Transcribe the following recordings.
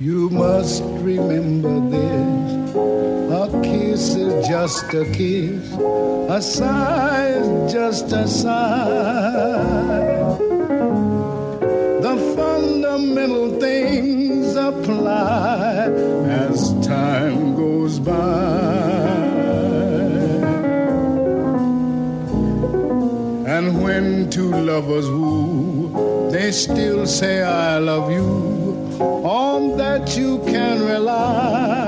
You must remember this. A kiss is just a kiss. A sigh is just a sigh. The fundamental things apply as time goes by. And when two lovers woo, they still say I love you. On that you can rely.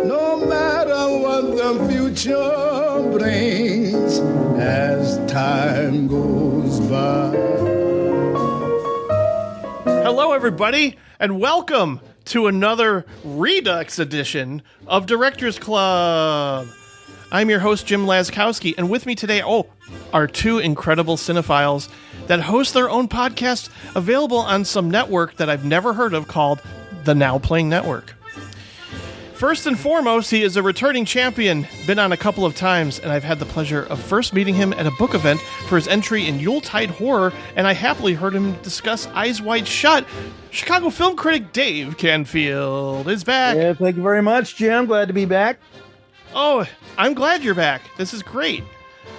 No matter what the future brings as time goes by. Hello, everybody, and welcome to another Redux edition of Directors Club. I'm your host, Jim Laskowski, and with me today, are two incredible cinephiles that host their own podcast available on some network that I've never heard of called the Now Playing Network. First and foremost, he is a returning champion, been on a couple of times, and I've had the pleasure of first meeting him at a book event for his entry in Yuletide Horror, and I happily heard him discuss Eyes Wide Shut. Chicago film critic Dave Canfield is back. Yeah, thank you very much, Jim. Glad to be back. Oh, I'm glad you're back. This is great.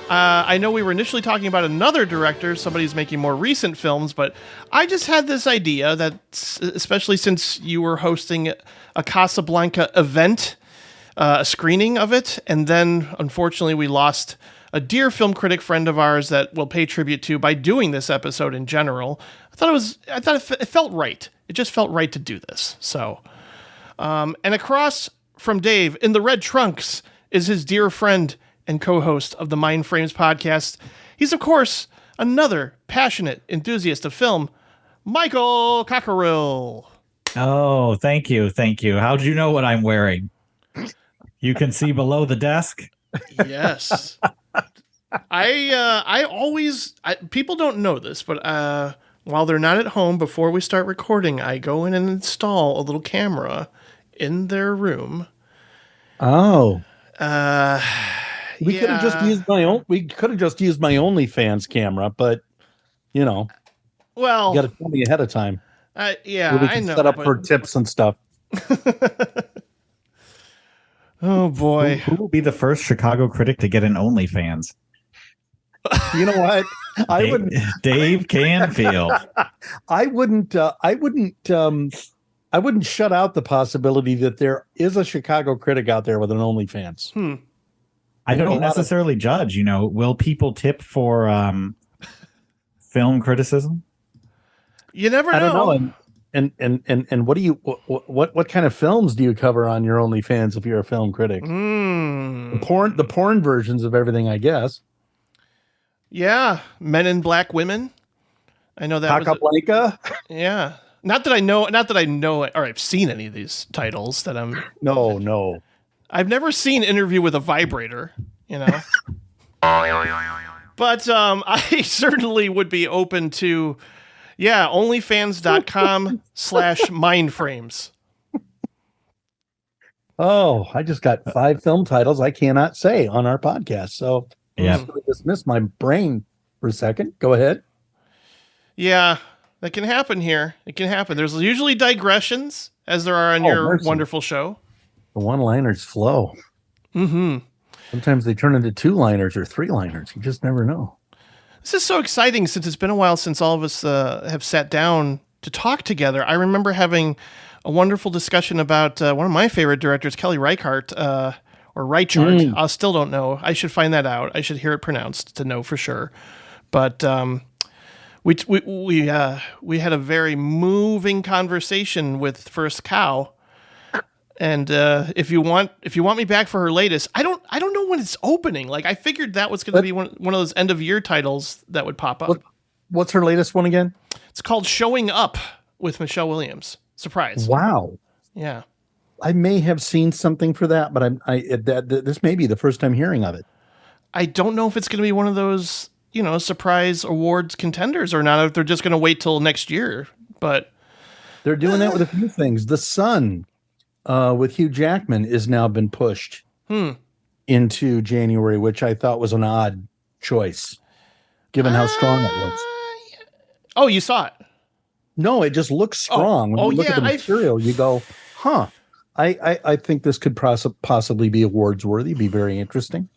I know we were initially talking about another director, somebody who's making more recent films, but I just had this idea that, especially since you were hosting a Casablanca event, a screening of it, and then, unfortunately, we lost a dear film critic friend of ours that we'll pay tribute to by doing this episode in general. I thought it felt right. It just felt right to do this. So, and across from Dave, in the red trunks, is his dear friend and co-host of the Mind Frames podcast. He's, of course, another passionate enthusiast of film, Michael Cockerill. Oh, thank you. Thank you. How did you know what I'm wearing? You can see below the desk? Yes. I always, people don't know this, but while they're not at home, before we start recording, I go in and install a little camera in their room. Oh. We could Yeah. have just used my own. We could have just used my OnlyFans camera, but you know, Well, you got to tell me ahead of time. Yeah, we I can know. set up but- for tips and stuff. Oh boy. Who will be the first Chicago critic to get an OnlyFans? You know what? Dave Canfield. I wouldn't shut out the possibility that there is a Chicago critic out there with an OnlyFans. I don't necessarily judge. You know, will people tip for film criticism? You never know. I don't know. And what do you what kind of films do you cover on your OnlyFans if you're a film critic? The porn versions of everything, I guess. Yeah, Men in Black Women. I know that. Casablanca. Yeah, not that I know it, or I've seen any of these titles that I'm. No. I've never seen Interview with a Vibrator. You know. But I certainly would be open to. Yeah, onlyfans.com/mindframes. Oh, I just got 5 film titles I cannot say on our podcast. So Yeah. I'm going to dismiss my brain for a second. Go ahead. Yeah, that can happen here. It can happen. There's usually digressions, as there are on your mercy. wonderful show. The one-liners flow. Mm-hmm. Sometimes they turn into 2-liners or 3-liners. You just never know. This is so exciting since it's been a while since all of us have sat down to talk together. I remember having a wonderful discussion about one of my favorite directors, Kelly Reichardt, or Reichardt. I still don't know. I should find that out. I should hear it pronounced to know for sure. But we had a very moving conversation with First Cow. And if you want me back for her latest, I don't know when it's opening. Like I figured that was going to be one of those end of year titles that would pop up. What's her latest one again? It's called Showing Up with Michelle Williams. Surprise! Wow. Yeah, I may have seen something for that, but this may be the first time hearing of it. I don't know if it's going to be one of those surprise awards contenders or not. If they're just going to wait till next year, but they're doing that with a few things. The Sun. With Hugh Jackman is now been pushed into January, which I thought was an odd choice, given how strong it was. Oh, you saw it? No, it just looks strong. When you look at the material, you go, huh. I think this could possibly be awards worthy, be very interesting.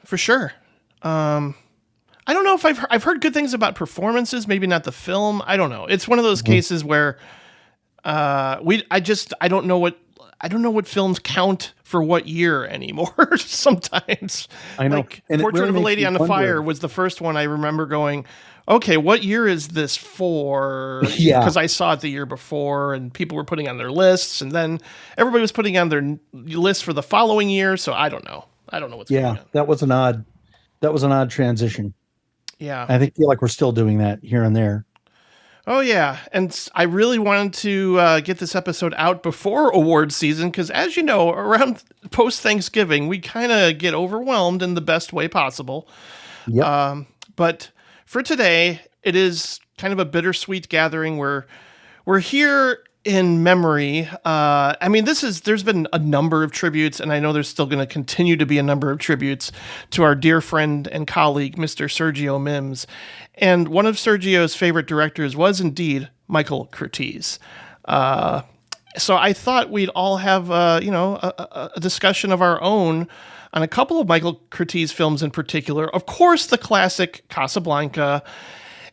For sure. I don't know if I've heard good things about performances, maybe not the film. I don't know. It's one of those cases where I don't know what films count for what year anymore sometimes. I know. Like Portrait of a Lady on the Fire was the first one I remember going, okay, what year is this for? Yeah. Because I saw it the year before and people were putting on their lists and then everybody was putting on their list for the following year. So I don't know. I don't know what's going on. That was an odd transition. Yeah. I feel like we're still doing that here and there. Oh, yeah. And I really wanted to get this episode out before awards season because, as you know, around post-Thanksgiving, we kind of get overwhelmed in the best way possible. Yep. But for today, it is kind of a bittersweet gathering where we're here in memory. There's been a number of tributes, and I know there's still going to continue to be a number of tributes to our dear friend and colleague, Mr. Sergio Mims. And one of Sergio's favorite directors was indeed Michael Curtiz. So I thought we'd all have, a discussion of our own on a couple of Michael Curtiz films in particular. Of course, the classic Casablanca.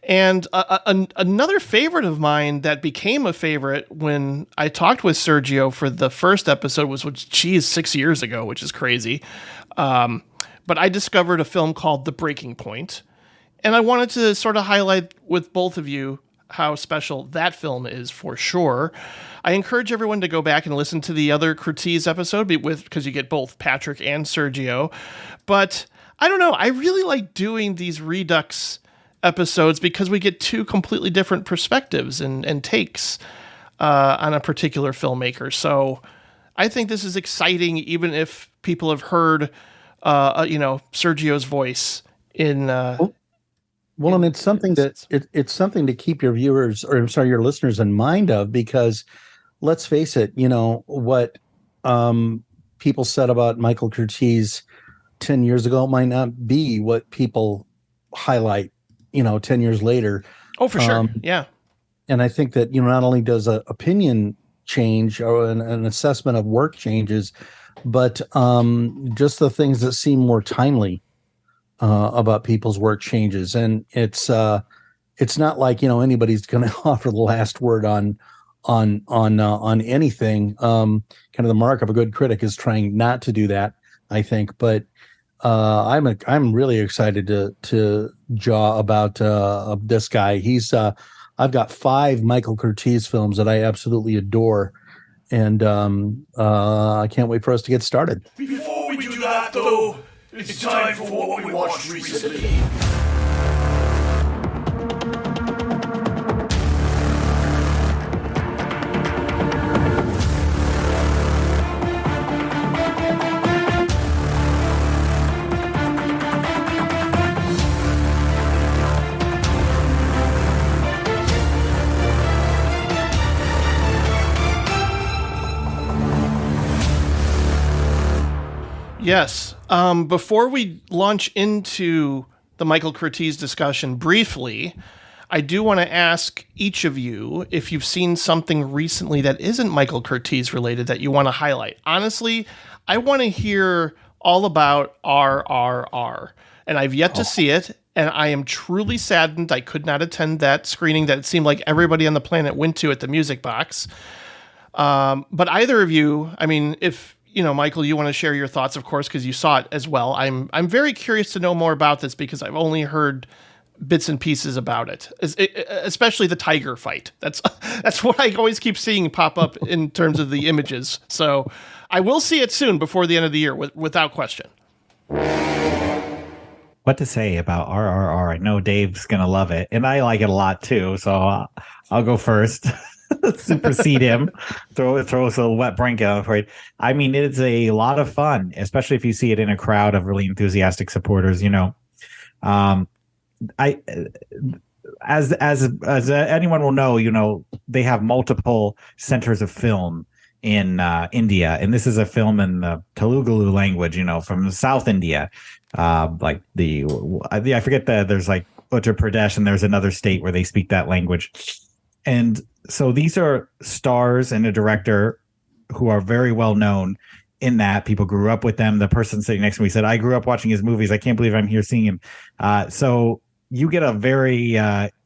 And another favorite of mine that became a favorite when I talked with Sergio for the first episode was 6 years ago, which is crazy. But I discovered a film called The Breaking Point. And I wanted to sort of highlight with both of you how special that film is for sure. I encourage everyone to go back and listen to the other Curtiz episode because you get both Patrick and Sergio. But I don't know. I really like doing these Redux episodes because we get two completely different perspectives and takes on a particular filmmaker. So I think this is exciting, even if people have heard, Sergio's voice in. And it's something it's something to keep your your listeners in mind of, because let's face it, what people said about Michael Curtiz 10 years ago might not be what people highlight 10 years later. Oh, for sure. Yeah. And I think that, not only does an opinion change or an assessment of work changes, but just the things that seem more timely about people's work changes. And it's not like, anybody's going to offer the last word on anything. Kind of the mark of a good critic is trying not to do that, I think. But I'm really excited to jaw about this guy. I've got 5 Michael Curtiz films that I absolutely adore, and I can't wait for us to get started. Before we do that, though, it's time for what we watched recently. Yes. Before we launch into the Michael Curtiz discussion briefly, I do want to ask each of you if you've seen something recently that isn't Michael Curtiz related that you want to highlight. Honestly, I want to hear all about RRR, and I've yet to see it, and I am truly saddened I could not attend that screening that it seemed like everybody on the planet went to at the Music Box. But either of you, if Michael, you want to share your thoughts, of course, because you saw it as well. I'm very curious to know more about this because I've only heard bits and pieces about it, especially the tiger fight. That's what I always keep seeing pop up in terms of the images. So I will see it soon before the end of the year, without question. What to say about RRR? I know Dave's gonna love it, and I like it a lot too. So I'll go first. Supersede him, throw us a little wet blanket on for it. It's a lot of fun, especially if you see it in a crowd of really enthusiastic supporters. As anyone will know, they have multiple centers of film in India, and this is a film in the Telugu language, from South India. I forget there's like Uttar Pradesh, and there's another state where they speak that language. And so these are stars and a director who are very well known in that people grew up with them. The person sitting next to me said, I grew up watching his movies. I can't believe I'm here seeing him. So you get a very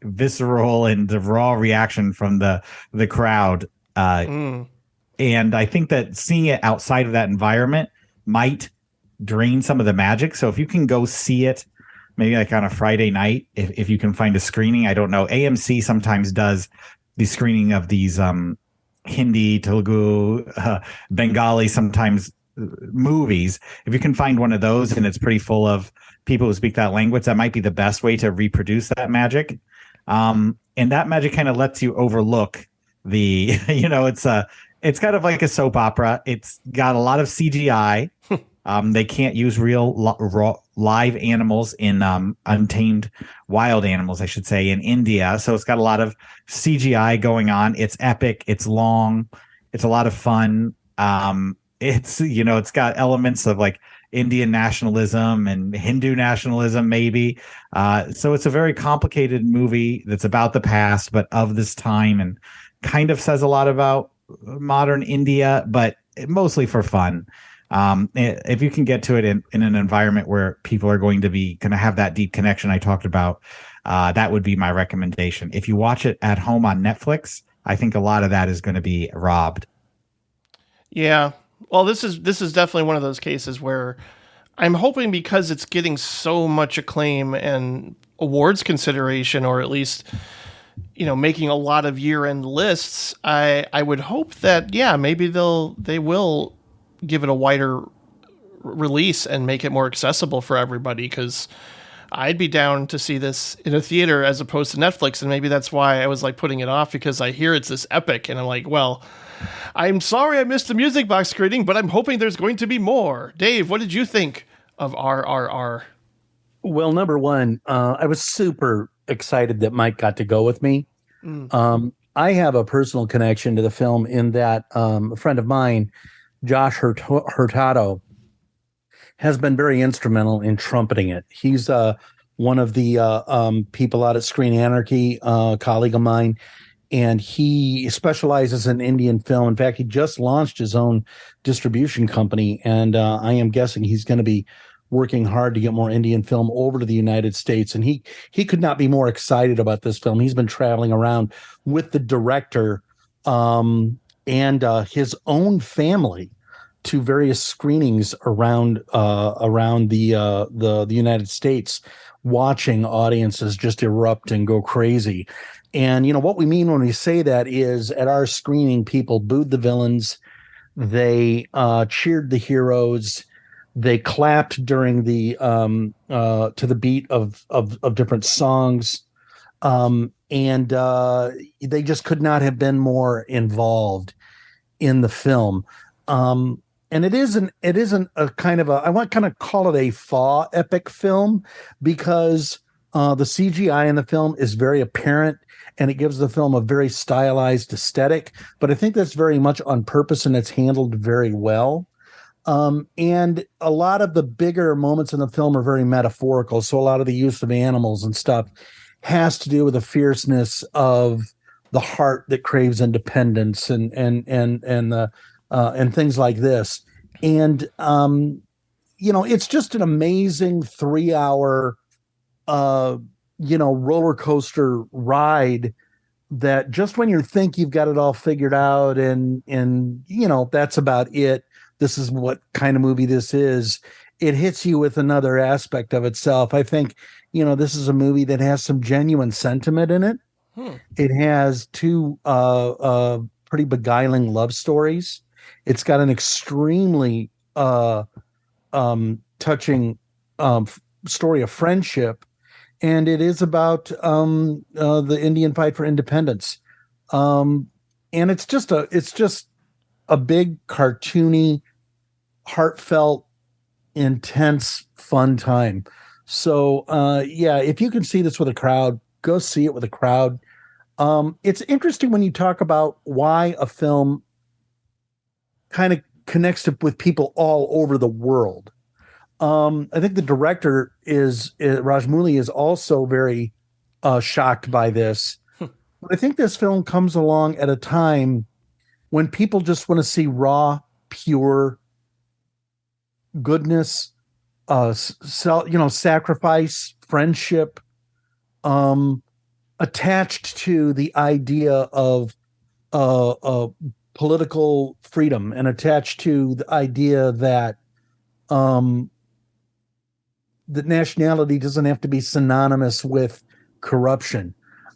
visceral and raw reaction from the crowd. And I think that seeing it outside of that environment might drain some of the magic. So if you can go see it, maybe like on a Friday night, if you can find a screening, I don't know. AMC sometimes does the screening of these Hindi, Telugu, Bengali, sometimes movies. If you can find one of those and it's pretty full of people who speak that language, that might be the best way to reproduce that magic. And that magic kind of lets you overlook the, it's kind of like a soap opera. It's got a lot of CGI. They can't use real live animals in untamed wild animals, I should say, in India. So it's got a lot of CGI going on. It's epic. It's long. It's a lot of fun. It's got elements of like Indian nationalism and Hindu nationalism, maybe. So it's a very complicated movie that's about the past, but of this time, and kind of says a lot about modern India, but mostly for fun. If you can get to it in an environment where people are going to have that deep connection I talked about, that would be my recommendation. If you watch it at home on Netflix, I think a lot of that is going to be robbed. Yeah. Well, this is definitely one of those cases where I'm hoping, because it's getting so much acclaim and awards consideration, or at least, making a lot of year-end lists, I would hope that, maybe they will give it a wider release and make it more accessible for everybody, because I'd be down to see this in a theater as opposed to Netflix. And maybe that's why I was like putting it off, because I hear it's this epic and I'm like, well, I'm sorry I missed the Music Box screening, but I'm hoping there's going to be more. Dave, what did you think of RRR? Well, number one, I was super excited that Mike got to go with me. I have a personal connection to the film in that a friend of mine, Josh Hurtado, has been very instrumental in trumpeting it. He's one of the people out at Screen Anarchy, colleague of mine, and he specializes in Indian film. In fact, he just launched his own distribution company, and I am guessing he's going to be working hard to get more Indian film over to the United States. And he could not be more excited about this film. He's been traveling around with the director and his own family to various screenings around the United States, watching audiences just erupt and go crazy. And what we mean when we say that is, at our screening, people booed the villains, they cheered the heroes, they clapped during the to the beat of different songs, and they just could not have been more involved in the film. And it isn't a kind of I want kind of call it a faux epic film, because the CGI in the film is very apparent and it gives the film a very stylized aesthetic, but I think that's very much on purpose and it's handled very well. And a lot of the bigger moments in the film are very metaphorical. So a lot of the use of animals and stuff has to do with the fierceness of the heart that craves independence and things like this. And, it's just an amazing 3-hour, roller coaster ride that just when you think you've got it all figured out and that's about it, this is what kind of movie this is, it hits you with another aspect of itself. I think, this is a movie that has some genuine sentiment in it. It has two pretty beguiling love stories. It's got an extremely touching story of friendship, and it is about the Indian fight for independence. And it's just a big, cartoony, heartfelt, intense, fun time. So if you can see this with a crowd, go see it with a crowd. It's interesting when you talk about why a film kind of connects with people all over the world. I think the director Rajmouli is also very shocked by this. But I think this film comes along at a time when people just want to see raw, pure goodness, sacrifice, friendship, attached to the idea of political freedom, and attached to the idea that that nationality doesn't have to be synonymous with corruption.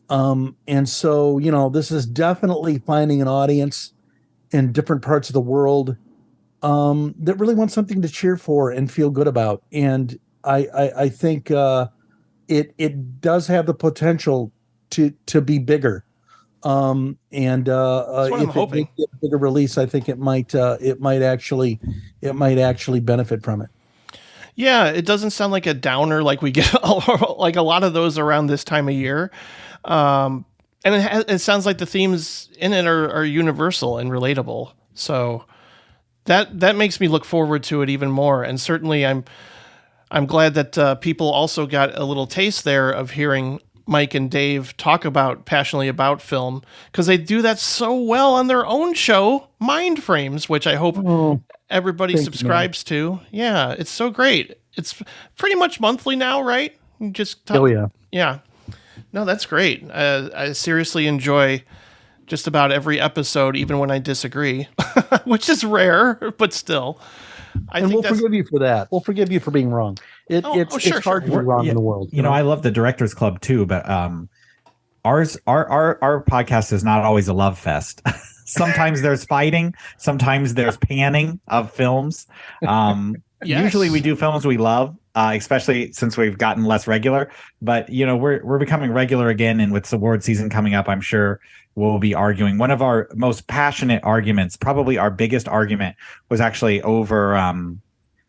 And so, this is definitely finding an audience in different parts of the world that really want something to cheer for and feel good about. And I think it does have the potential to be bigger. And That's what I'm hoping. Get a bigger release, I think it might actually benefit from it. Yeah, it doesn't sound like a downer like we get like a lot of those around this time of year. And it sounds like the themes in it are universal and relatable. So that makes me look forward to it even more. And certainly I'm glad that people also got a little taste there of hearing Mike and Dave talk passionately about film, because they do that so well on their own show, Mind Frames, which I hope everybody subscribes to. Yeah, it's so great. It's pretty much monthly now, right? You just Oh yeah. Yeah. No, that's great. I seriously enjoy just about every episode, even when I disagree, which is rare, but still. We'll forgive you for that. We'll forgive you for being wrong. It's hard to be wrong in the world. I love the Directors Club too, but our podcast is not always a love fest. Sometimes there's fighting, sometimes there's panning of films. Yes. Usually we do films we love, especially since we've gotten less regular. But we're becoming regular again, and with award season coming up, I'm sure we'll be arguing. One of our most passionate arguments, probably our biggest argument, was actually over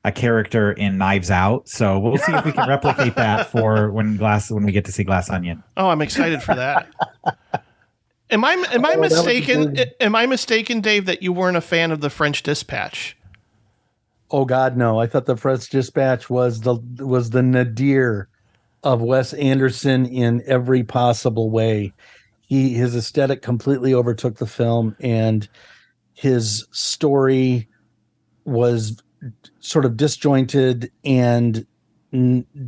a character in Knives Out. So we'll see if we can replicate that for when we get to see Glass Onion. Oh, I'm excited for that. Am I mistaken? Am I mistaken, Dave, that you weren't a fan of the French Dispatch? Oh God, no! I thought the French Dispatch was the nadir of Wes Anderson in every possible way. His aesthetic completely overtook the film, and his story was sort of disjointed and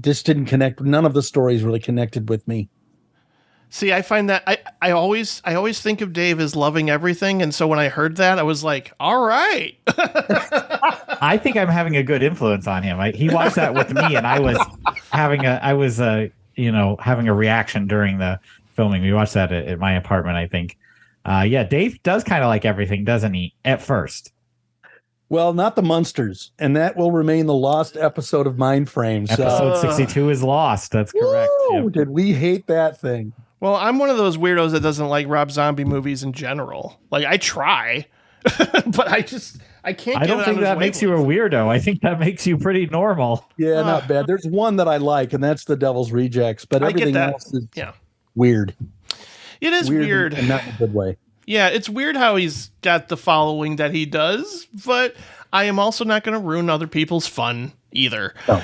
just didn't connect. None of the stories really connected with me. See, I find that I always think of Dave as loving everything, and so when I heard that, I was like, all right. I think I'm having a good influence on him. He watched that with me, and I was having a reaction during the filming. We watched that at my apartment, I think. Dave does kind of like everything, doesn't he? At first. Well, not the Munsters, and that will remain the lost episode of Mind Frames. Episode 62 is lost. That's correct. Yep. Did we hate that thing? Well, I'm one of those weirdos that doesn't like Rob Zombie movies in general. Like, I try, but I can't. I don't think that makes you a weirdo. I think that makes you pretty normal. Yeah, not bad. There's one that I like, and that's The Devil's Rejects, but everything else is weird. It is weird. And not in a good way. Yeah, it's weird how he's got the following that he does, but I am also not going to ruin other people's fun either. No.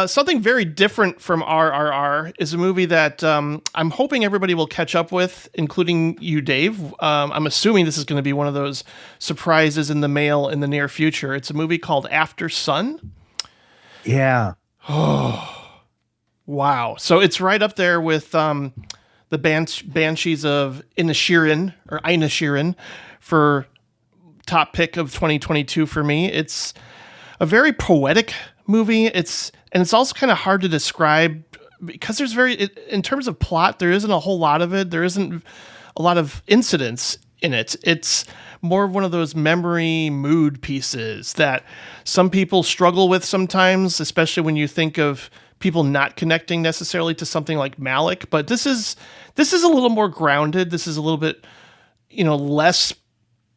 Something very different from RRR is a movie that I'm hoping everybody will catch up with, including you, Dave. I'm assuming this is going to be one of those surprises in the mail in the near future. It's a movie called After Sun. Yeah. Oh, wow. So it's right up there with the Banshees of Inisherin for top pick of 2022 for me. It's a very poetic movie. It's also kind of hard to describe because in terms of plot, there isn't a whole lot of it. There isn't a lot of incidents in it. It's more of one of those memory mood pieces that some people struggle with sometimes, especially when you think of people not connecting necessarily to something like Malick. But this is a little more grounded. This is a little bit, less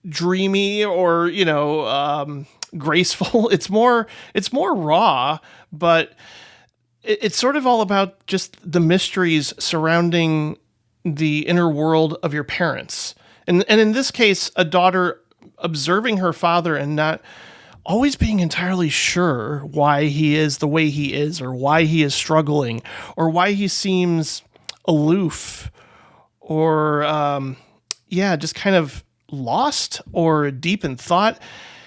dreamy or, graceful. It's more raw, but it's sort of all about just the mysteries surrounding the inner world of your parents. And in this case, a daughter observing her father and not always being entirely sure why he is the way he is, or why he is struggling, or why he seems aloof, or just kind of lost or deep in thought.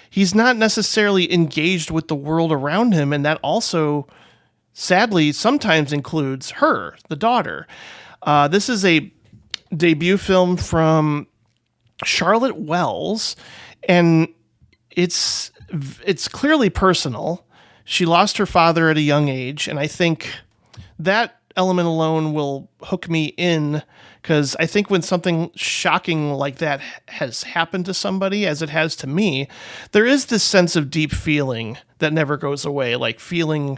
He's not necessarily engaged with the world around him, and that also, sadly, sometimes includes her, the daughter. This is a debut film from Charlotte Wells, and it's clearly personal. She lost her father at a young age, and I think that element alone will hook me in, because I think when something shocking like that has happened to somebody, as it has to me, there is this sense of deep feeling that never goes away, like feeling,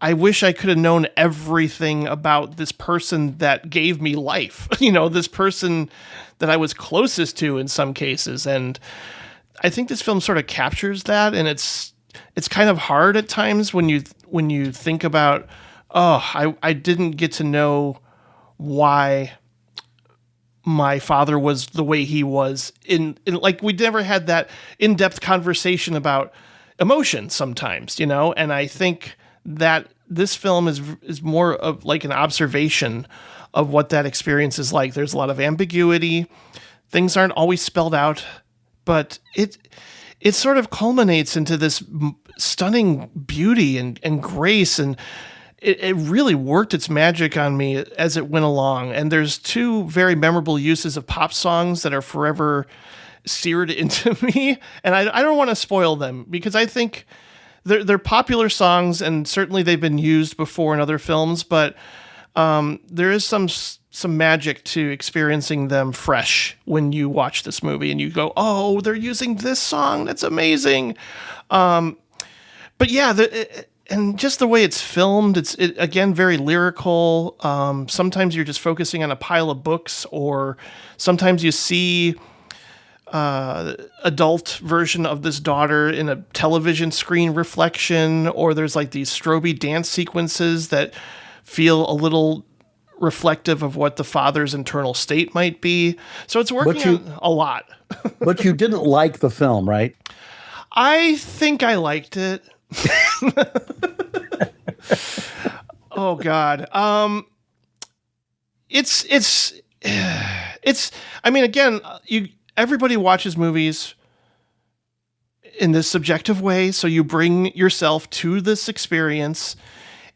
I wish I could have known everything about this person that gave me life, this person that I was closest to in some cases. And I think this film sort of captures that, and it's kind of hard at times when you think about, I didn't get to know why my father was the way he was, in like we never had that in-depth conversation about emotion sometimes, and I think that this film is more of like an observation of what that experience is like. There's a lot of ambiguity. Things aren't always spelled out, but it sort of culminates into this stunning beauty and grace, and it really worked its magic on me as it went along. And there's two very memorable uses of pop songs that are forever seared into me. And I don't want to spoil them, because I think they're popular songs, and certainly they've been used before in other films, but there is some magic to experiencing them fresh when you watch this movie and you go, oh, they're using this song. That's amazing. But yeah, and just the way it's filmed, it's again, very lyrical. Sometimes you're just focusing on a pile of books, or sometimes you see adult version of this daughter in a television screen reflection, or there's like these strobe dance sequences that feel a little reflective of what the father's internal state might be. So it's working on a lot. But you didn't like the film, right? I think I liked it. Oh God. It's I mean, again, everybody watches movies in this subjective way, so you bring yourself to this experience,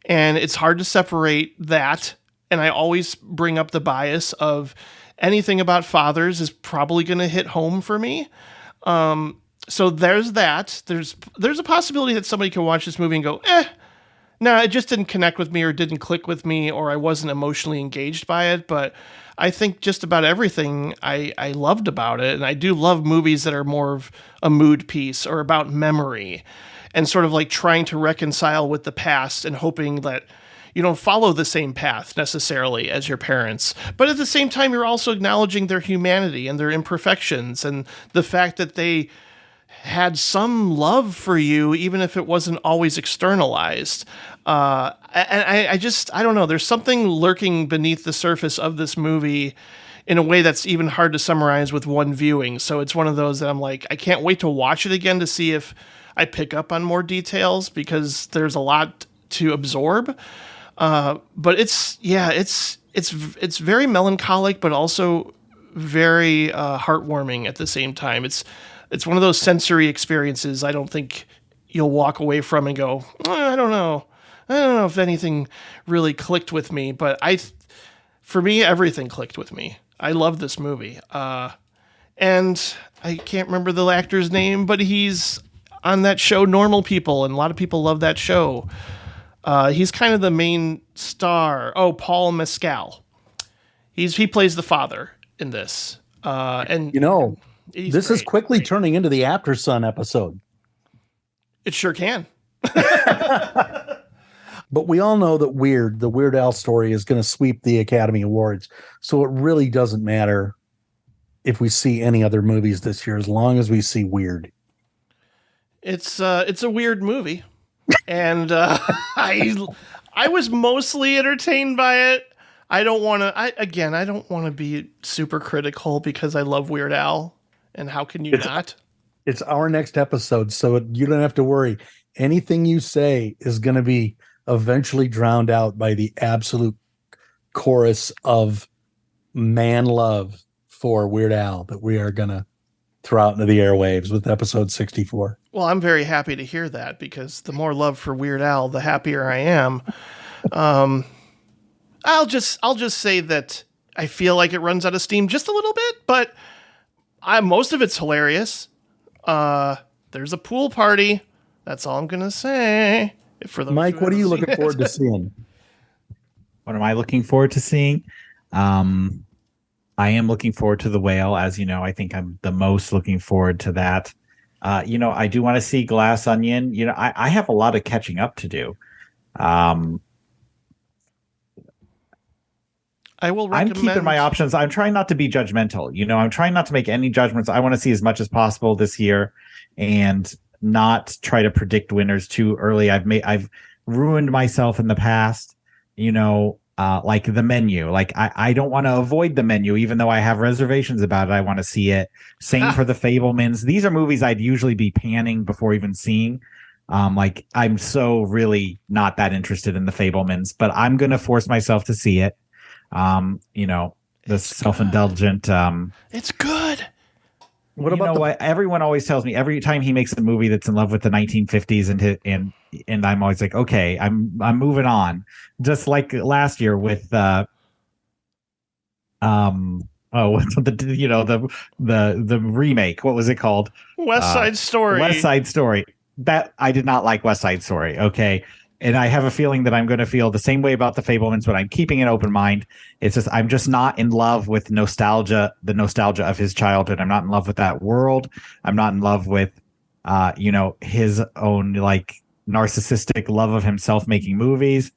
and it's hard to separate that. And I always bring up the bias of anything about fathers is probably going to hit home for me. So there's that. There's a possibility that somebody can watch this movie and go, no, it just didn't connect with me, or didn't click with me, or I wasn't emotionally engaged by it. But I think just about everything I loved about it. And I do love movies that are more of a mood piece or about memory, and sort of like trying to reconcile with the past and hoping that you don't follow the same path necessarily as your parents. But at the same time, you're also acknowledging their humanity and their imperfections, and the fact that they had some love for you, even if it wasn't always externalized. And I don't know. There's something lurking beneath the surface of this movie in a way that's even hard to summarize with one viewing. So it's one of those that I'm like, I can't wait to watch it again to see if I pick up on more details, because there's a lot to absorb. But it's very melancholic, but also very heartwarming at the same time. It's one of those sensory experiences I don't think you'll walk away from and go, I don't know if anything really clicked with me. But for me, everything clicked with me. I love this movie. And I can't remember the actor's name, but he's on that show Normal People, and a lot of people love that show. He's kind of the main star. Oh, Paul Mescal. He plays the father in this. And this is quickly turning into the After Sun episode. It sure can. But we all know that the Weird Al story is going to sweep the Academy Awards. So it really doesn't matter if we see any other movies this year, as long as we see Weird. It's a weird movie. And I was mostly entertained by it. I don't want to be super critical, because I love Weird Al, and how can you not? It's our next episode, so you don't have to worry. Anything you say is going to be eventually drowned out by the absolute chorus of man love for Weird Al that we are going to throw out into the airwaves with episode 64. Well, I'm very happy to hear that, because the more love for Weird Al, the happier I am. I'll just say that I feel like it runs out of steam just a little bit, but most of it's hilarious. There's a pool party. That's all I'm gonna say. For those Mike, what are you looking forward to seeing? What am I looking forward to seeing? I am looking forward to The Whale. As you know, I think I'm the most looking forward to that. I do want to see Glass Onion. I have a lot of catching up to do. I will recommend... I'm keeping my options. I'm trying not to be judgmental. I'm trying not to make any judgments. I want to see as much as possible this year and not try to predict winners too early. I've ruined myself in the past, like The Menu. Like I don't want to avoid The Menu, even though I have reservations about it. I want to see it. Same for The Fabelmans. These are movies I'd usually be panning before even seeing. Like I'm so really not that interested in The Fabelmans, but I'm going to force myself to see it. The self-indulgent. It's good. What about what everyone always tells me every time he makes a movie that's in love with the 1950s and I'm always like, okay, I'm moving on. Just like last year with the remake. What was it called? West Side Story. West Side Story. That I did not like West Side Story. Okay. And I have a feeling that I'm going to feel the same way about The Fabelmans, but I'm keeping an open mind. It's just I'm just not in love with the nostalgia of his childhood. I'm not in love with that world. I'm not in love with, his own like narcissistic love of himself making movies.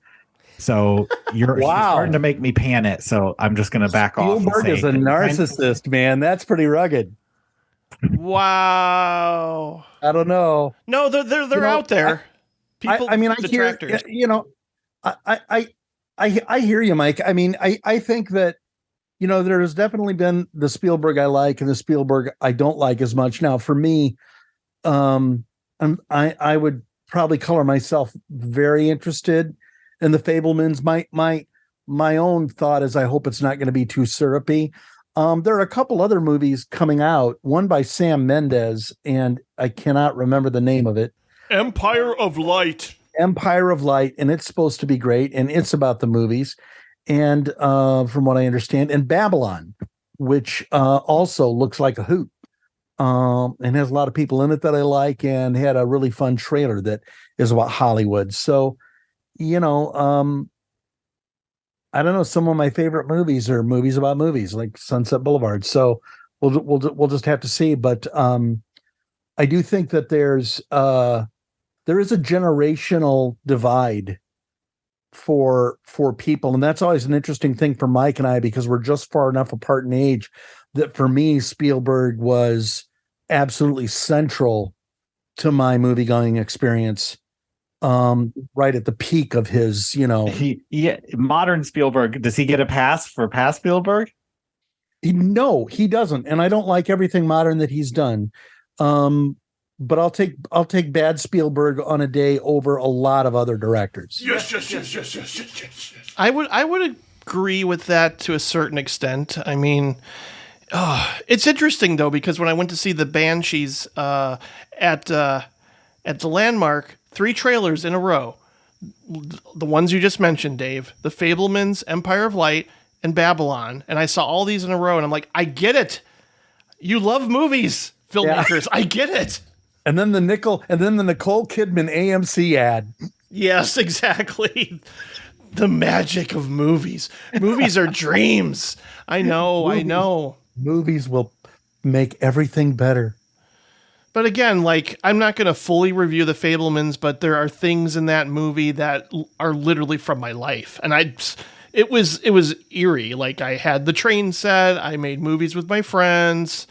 So you're starting to make me pan it. So I'm just going to back off. Spielberg is a narcissist, man. That's pretty rugged. Wow. I don't know. No, they're out there. People, I detractors. I hear you, Mike. I mean, I think that, there's definitely been the Spielberg I like and the Spielberg I don't like as much. Now, for me, I would probably color myself very interested in the Fabelmans. My own thought is I hope it's not going to be too syrupy. There are a couple other movies coming out, one by Sam Mendes, and I cannot remember the name of it. Empire of Light, and it's supposed to be great, and it's about the movies, and from what I understand, and Babylon, which also looks like a hoot, and has a lot of people in it that I like, and had a really fun trailer that is about Hollywood. So, I don't know. Some of my favorite movies are movies about movies, like Sunset Boulevard. So we'll just have to see. But I do think that there is a generational divide for people, and that's always an interesting thing for Mike and I, because we're just far enough apart in age that for me Spielberg was absolutely central to my movie going experience. Right at the peak of his, modern Spielberg. Does he get a pass for past Spielberg? No, he doesn't, and I don't like everything modern that he's done. But I'll take bad Spielberg on a day over a lot of other directors. Yes. I would agree with that to a certain extent. I mean, it's interesting though, because when I went to see the Banshees at the Landmark, 3 trailers in a row, the ones you just mentioned, Dave, The Fabelmans, Empire of Light, and Babylon, and I saw all these in a row, and I'm like, I get it. You love movies, filmmakers. Yeah. I get it. And then the Nicole Kidman AMC ad. Yes, exactly. The magic of movies. Movies are dreams. I know. Movies will make everything better. But again, like, I'm not going to fully review The Fabelmans, but there are things in that movie that are literally from my life. And it was eerie. Like, I had the train set. I made movies with my friends.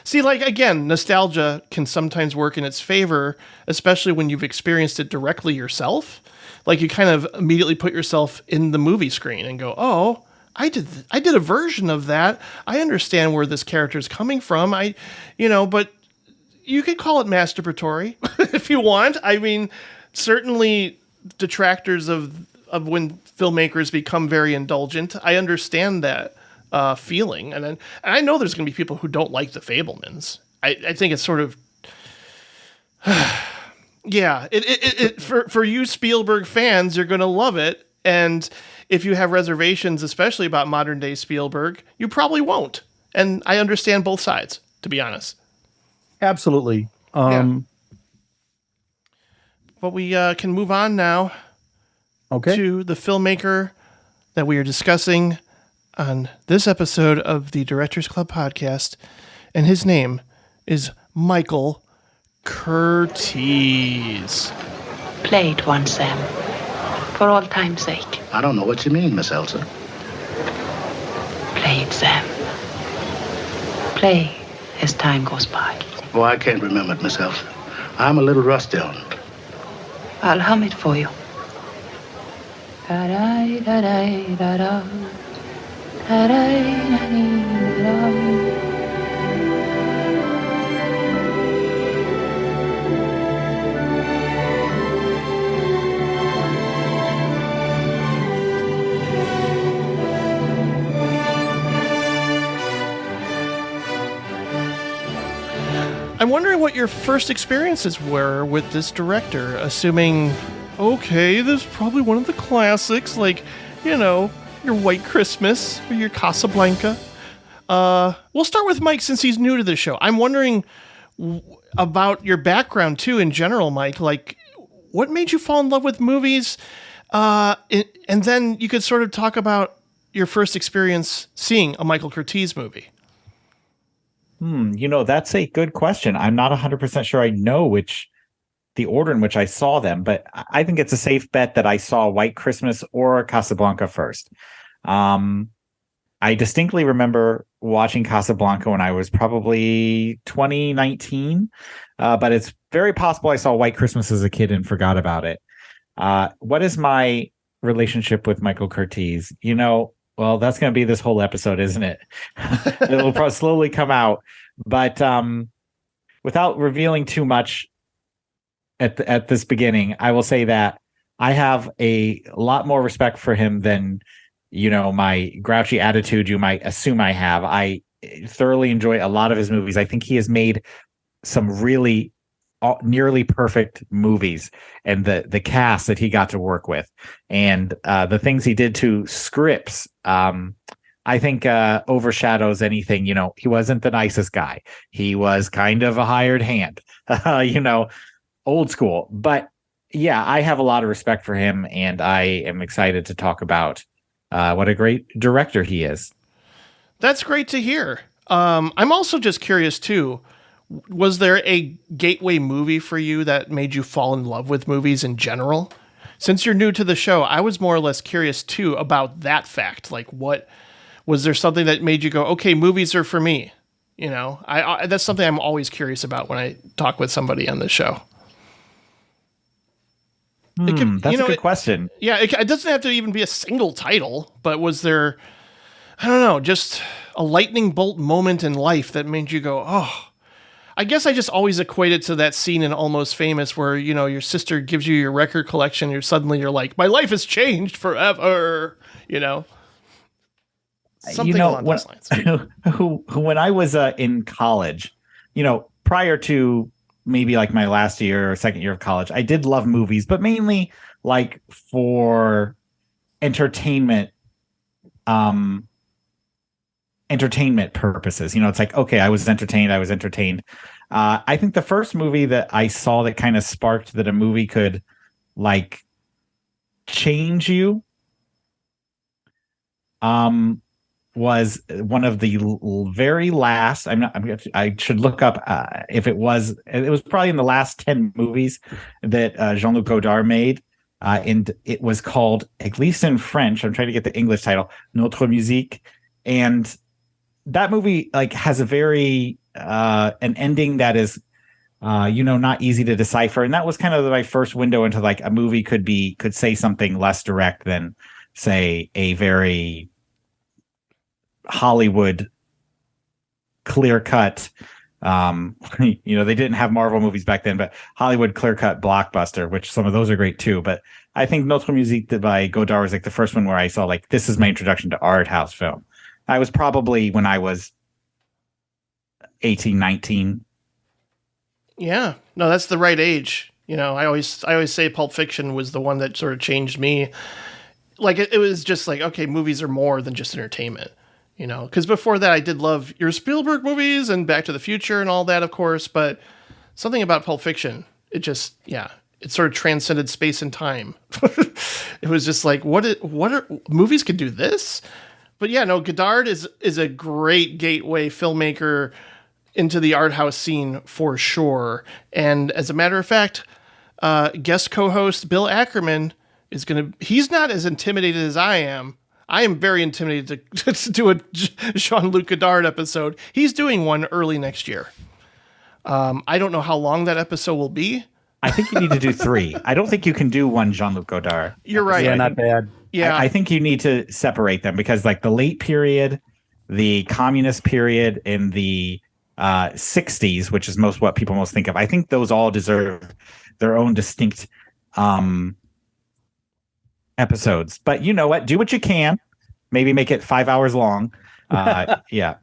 See, like, again, nostalgia can sometimes work in its favor, especially when you've experienced it directly yourself. Like, you kind of immediately put yourself in the movie screen and go, oh, I did a version of that. I understand where this character is coming from. But you could call it masturbatory if you want. I mean, certainly detractors of of when filmmakers become very indulgent. I understand that feeling, and I know there's going to be people who don't like the Fabelmans. I think it's sort of, yeah. For you Spielberg fans, you're going to love it, and if you have reservations, especially about modern day Spielberg, you probably won't. And I understand both sides, to be honest. Absolutely. Yeah. But we can move on now to the filmmaker that we are discussing on this episode of the Directors Club podcast. And his name is Michael Curtiz. Play it once, Sam. For all time's sake. I don't know what you mean, Miss Elsa. Play it, Sam. Play as time goes by. Oh, I can't remember it, Miss Elsa. I'm a little rusty on it. I'll hum it for you. Da-da-da-da-da-da. Da-da-da-da-da. I'm wondering what your first experiences were with this director, assuming, okay, this is probably one of the classics, like, you know, your White Christmas or your Casablanca. We'll start with Mike since he's new to the show. I'm wondering about your background, too, in general, Mike. Like, what made you fall in love with movies? And then you could sort of talk about your first experience seeing a Michael Curtiz movie. You know, that's a good question. I'm not 100% sure I know the order in which I saw them, but I think it's a safe bet that I saw White Christmas or Casablanca first. I distinctly remember watching Casablanca when I was probably 2019, but it's very possible I saw White Christmas as a kid and forgot about it. What is my relationship with Michael Curtiz? You know, well, that's going to be this whole episode, isn't it? It'll probably slowly come out. But without revealing too much at this beginning, I will say that I have a lot more respect for him than, you know, my grouchy attitude you might assume I have. I thoroughly enjoy a lot of his movies. I think he has made some really nearly perfect movies, and the cast that he got to work with, and the things he did to scripts, I think overshadows anything. You know, he wasn't the nicest guy. He was kind of a hired hand, you know, old school. But yeah, I have a lot of respect for him, and I am excited to talk about what a great director he is. That's great to hear. I'm also just curious too. Was there a gateway movie for you that made you fall in love with movies in general? Since you're new to the show, I was more or less curious too about that fact. Like, what was there something that made you go, okay, movies are for me? You know, I that's something I'm always curious about when I talk with somebody on this show. That's a good question. Yeah, it doesn't have to even be a single title, but was there, I don't know, just a lightning bolt moment in life that made you go, oh. I guess I just always equate it to that scene in Almost Famous where, you know, your sister gives you your record collection. You're like, my life has changed forever, you know? Something along those lines. When I was in college, you know, prior to maybe like my last year or second year of college, I did love movies, but mainly like for entertainment purposes. You know, it's like, okay, I was entertained. I think the first movie that I saw that kind of sparked that a movie could like change you was one of the very last, I should look up if it was probably in the last 10 movies that Jean-Luc Godard made. And it was called, at least in French, I'm trying to get the English title, Notre Musique. And that movie like has a very an ending that is you know, not easy to decipher, and that was kind of my first window into like a movie could say something less direct than say a very Hollywood clear cut They didn't have Marvel movies back then, but Hollywood clear-cut blockbuster, which some of those are great too. But I think Notre Musique by Godard was like the first one where I saw like, this is my introduction to art house film. I was probably when I was 18, 19. Yeah, no, that's the right age. I always say Pulp Fiction was the one that sort of changed me. Like it was just like, okay, movies are more than just entertainment, because before that I did love your Spielberg movies and Back to the Future and all that, of course, but something about Pulp Fiction, it sort of transcended space and time. It was just like, what are movies could do this? But yeah, no, Godard is a great gateway filmmaker into the art house scene for sure. And as a matter of fact, guest co-host Bill Ackerman he's not as intimidated as I am. I am very intimidated to do a Jean-Luc Godard episode. He's doing one early next year. I don't know how long that episode will be. I think you need to do 3. I don't think you can do one Jean-Luc Godard. You're right. Yeah, not bad. Yeah. I think you need to separate them because like the late period, the communist period, and the 60s, which is what people most think of. I think those all deserve their own distinct episodes. But you know what? Do what you can. Maybe make it 5 hours long. Yeah.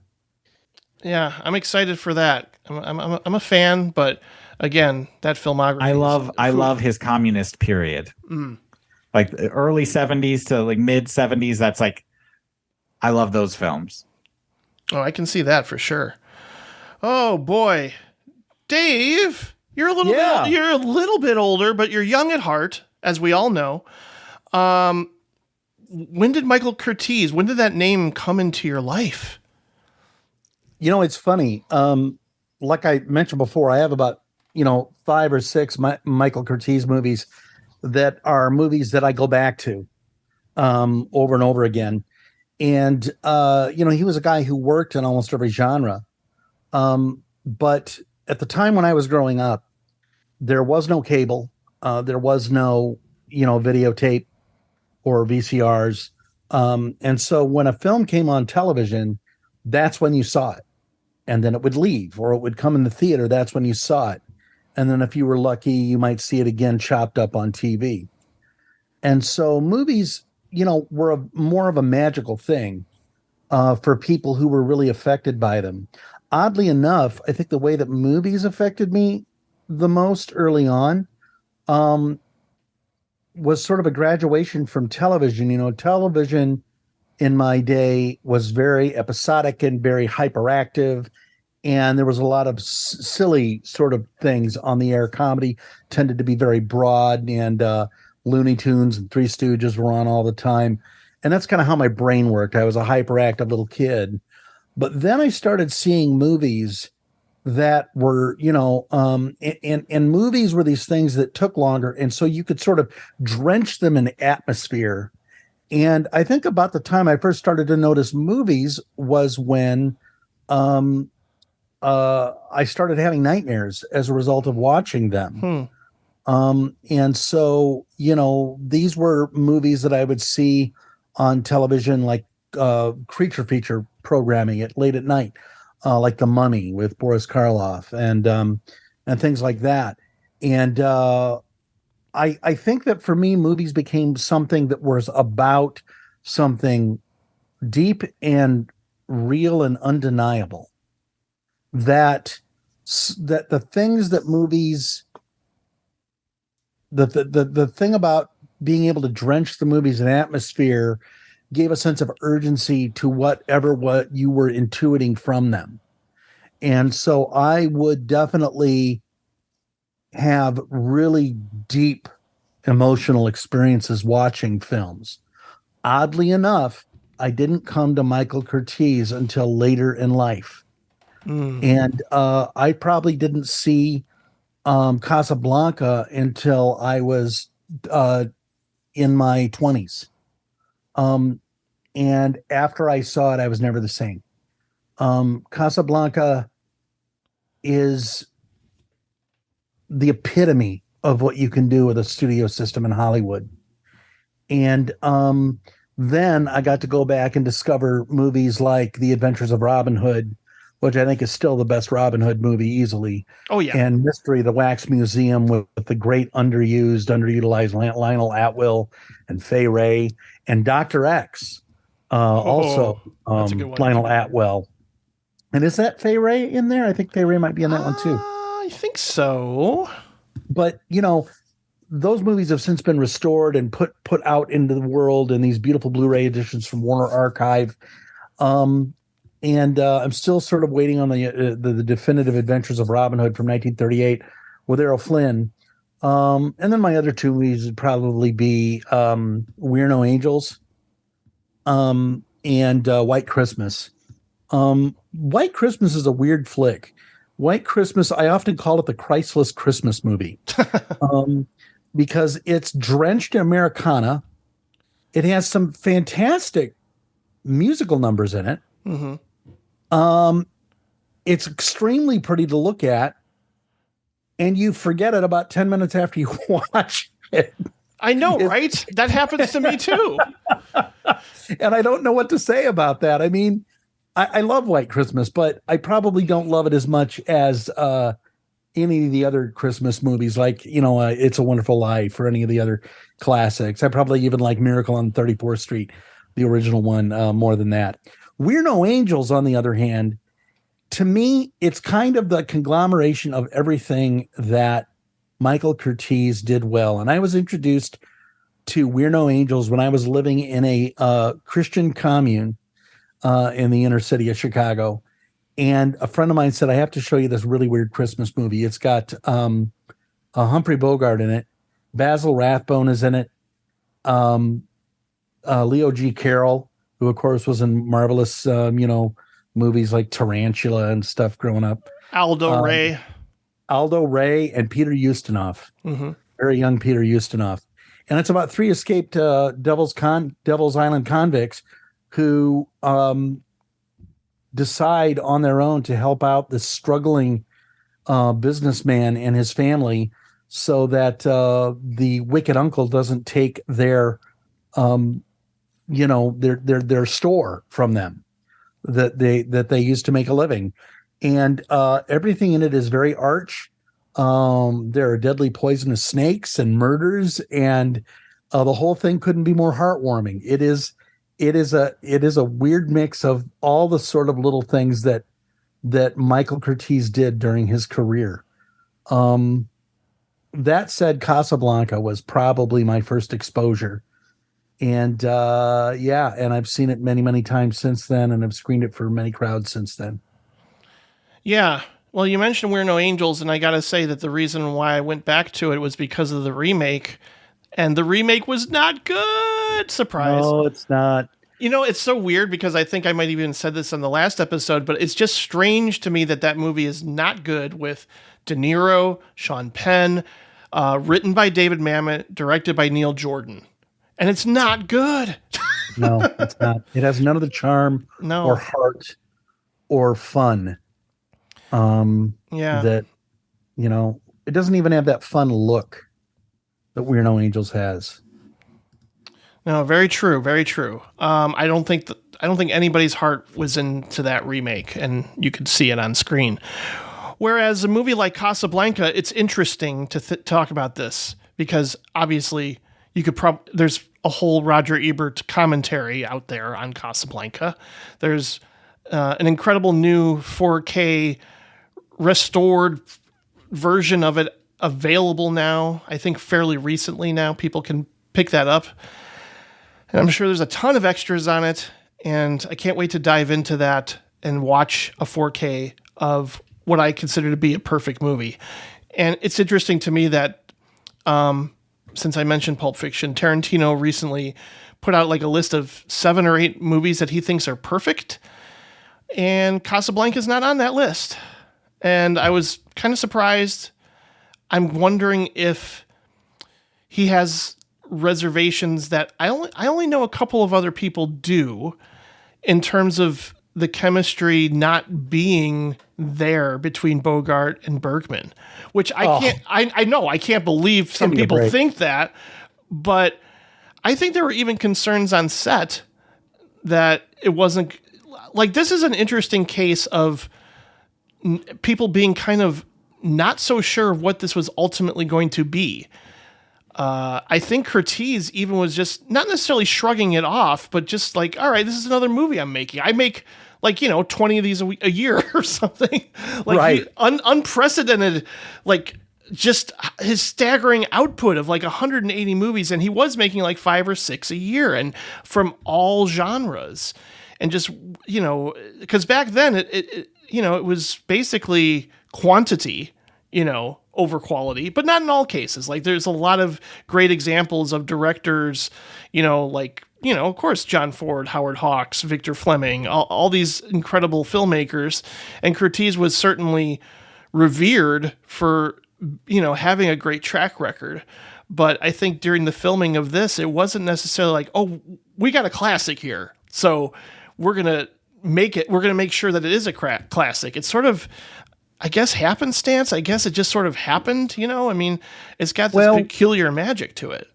Yeah, I'm excited for that. I'm a fan, but again, that filmography. I love his communist period. Like the early 70s to like mid 70s. That's like, I love those films. Oh, I can see that for sure. Oh boy, Dave, you're a little bit older, but you're young at heart, as we all know. When did Michael Curtiz? When did that name come into your life? It's funny. Like I mentioned before, I have about 5 or 6 Michael Curtiz movies that are movies that I go back to over and over again. And he was a guy who worked in almost every genre. But at the time when I was growing up, there was no cable. There was no, videotape or VCRs. And so when a film came on television, that's when you saw it. And then it would leave, or it would come in the theater. That's when you saw it. And then if you were lucky, you might see it again chopped up on TV. And so movies, were more of a magical thing for people who were really affected by them. Oddly enough, I think the way that movies affected me the most early on was sort of a graduation from television. Television in my day was very episodic and very hyperactive, and there was a lot of silly sort of things on the air. Comedy tended to be very broad, and Looney Tunes and Three Stooges were on all the time. And that's kind of how my brain worked. I was a hyperactive little kid. But then I started seeing movies that were, and movies were these things that took longer. And so you could sort of drench them in atmosphere. And I think about the time I first started to notice movies was when I started having nightmares as a result of watching them. And so, these were movies that I would see on television, like creature feature programming at late at night, like The Mummy with Boris Karloff and things like that. And I think that for me, movies became something that was about something deep and real and undeniable. That the things that movies, the thing about being able to drench the movies in atmosphere gave a sense of urgency to what you were intuiting from them. And so I would definitely have really deep emotional experiences watching films. Oddly enough, I didn't come to Michael Curtiz until later in life. And I probably didn't see Casablanca until I was in my 20s. And after I saw it, I was never the same. Casablanca is the epitome of what you can do with a studio system in Hollywood. And then I got to go back and discover movies like The Adventures of Robin Hood, which I think is still the best Robin Hood movie easily. Oh yeah. And Mystery of the Wax Museum with the great underutilized Lionel Atwill and Fay Wray, and Dr. X, also that's a good one. Lionel Atwill. And is that Fay Wray in there? I think Fay Wray might be in that one too. I think so. But those movies have since been restored and put out into the world in these beautiful Blu-ray editions from Warner Archive. And I'm still sort of waiting on the definitive adventures of Robin Hood from 1938 with Errol Flynn. And then my other two movies would probably be We're No Angels and White Christmas. White Christmas is a weird flick. White Christmas, I often call it the Christless Christmas movie. Because it's drenched in Americana. It has some fantastic musical numbers in it. Mm-hmm. It's extremely pretty to look at, and you forget it about 10 minutes after you watch it. I know, right? That happens to me too. And I don't know what to say about that. I mean, I love White Christmas, but I probably don't love it as much as any of the other Christmas movies, like, It's a Wonderful Life or any of the other classics. I probably even like Miracle on 34th Street, the original one, more than that. We're No Angels, on the other hand, to me, it's kind of the conglomeration of everything that Michael Curtiz did well. And I was introduced to We're No Angels when I was living in a Christian commune in the inner city of Chicago. And a friend of mine said, I have to show you this really weird Christmas movie. It's got Humphrey Bogart in it. Basil Rathbone is in it. Leo G. Carroll, who, of course, was in marvelous, movies like Tarantula and stuff growing up. Aldo Ray, and Peter Ustinov. Mm-hmm. Very young Peter Ustinov. And it's about three escaped Devil's Island convicts who decide on their own to help out this struggling businessman and his family, so that the wicked uncle doesn't take their store from them that they used to make a living. And everything in it is very arch. There are deadly poisonous snakes and murders, and the whole thing couldn't be more heartwarming. It is a weird mix of all the sort of little things that Michael Curtiz did during his career. That said, Casablanca was probably my first exposure. And and I've seen it many, many times since then, and I've screened it for many crowds since then. Yeah. Well, you mentioned We're No Angels, and I got to say that the reason why I went back to it was because of the remake. And the remake was not good. Surprise. No, it's not. It's so weird because I think I might even said this on the last episode, but it's just strange to me that movie is not good, with De Niro, Sean Penn, written by David Mamet, directed by Neil Jordan. And it's not good. No, it's not. It has none of the charm or heart or fun. That, it doesn't even have that fun look that We're No Angels has. No, very true, very true. I don't think anybody's heart was into that remake, and you could see it on screen. Whereas a movie like Casablanca, it's interesting to talk about this, because obviously you could there's a whole Roger Ebert commentary out there on Casablanca. There's an incredible new 4K restored version of it available now. I think fairly recently now people can pick that up. And I'm sure there's a ton of extras on it, and I can't wait to dive into that and watch a 4K of what I consider to be a perfect movie. And it's interesting to me that since I mentioned Pulp Fiction, Tarantino recently put out like a list of 7 or 8 movies that he thinks are perfect, and Casablanca's not on that list. And I was kind of surprised. I'm wondering if he has reservations that I only know a couple of other people do, in terms of the chemistry not being there between Bogart and Bergman, which I know I can't believe some people think that, but I think there were even concerns on set that it wasn't like, this is an interesting case of people being kind of not so sure of what this was ultimately going to be. I think Curtiz even was just not necessarily shrugging it off, but just like, all right, this is another movie I'm making. I make 20 of these a year or something. Right. Unprecedented, just his staggering output of 180 movies. And he was making 5 or 6 a year and from all genres. And just, because back then it was basically quantity, over quality, but not in all cases. There's a lot of great examples of directors, of course, John Ford, Howard Hawks, Victor Fleming, all these incredible filmmakers. And Curtiz was certainly revered for, having a great track record. But I think during the filming of this, it wasn't necessarily oh, we got a classic here, so we're going to make sure that it is a classic. It's sort of, I guess, happenstance. I guess it just sort of happened, it's got this peculiar magic to it.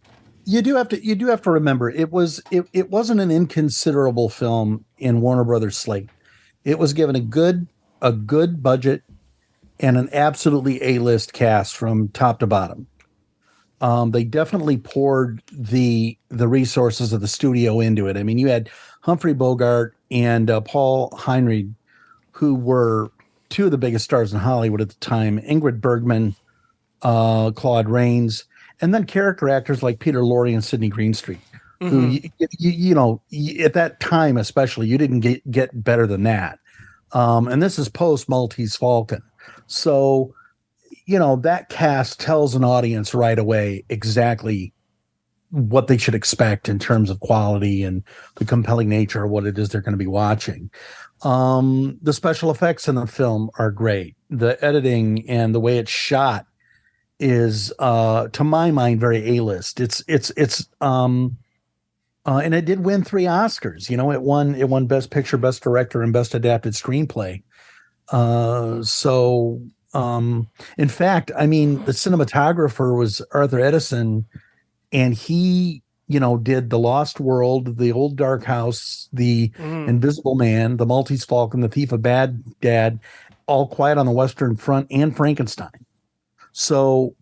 You do have to remember it wasn't an inconsiderable film in Warner Brothers slate. It was given a good budget and an absolutely A-list cast from top to bottom. They definitely poured the resources of the studio into it. I mean, you had Humphrey Bogart and Paul Heinrich, who were two of the biggest stars in Hollywood at the time, Ingrid Bergman, Claude Rains, and then character actors like Peter Lorre and Sidney Greenstreet, who, at that time especially, you didn't get better than that. And this is post Maltese Falcon. So, that cast tells an audience right away exactly what they should expect in terms of quality and the compelling nature of what it is they're going to be watching. The special effects in the film are great. The editing and the way it's shot is, to my mind, very A-list. And it did win 3 Oscars. It won Best Picture, Best Director, and Best Adapted Screenplay. In fact, the cinematographer was Arthur Edison, and he, did The Lost World, The Old Dark House, The Invisible Man, The Maltese Falcon, The Thief of Baghdad, All Quiet on the Western Front, and Frankenstein. So,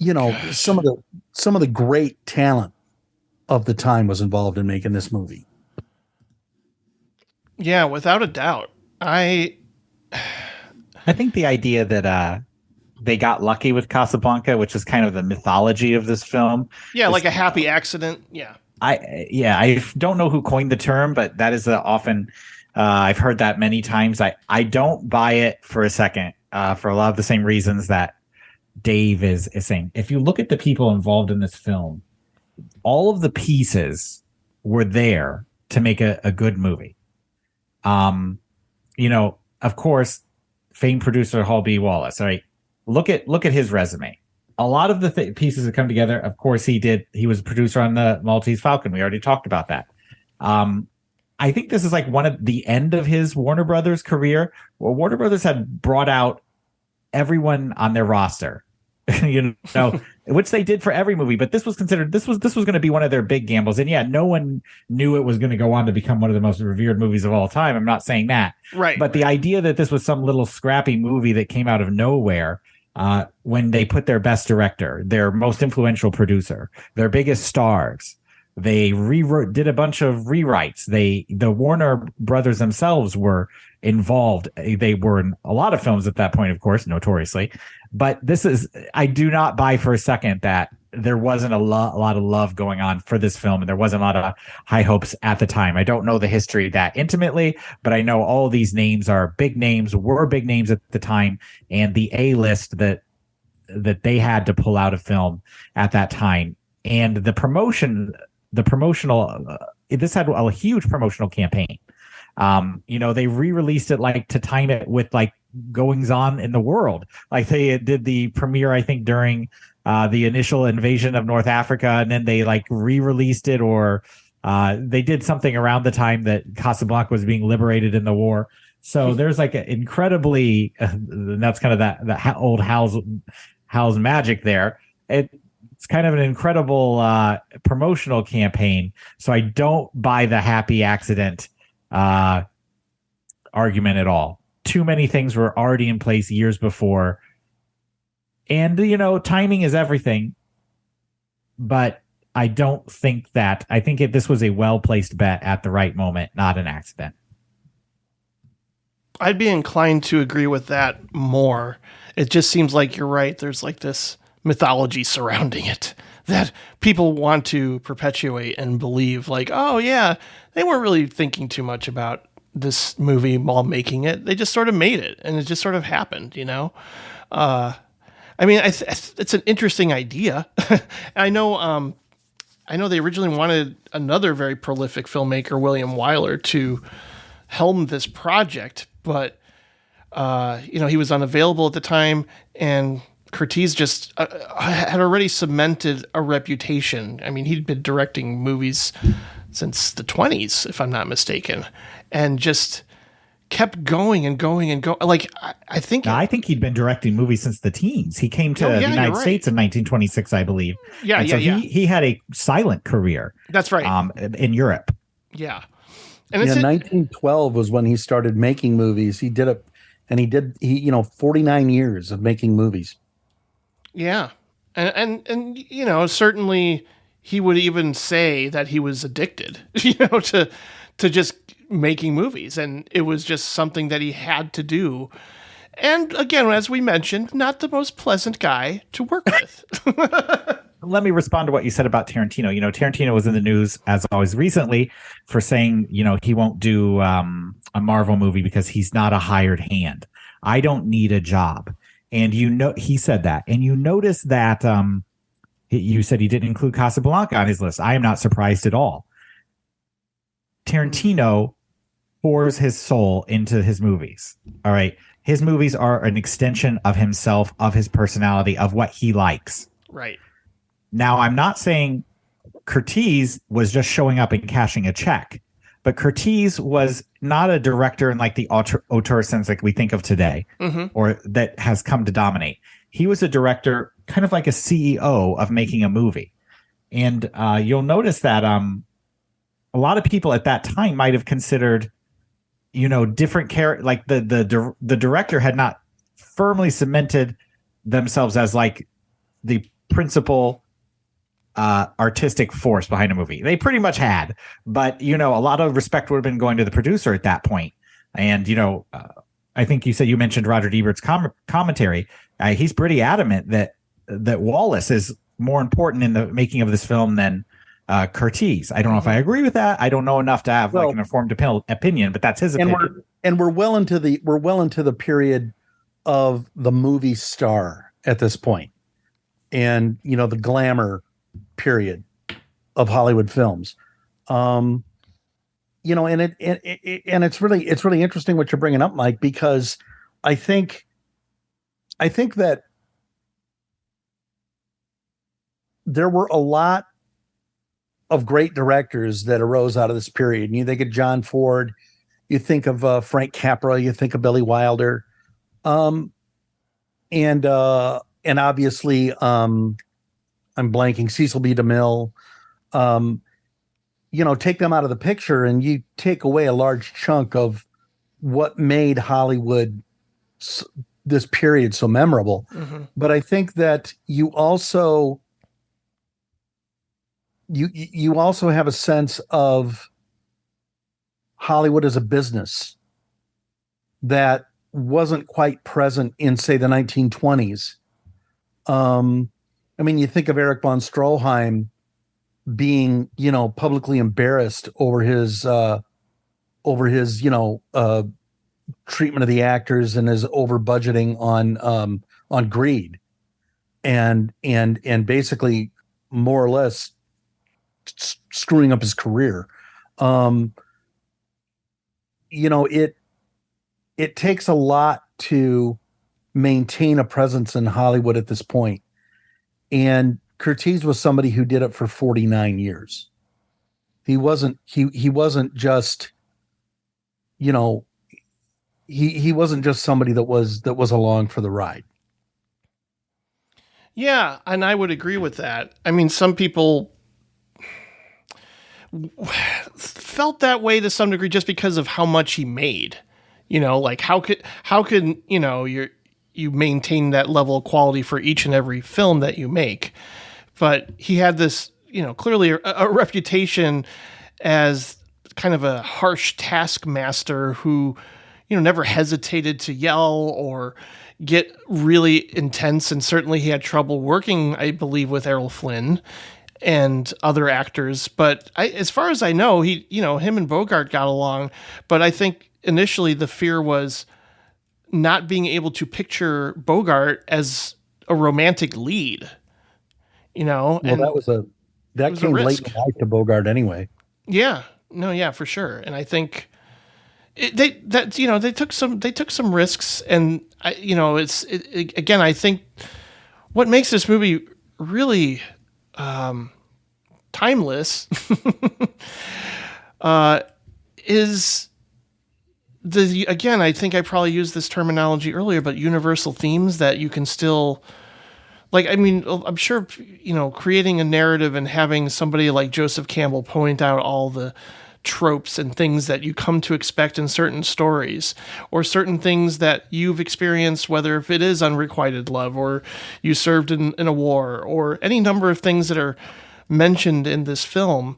some of the great talent of the time was involved in making this movie. Yeah, without a doubt. I think the idea that they got lucky with Casablanca, which is kind of the mythology of this film. Yeah, like a happy accident. Yeah. I don't know who coined the term, but that is often I've heard that many times. I don't buy it for a second for a lot of the same reasons that Dave is saying. If you look at the people involved in this film, all of the pieces were there to make a good movie. Of course, famed producer Hall B. Wallace. All right, look at his resume. A lot of the pieces that come together. Of course, he was a producer on the Maltese Falcon. We already talked about that. I think this is one of the end of his Warner Brothers career. Well, Warner Brothers had brought out everyone on their roster, which they did for every movie. But this was considered this was going to be one of their big gambles. And yeah, no one knew it was going to go on to become one of the most revered movies of all time. I'm not saying that, right? But the idea that this was some little scrappy movie that came out of nowhere, when they put their best director, their most influential producer, their biggest stars. They did a bunch of rewrites. The Warner Brothers themselves were involved. They were in a lot of films at that point, of course, notoriously. But I do not buy for a second that there wasn't a lot of love going on for this film, and there wasn't a lot of high hopes at the time. I don't know the history that intimately, but I know all these names were big names at the time, and the A-list that they had to pull out of film at that time. And the promotional this had a huge promotional campaign. They re-released it to time it with goings on in the world. They did the premiere, I think, during the initial invasion of North Africa, and then they re-released it, or they did something around the time that Casablanca was being liberated in the war. So there's an incredibly, that's kind of that old Hal's magic there. It's kind of an incredible promotional campaign. So I don't buy the happy accident argument at all. too many things were already in place years before. And, timing is everything. But I don't think that. I think this was a well-placed bet at the right moment, not an accident. I'd be inclined to agree with that more. It just seems like you're right. There's like this mythology surrounding it that people want to perpetuate and believe like, oh yeah, they weren't really thinking too much about this movie while making it. They just sort of made it and it just sort of happened, I mean, it's an interesting idea. I know they originally wanted another very prolific filmmaker, William Wyler, to helm this project, but he was unavailable at the time, and Curtiz just had already cemented a reputation. I mean, he'd been directing movies since the 20s, if I'm not mistaken, and just kept going and going and going. Like, I think he'd been directing movies since the teens. He came to the United States in 1926, I believe. He had a silent career. That's right. In Europe. Yeah. And 1912 was when he started making movies. He did 49 years of making movies. Yeah. And certainly he would even say that he was addicted, to just making movies, and it was just something that he had to do. And again, as we mentioned, not the most pleasant guy to work with. Let me respond to what you said about Tarantino. Tarantino was in the news, as always, recently for saying, he won't do a Marvel movie because he's not a hired hand. I don't need a job. And he said that. And you notice that you said he didn't include Casablanca on his list. I am not surprised at all. Tarantino pours his soul into his movies. All right. His movies are an extension of himself, of his personality, of what he likes. Right. Now, I'm not saying Curtiz was just showing up and cashing a check, but Curtiz was not a director in like the auteur sense like we think of today, or that has come to dominate. He was a director, kind of like a CEO of making a movie. And you'll notice that a lot of people at that time might have considered, different character. Like the director had not firmly cemented themselves as like the principal artistic force behind a movie. They pretty much had, but a lot of respect would have been going to the producer at that point. And I think you mentioned Roger Ebert's commentary. He's pretty adamant that Wallace is more important in the making of this film than Curtiz. I don't know if I agree with that. I don't know enough to have an informed opinion, but that's his opinion. And we're well into the period of the movie star at this point, and the glamour period of Hollywood films. And it's really interesting what you're bringing up, Mike, because I think that there were a lot of great directors that arose out of this period. And you think of John Ford, you think of Frank Capra, you think of Billy Wilder, and obviously I'm blanking, Cecil B. DeMille. Take them out of the picture, and you take away a large chunk of what made Hollywood this period so memorable. But I think that you also have a sense of Hollywood as a business that wasn't quite present in, say, the 1920s. You think of Erich von Stroheim being, publicly embarrassed over his treatment of the actors and his over budgeting on greed, and basically more or less screwing up his career. It takes a lot to maintain a presence in Hollywood at this point. And Curtiz was somebody who did it for 49 years. He wasn't just, he wasn't just somebody that was along for the ride. Yeah, and I would agree with that. I mean, some people felt that way to some degree just because of how much he made. You know, like how could you maintain that level of quality for each and every film that you make? But he had this, clearly a reputation as kind of a harsh taskmaster who, never hesitated to yell or get really intense. And certainly he had trouble working, I believe, with Errol Flynn and other actors. But as far as I know, him and Bogart got along. But I think initially the fear was not being able to picture Bogart as a romantic lead, Well, and that came late in life to Bogart anyway. Yeah, no, yeah, for sure. And I think they took some risks, and again, I think what makes this movie really timeless is again, I think I probably used this terminology earlier, but universal themes that you can still, like, I mean, I'm sure, creating a narrative and having somebody like Joseph Campbell point out all the tropes and things that you come to expect in certain stories, or certain things that you've experienced, whether if it is unrequited love or you served in a war or any number of things that are mentioned in this film.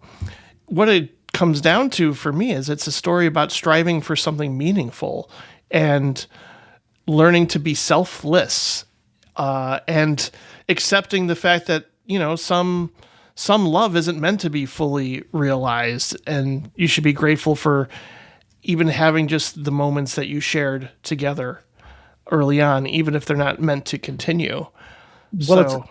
What it comes down to for me is it's a story about striving for something meaningful and learning to be selfless, and accepting the fact that, some love isn't meant to be fully realized, and you should be grateful for even having just the moments that you shared together early on, even if they're not meant to continue. Well,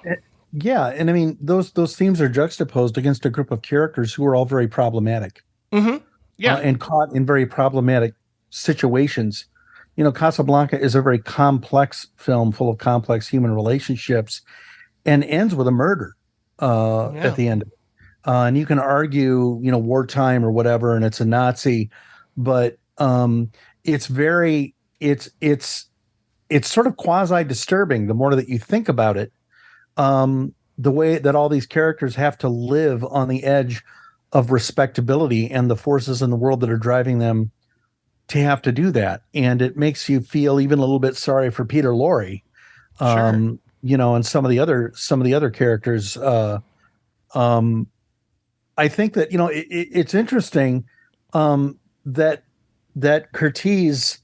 yeah, and I mean those themes are juxtaposed against a group of characters who are all very problematic, and caught in very problematic situations. Casablanca is a very complex film full of complex human relationships, and ends with a murder at the end of it. And you can argue, wartime or whatever, and it's a Nazi, but it's sort of quasi disturbing the more that you think about it. The way that all these characters have to live on the edge of respectability and the forces in the world that are driving them to have to do that. And it makes you feel even a little bit sorry for Peter Lorre, Sure. And some of the other characters. I think that, it's interesting, that Curtiz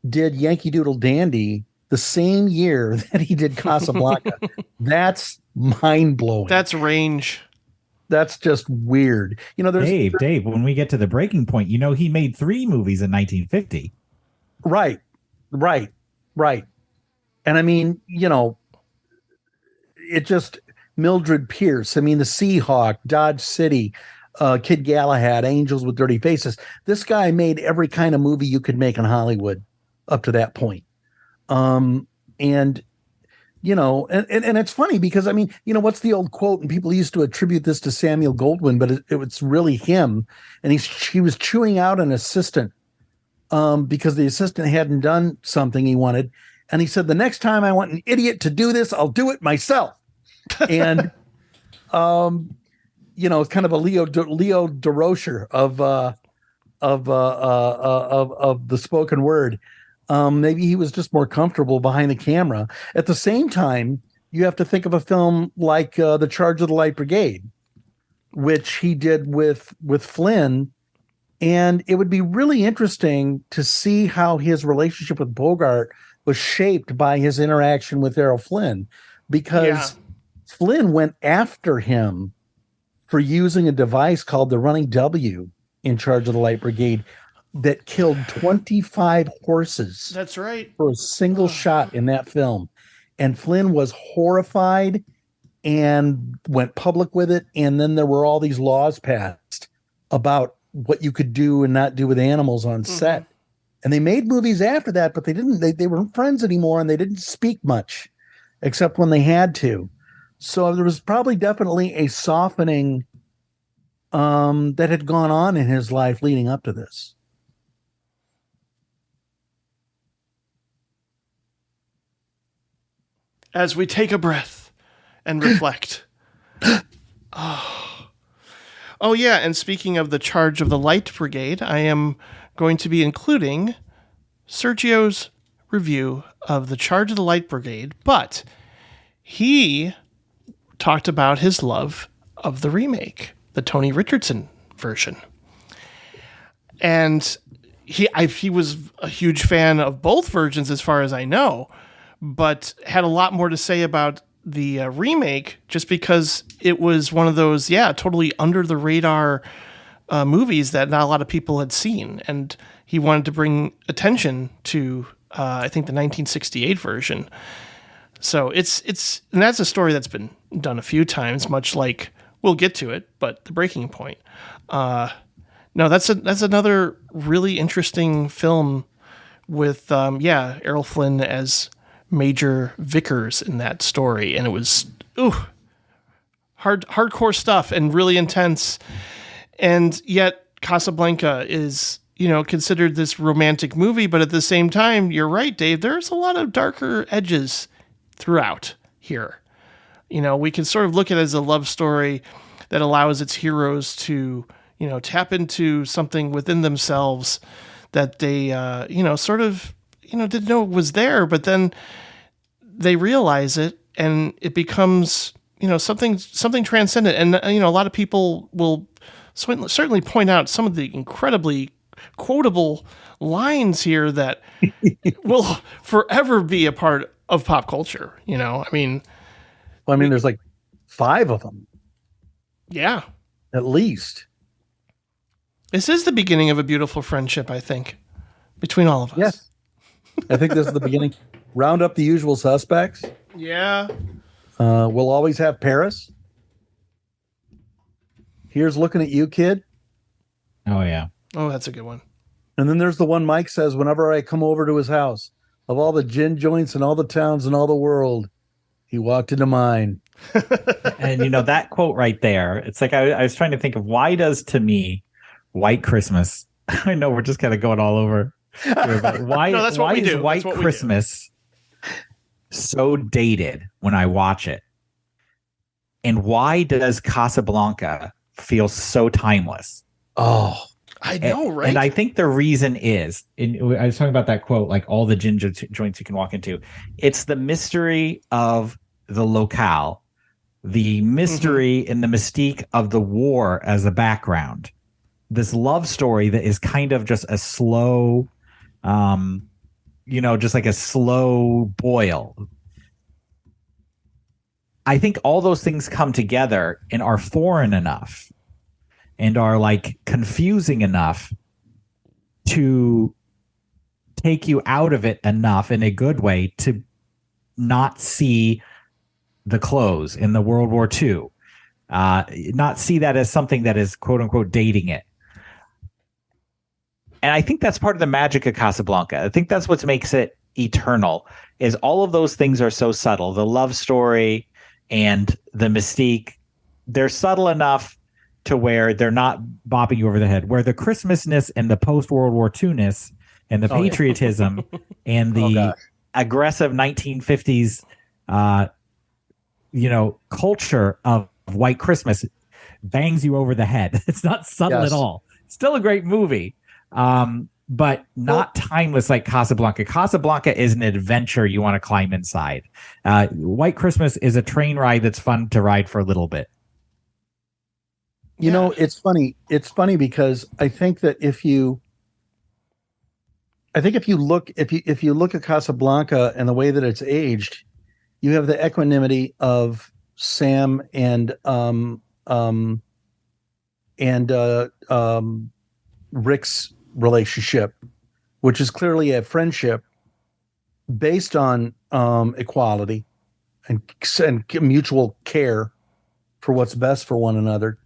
did Yankee Doodle Dandy the same year that he did Casablanca. That's mind-blowing. That's range. That's just weird. There's Dave, when we get to the breaking point, he made 3 movies in 1950. Right. And I mean, it just, Mildred Pierce, I mean, The Seahawk, Dodge City, Kid Galahad, Angels with Dirty Faces. This guy made every kind of movie you could make in Hollywood up to that point. And it's funny because, I mean, what's the old quote? And people used to attribute this to Samuel Goldwyn, but it was really him. And he was chewing out an assistant because the assistant hadn't done something he wanted. And he said, the next time I want an idiot to do this, I'll do it myself. And, it's kind of a Leo DeRocher of the spoken word. Maybe he was just more comfortable behind the camera. At the same time, you have to think of a film like The Charge of the Light Brigade, which he did with Flynn. And it would be really interesting to see how his relationship with Bogart was shaped by his interaction with Errol Flynn, because Flynn went after him for using a device called the Running W in Charge of the Light Brigade that killed 25 horses. That's right. For a single shot in that film. And Flynn was horrified and went public with it. And then there were all these laws passed about what you could do and not do with animals on set. And they made movies after that, but they weren't friends anymore, and they didn't speak much except when they had to. So there was probably definitely a softening that had gone on in his life leading up to this. As we take a breath and reflect. Oh, yeah. And speaking of The Charge of the Light Brigade, I am going to be including Sergio's review of The Charge of the Light Brigade, but he talked about his love of the remake, the Tony Richardson version. And he was a huge fan of both versions as far as I know, but had a lot more to say about the remake just because it was one of those, totally under the radar movies that not a lot of people had seen. And he wanted to bring attention to, I think, the 1968 version. So and that's a story that's been done a few times, much like, we'll get to it, but The Breaking Point. No, that's another really interesting film with, Errol Flynn as Major Vickers in that story. And it was, hardcore stuff and really intense. And yet Casablanca is, considered this romantic movie, but at the same time, you're right, Dave, there's a lot of darker edges throughout here. We can sort of look at it as a love story that allows its heroes to, tap into something within themselves that they, didn't know was there, but then they realize it and it becomes, something transcendent. And, a lot of people will certainly point out some of the incredibly quotable lines here that will forever be a part of pop culture. There's like 5 of them. Yeah. At least. This is the beginning of a beautiful friendship, I think, between all of us. Yes. I think this is the beginning. Round up the usual suspects. Yeah. We'll always have Paris. Here's looking at you, kid. Oh, yeah. Oh, that's a good one. And then there's the one Mike says whenever I come over to his house, of all the gin joints and all the towns in all the world, he walked into mine. And, that quote right there, it's like I was trying to think of, why does, to me, White Christmas, I know we're just kind of going all over here, but why, no, why is White Christmas so dated when I watch it? And why does Casablanca feel so timeless? Oh, I know, right? And I think the reason is, I was talking about that quote, like all the ginger joints you can walk into. It's the mystery of the locale, the mystery and the mystique of the war as a background. This love story that is kind of just a slow, just like a slow boil. I think all those things come together and are foreign enough and are like confusing enough to take you out of it enough in a good way to not see the close in the World War II, not see that as something that is quote unquote dating it. And I think that's part of the magic of Casablanca. I think that's what makes it eternal, is all of those things are so subtle. The love story and the mystique, they're subtle enough to where they're not bopping you over the head, where the Christmasness and the post-World War II-ness and the patriotism and the aggressive 1950s, culture of White Christmas bangs you over the head. It's not subtle at all. Still a great movie, but not timeless like Casablanca. Casablanca is an adventure you want to climb inside. White Christmas is a train ride that's fun to ride for a little bit. It's funny. It's funny because I think that if you look at Casablanca and the way that it's aged, you have the equanimity of Sam and Rick's relationship, which is clearly a friendship based on equality and mutual care for what's best for one another.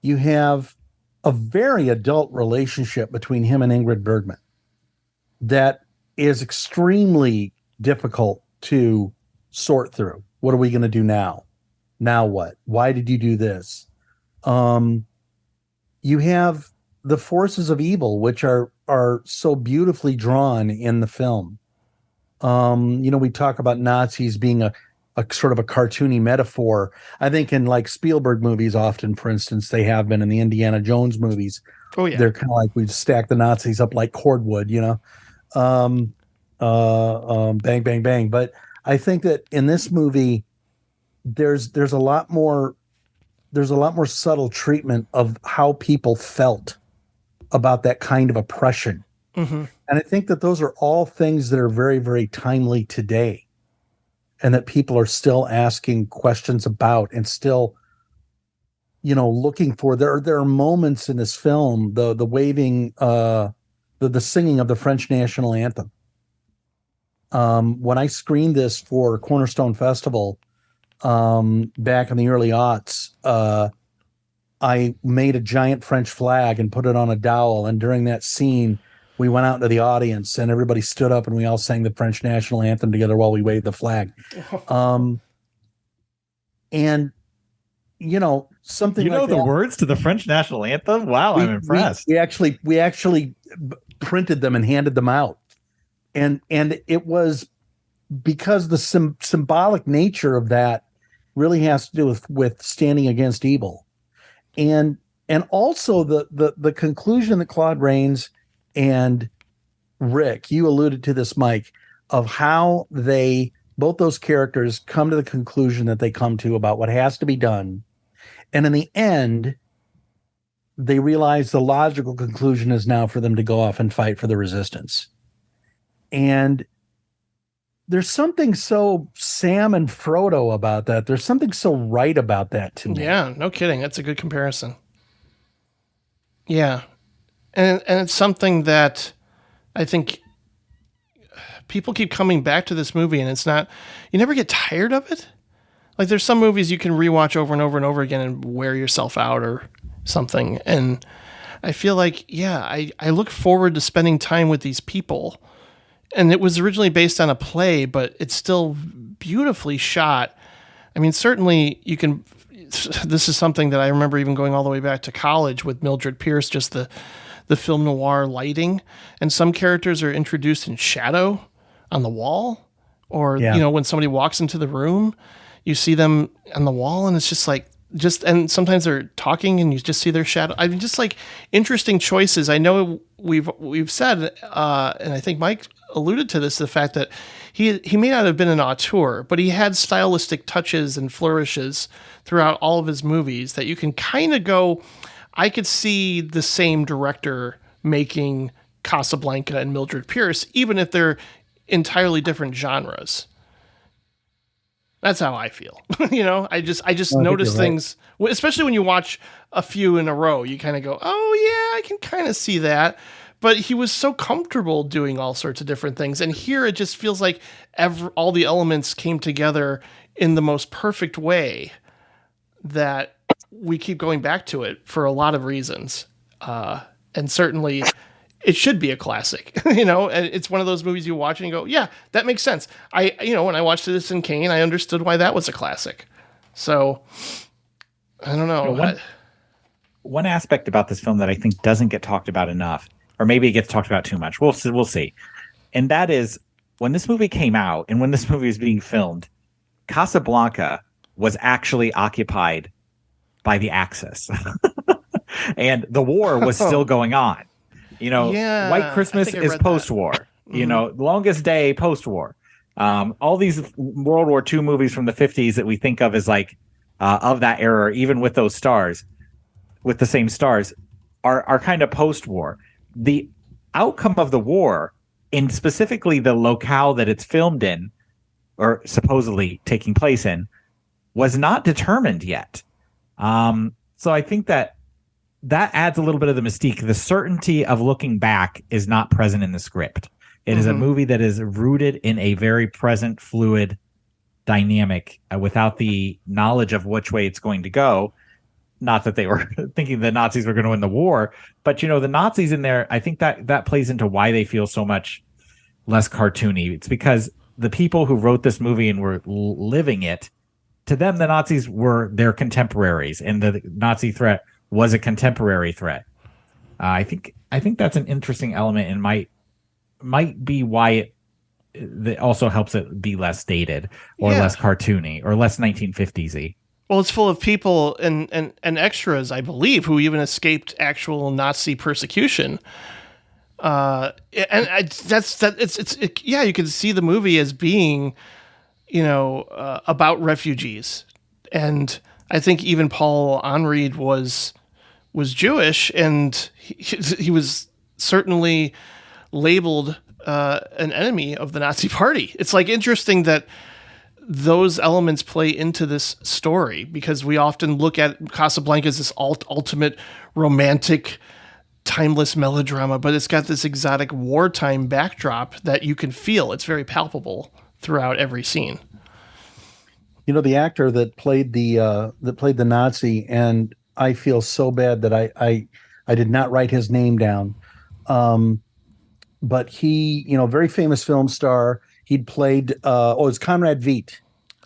You have a very adult relationship between him and Ingrid Bergman that is extremely difficult to sort through. What are we going to do now? Now what? Why did you do this? You have the forces of evil, which are so beautifully drawn in the film. We talk about Nazis being a sort of a cartoony metaphor. I think in like Spielberg movies, often, for instance, they have been in the Indiana Jones movies. Oh yeah, they're kind of like we stack the Nazis up like cordwood, Bang Bang Bang. But I think that in this movie, there's a lot more subtle treatment of how people felt about that kind of oppression. Mm-hmm. And I think that those are all things that are very, very timely today, and that people are still asking questions about and still, looking for. There are moments in this film, the waving, the singing of the French national anthem. When I screened this for Cornerstone Festival back in the early aughts, I made a giant French flag and put it on a dowel. And during that scene, we went out into the audience and everybody stood up and we all sang the French national anthem together while we waved the flag. And something you know like the that, words to the French national anthem. Wow, I'm impressed. We actually printed them and handed them out, and it was because the symbolic nature of that really has to do with standing against evil, and also the conclusion that Claude Rains and Rick, you alluded to this, Mike, of how both those characters come to the conclusion that they come to about what has to be done. And in the end, they realize the logical conclusion is now for them to go off and fight for the resistance. And there's something so Sam and Frodo about that. There's something so right about that to me. Yeah, no kidding. That's a good comparison. Yeah. And it's something that I think people keep coming back to this movie, and it's not, you never get tired of it. Like there's some movies you can rewatch over and over and over again and wear yourself out or something. And I feel like, I look forward to spending time with these people. And it was originally based on a play, but it's still beautifully shot. I mean, certainly this is something that I remember even going all the way back to college with Mildred Pierce, just the film noir lighting. And some characters are introduced in shadow on the wall, or, when somebody walks into the room, you see them on the wall, and it's just like, and sometimes they're talking and you just see their shadow. I mean, just like interesting choices. I know we've said, and I think Mike alluded to this, the fact that he may not have been an auteur, but he had stylistic touches and flourishes throughout all of his movies that you can kind of go, I could see the same director making Casablanca and Mildred Pierce, even if they're entirely different genres. That's how I feel. I just notice things, especially when you watch a few in a row, you kind of go, oh yeah, I can kind of see that. But he was so comfortable doing all sorts of different things. And here it just feels like all the elements came together in the most perfect way that we keep going back to it for a lot of reasons. And certainly it should be a classic, and it's one of those movies you watch and you go, yeah, that makes sense. When I watched Citizen Kane, I understood why that was a classic. So I don't know. One aspect about this film that I think doesn't get talked about enough, or maybe it gets talked about too much. We'll see. And that is, when this movie came out and when this movie was being filmed, Casablanca was actually occupied by the Axis. And the war was still going on. White Christmas is post-war. Mm-hmm. Longest Day, post-war. All these World War II movies from the 50s that we think of as like of that era, even with those stars, with the same stars, are kind of post-war. The outcome of the war, and specifically the locale that it's filmed in, or supposedly taking place in, was not determined yet. So I think that adds a little bit of the mystique. The certainty of looking back is not present in the script. It is a movie that is rooted in a very present, fluid dynamic without the knowledge of which way it's going to go. Not that they were thinking the Nazis were going to win the war, but the Nazis in there, I think that plays into why they feel so much less cartoony. It's because the people who wrote this movie and were living it, to them, the Nazis were their contemporaries, and the Nazi threat was a contemporary threat. I think that's an interesting element, and might be why it also helps it be less dated or less cartoony or less 1950s-y. Well, it's full of people and extras, I believe, who even escaped actual Nazi persecution. And yeah, you can see the movie as being, about refugees. And I think even Paul Henreid was Jewish, and he was certainly labeled an enemy of the Nazi Party. It's like interesting that those elements play into this story, because we often look at Casablanca as this ultimate romantic, timeless melodrama, but it's got this exotic wartime backdrop that you can feel. It's very palpable throughout every scene. The actor that played the Nazi, and I feel so bad that I did not write his name down. But he, very famous film star. He'd played, it's Conrad Veidt.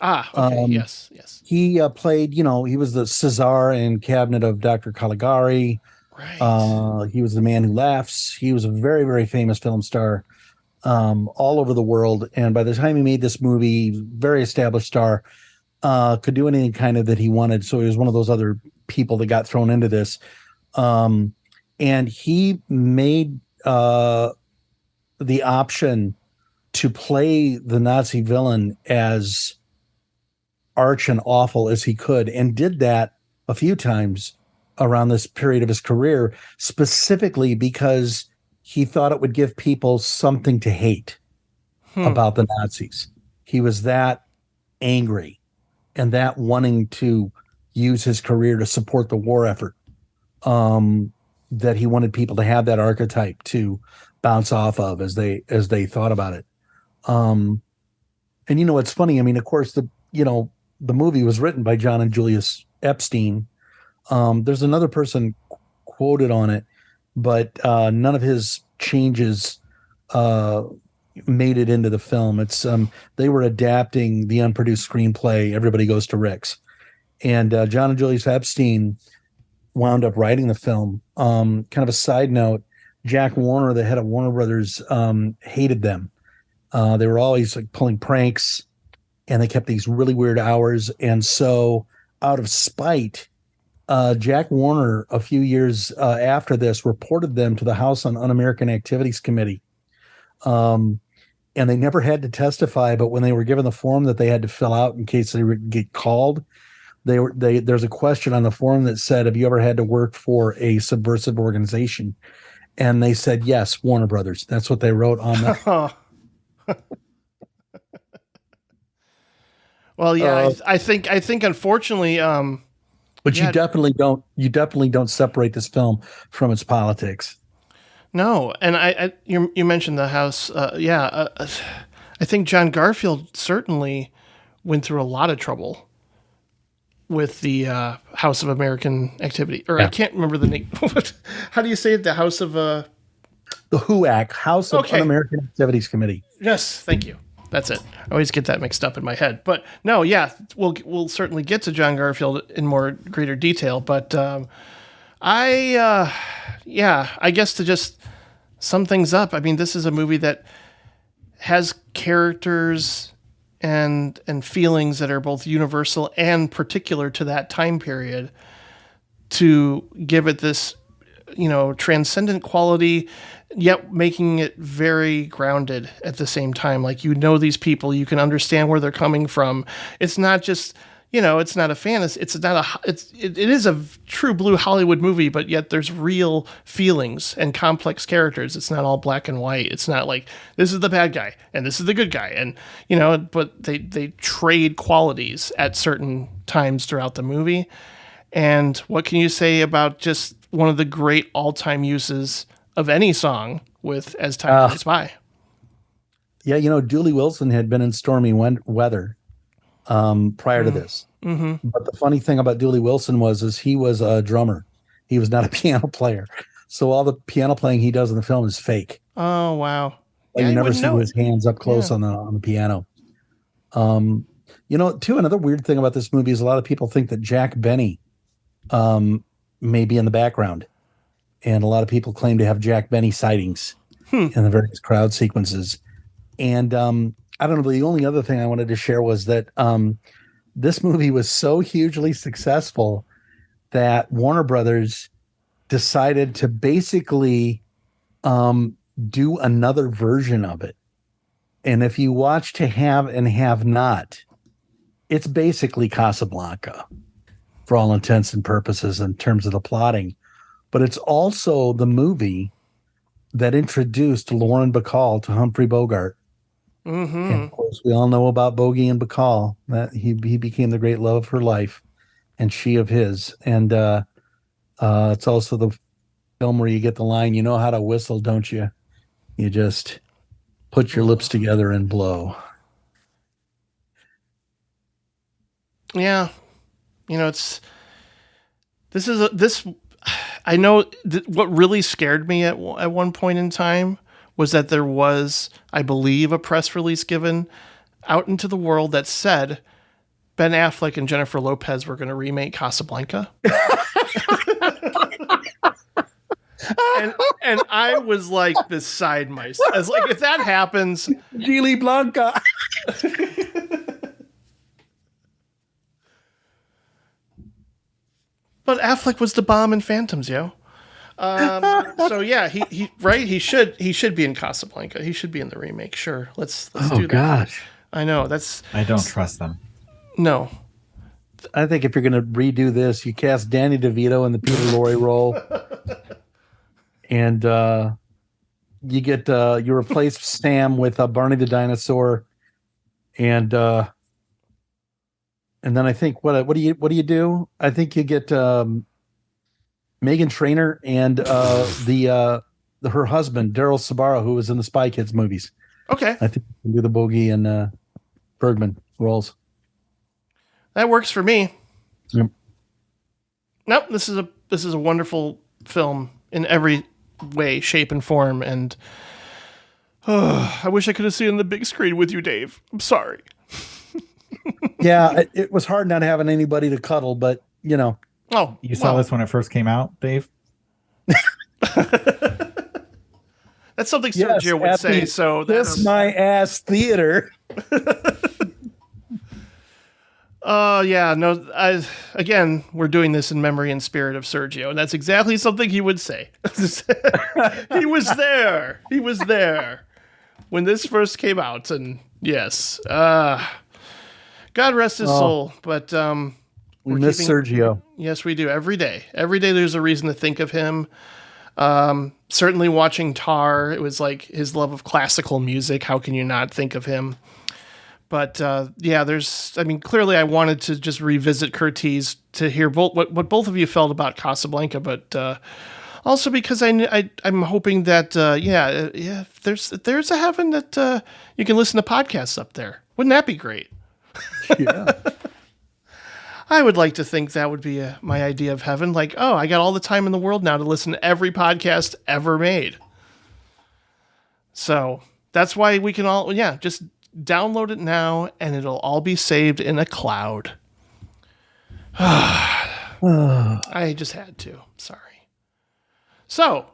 Okay. Yes. He played, he was the Cesar in Cabinet of Dr. Caligari. Right. He was The Man Who Laughs. He was a very, very famous film star all over the world. And by the time he made this movie, very established star, could do anything kind of that he wanted. So he was one of those other people that got thrown into this. And he made the option to play the Nazi villain as arch and awful as he could, and did that a few times around this period of his career, specifically because he thought it would give people something to hate about the Nazis. He was that angry and that wanting to use his career to support the war effort, that he wanted people to have that archetype to bounce off of as they thought about it. And it's funny. I mean, of course, the movie was written by John and Julius Epstein. There's another person quoted on it, but none of his changes made it into the film. It's they were adapting the unproduced screenplay Everybody Goes to Rick's, and John and Julius Epstein wound up writing the film. Kind of a side note: Jack Warner, the head of Warner Brothers, hated them. They were always like pulling pranks, and they kept these really weird hours. And so, out of spite, Jack Warner, a few years after this, reported them to the House on Un-American Activities Committee. And they never had to testify, but when they were given the form that they had to fill out in case they would get called, there's a question on the form that said, "Have you ever had to work for a subversive organization?" And they said, "Yes, Warner Brothers." That's what they wrote on that. Well, yeah, I think unfortunately, but you definitely don't separate this film from its politics. No, and you mentioned the House. I think John Garfield certainly went through a lot of trouble with the House of American Activity, or I can't remember the name. How do you say it? The House of the HUAC, House of Un-American Activities Committee. Yes, thank you. That's it. I always get that mixed up in my head. But no, yeah, we'll certainly get to John Garfield in greater detail. But I guess to just sum things up, I mean, this is a movie that has characters and feelings that are both universal and particular to that time period, to give it this, transcendent quality, yet making it very grounded at the same time. Like, these people, you can understand where they're coming from. It's not just, it's not a fantasy. It is a true blue Hollywood movie, but yet there's real feelings and complex characters. It's not all black and white. It's not like this is the bad guy and this is the good guy. And, but they trade qualities at certain times throughout the movie. And what can you say about just one of the great all-time uses of any song with As Time Goes By? Yeah, Dooley Wilson had been in Stormy Weather prior to this. Mm-hmm. But the funny thing about Dooley Wilson is he was a drummer. He was not a piano player. So all the piano playing he does in the film is fake. Oh, wow. Like, you never see his hands up close on the piano. Too, another weird thing about this movie is a lot of people think that Jack Benny may be in the background. And a lot of people claim to have Jack Benny sightings in the various crowd sequences. And I don't know, the only other thing I wanted to share was that this movie was so hugely successful that Warner Brothers decided to basically do another version of it. And if you watch To Have and Have Not, it's basically Casablanca for all intents and purposes in terms of the plotting. But it's also the movie that introduced Lauren Bacall to Humphrey Bogart. Mm-hmm. And of course, we all know about Bogey and Bacall, that he became the great love of her life and she of his. And it's also the film where you get the line, you know how to whistle, don't you? You just put your lips together and blow. Yeah. You know, I know what really scared me at one point in time was that there was, I believe, a press release given out into the world that said Ben Affleck and Jennifer Lopez were going to remake Casablanca. and I was like beside myself. I was like, if that happens, Gili Blanca. But Affleck was the bomb in Phantoms, yo. So yeah, he should be in Casablanca. He should be in the remake. Sure, let's do that. Oh gosh, I know I don't trust them. No, I think if you're going to redo this, you cast Danny DeVito in the Peter Lorre role, and you get you replace Sam with Barney the dinosaur, and then I think what do you do? I think you get Megan Trainor and her husband Daryl Sabara, who was in the Spy Kids movies. Okay, I think you can do the Bogey and Bergman roles. That works for me. Yep. Nope, this is a wonderful film in every way, shape, and form, and I wish I could have seen it on the big screen with you, Dave. I'm sorry. Yeah, it was hard not having anybody to cuddle, but you know. Oh, you saw this when it first came out, Dave? That's something Sergio would say. So that's my ass theater. Yeah, no. Again, we're doing this in memory and spirit of Sergio, and that's exactly something he would say. He was there. He was there when this first came out, and yes, God rest his soul. But we miss Sergio. Yes, we do. Every day, there's a reason to think of him. Certainly, watching Tar, it was like his love of classical music. How can you not think of him? But yeah, clearly I wanted to just revisit Curtiz to hear what both of you felt about Casablanca, but also because I'm hoping that if there's a heaven that you can listen to podcasts up there. Wouldn't that be great? Yeah. I would like to think that would be my idea of heaven. Like, oh, I got all the time in the world now to listen to every podcast ever made. So that's why we can all, just download it now and it'll all be saved in a cloud. I just had to. Sorry. So,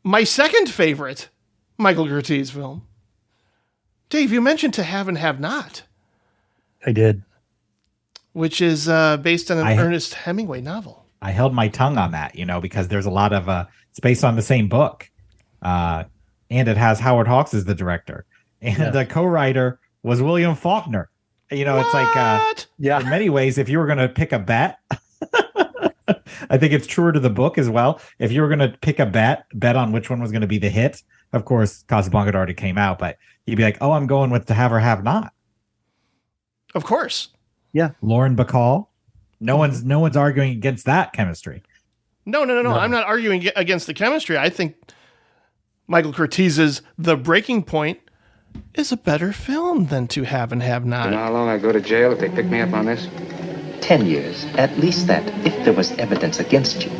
my second favorite Michael Curtiz film. Dave, you mentioned To Have and Have Not. I did. Which is based on an Ernest Hemingway novel. I held my tongue on that, because there's a lot of it's based on the same book. And it has Howard Hawks as the director. And the co-writer was William Faulkner. It's like, in many ways, if you were going to pick a bet, I think it's truer to the book as well. If you were going to pick a bet on which one was going to be the hit, of course, Casablanca already came out, but you'd be like, oh, I'm going with To Have or Have Not. Of course. Yeah. Lauren Bacall. No one's arguing against that chemistry. No. I'm not arguing against the chemistry. I think Michael Curtiz's The Breaking Point is a better film than To Have and Have Not. You know how long I go to jail if they pick me up on this? 10 years. At least that, if there was evidence against you.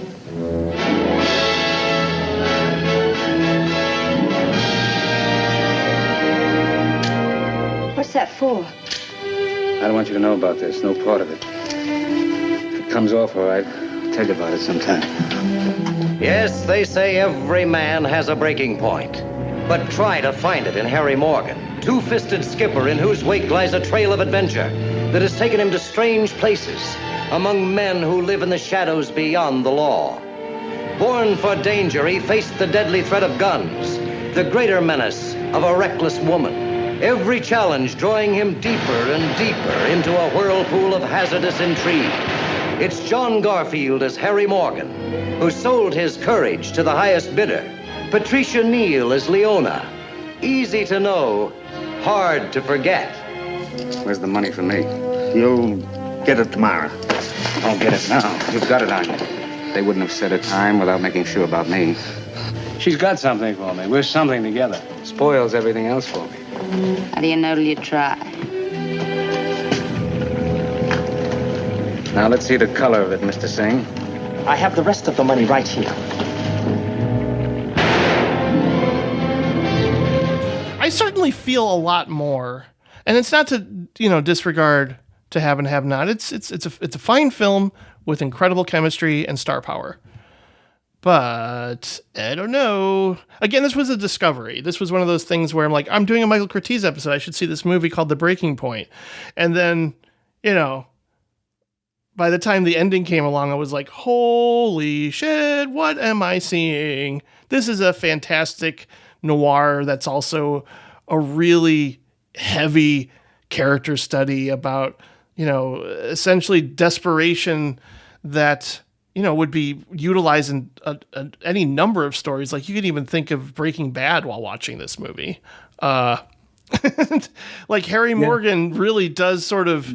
What's that for? I don't want you to know about this. No part of it. If it comes off all right, I'll tell you about it sometime. Yes, they say every man has a breaking point. But try to find it in Harry Morgan, two-fisted skipper in whose wake lies a trail of adventure that has taken him to strange places among men who live in the shadows beyond the law. Born for danger, he faced the deadly threat of guns, the greater menace of a reckless woman. Every challenge drawing him deeper and deeper into a whirlpool of hazardous intrigue. It's John Garfield as Harry Morgan, who sold his courage to the highest bidder. Patricia Neal as Leona. Easy to know, hard to forget. Where's the money for me? You'll get it tomorrow. Don't get it now. You've got it on you. They wouldn't have set a time without making sure about me. She's got something for me. We're something together. Spoils everything else for me. How do you know till you try? Now, let's see the color of it, Mr. Singh. I have the rest of the money right here. I certainly feel a lot more, and it's not to disregard To Have and Have Not. It's a fine film with incredible chemistry and star power. But I don't know. Again, this was a discovery. This was one of those things where I'm like, I'm doing a Michael Curtiz episode. I should see this movie called The Breaking Point. And then, by the time the ending came along, I was like, holy shit, what am I seeing? This is a fantastic noir that's also a really heavy character study about, essentially desperation that, would be utilized in any number of stories. Like, you could even think of Breaking Bad while watching this movie. Like, Harry Morgan really does sort of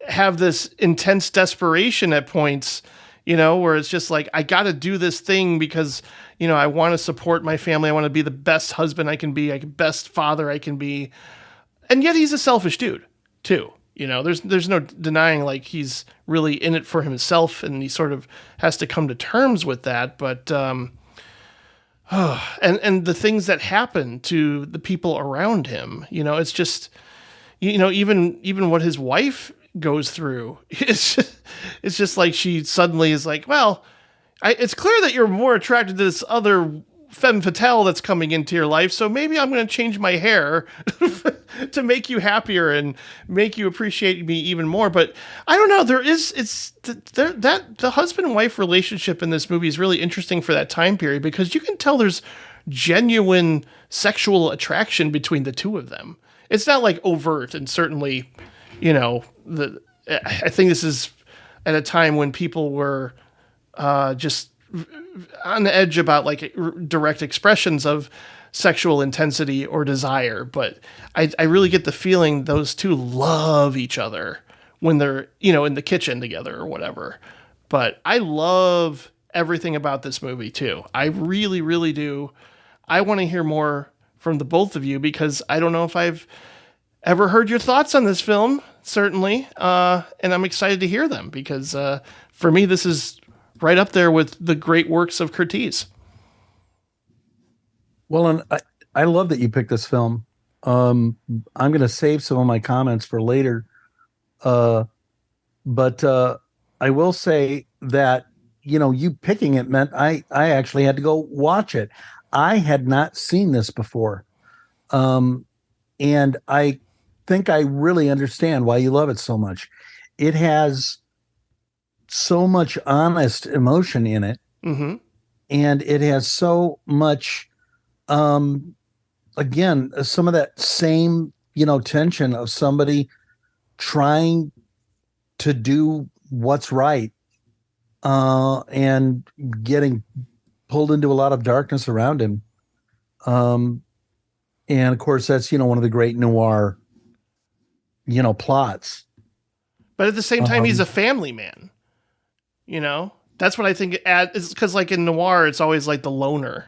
have this intense desperation at points, where it's just like, I got to do this thing because, I want to support my family. I want to be the best husband I can be, best father I can be. And yet he's a selfish dude too. There's no denying, like, he's really in it for himself, and he sort of has to come to terms with that. But, and the things that happen to the people around him, it's just, even what his wife goes through, it's just like, she suddenly is like, well, it's clear that you're more attracted to this other femme fatale that's coming into your life, so maybe I'm going to change my hair to make you happier and make you appreciate me even more. But I don't know, the husband and wife relationship in this movie is really interesting for that time period, because you can tell there's genuine sexual attraction between the two of them. It's not like overt, and certainly, I think this is at a time when people were just on the edge about, like, direct expressions of sexual intensity or desire. But I really get the feeling those two love each other when they're, in the kitchen together or whatever. But I love everything about this movie too. I really, really do. I want to hear more from the both of you, because I don't know if I've ever heard your thoughts on this film, certainly. And I'm excited to hear them, because for me, this is right up there with the great works of Curtiz. Well, and I love that you picked this film. I'm going to save some of my comments for later. But I will say that, you picking it meant I actually had to go watch it. I had not seen this before. And I think I really understand why you love it so much. It has so much honest emotion in it. Mm-hmm. And it has so much, again, some of that same, tension of somebody trying to do what's right, and getting pulled into a lot of darkness around him. And of course, that's, one of the great noir, plots. But at the same time, he's a family man. That's what I think. It's because, like, in noir, it's always like the loner,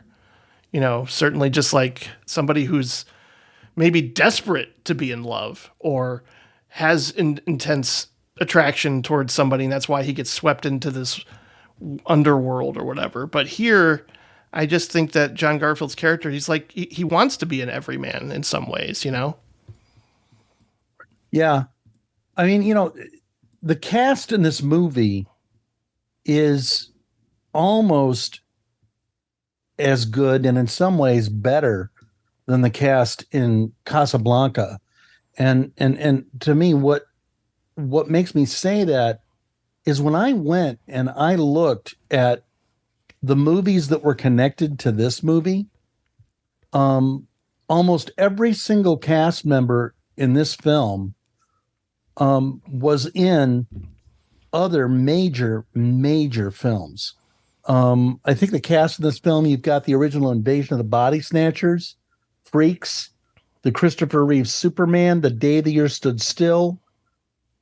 certainly just like somebody who's maybe desperate to be in love or has intense attraction towards somebody. And that's why he gets swept into this underworld or whatever. But here, I just think that John Garfield's character, he's like, he wants to be an everyman in some ways, Yeah. I mean, the cast in this movie is almost as good, and in some ways better, than the cast in Casablanca. And to me, what makes me say that is when I went and I looked at the movies that were connected to this movie, almost every single cast member in this film was in other major films. I think the cast in this film, you've got the original Invasion of the Body Snatchers, Freaks, the Christopher Reeve Superman, The Day the Earth Stood Still,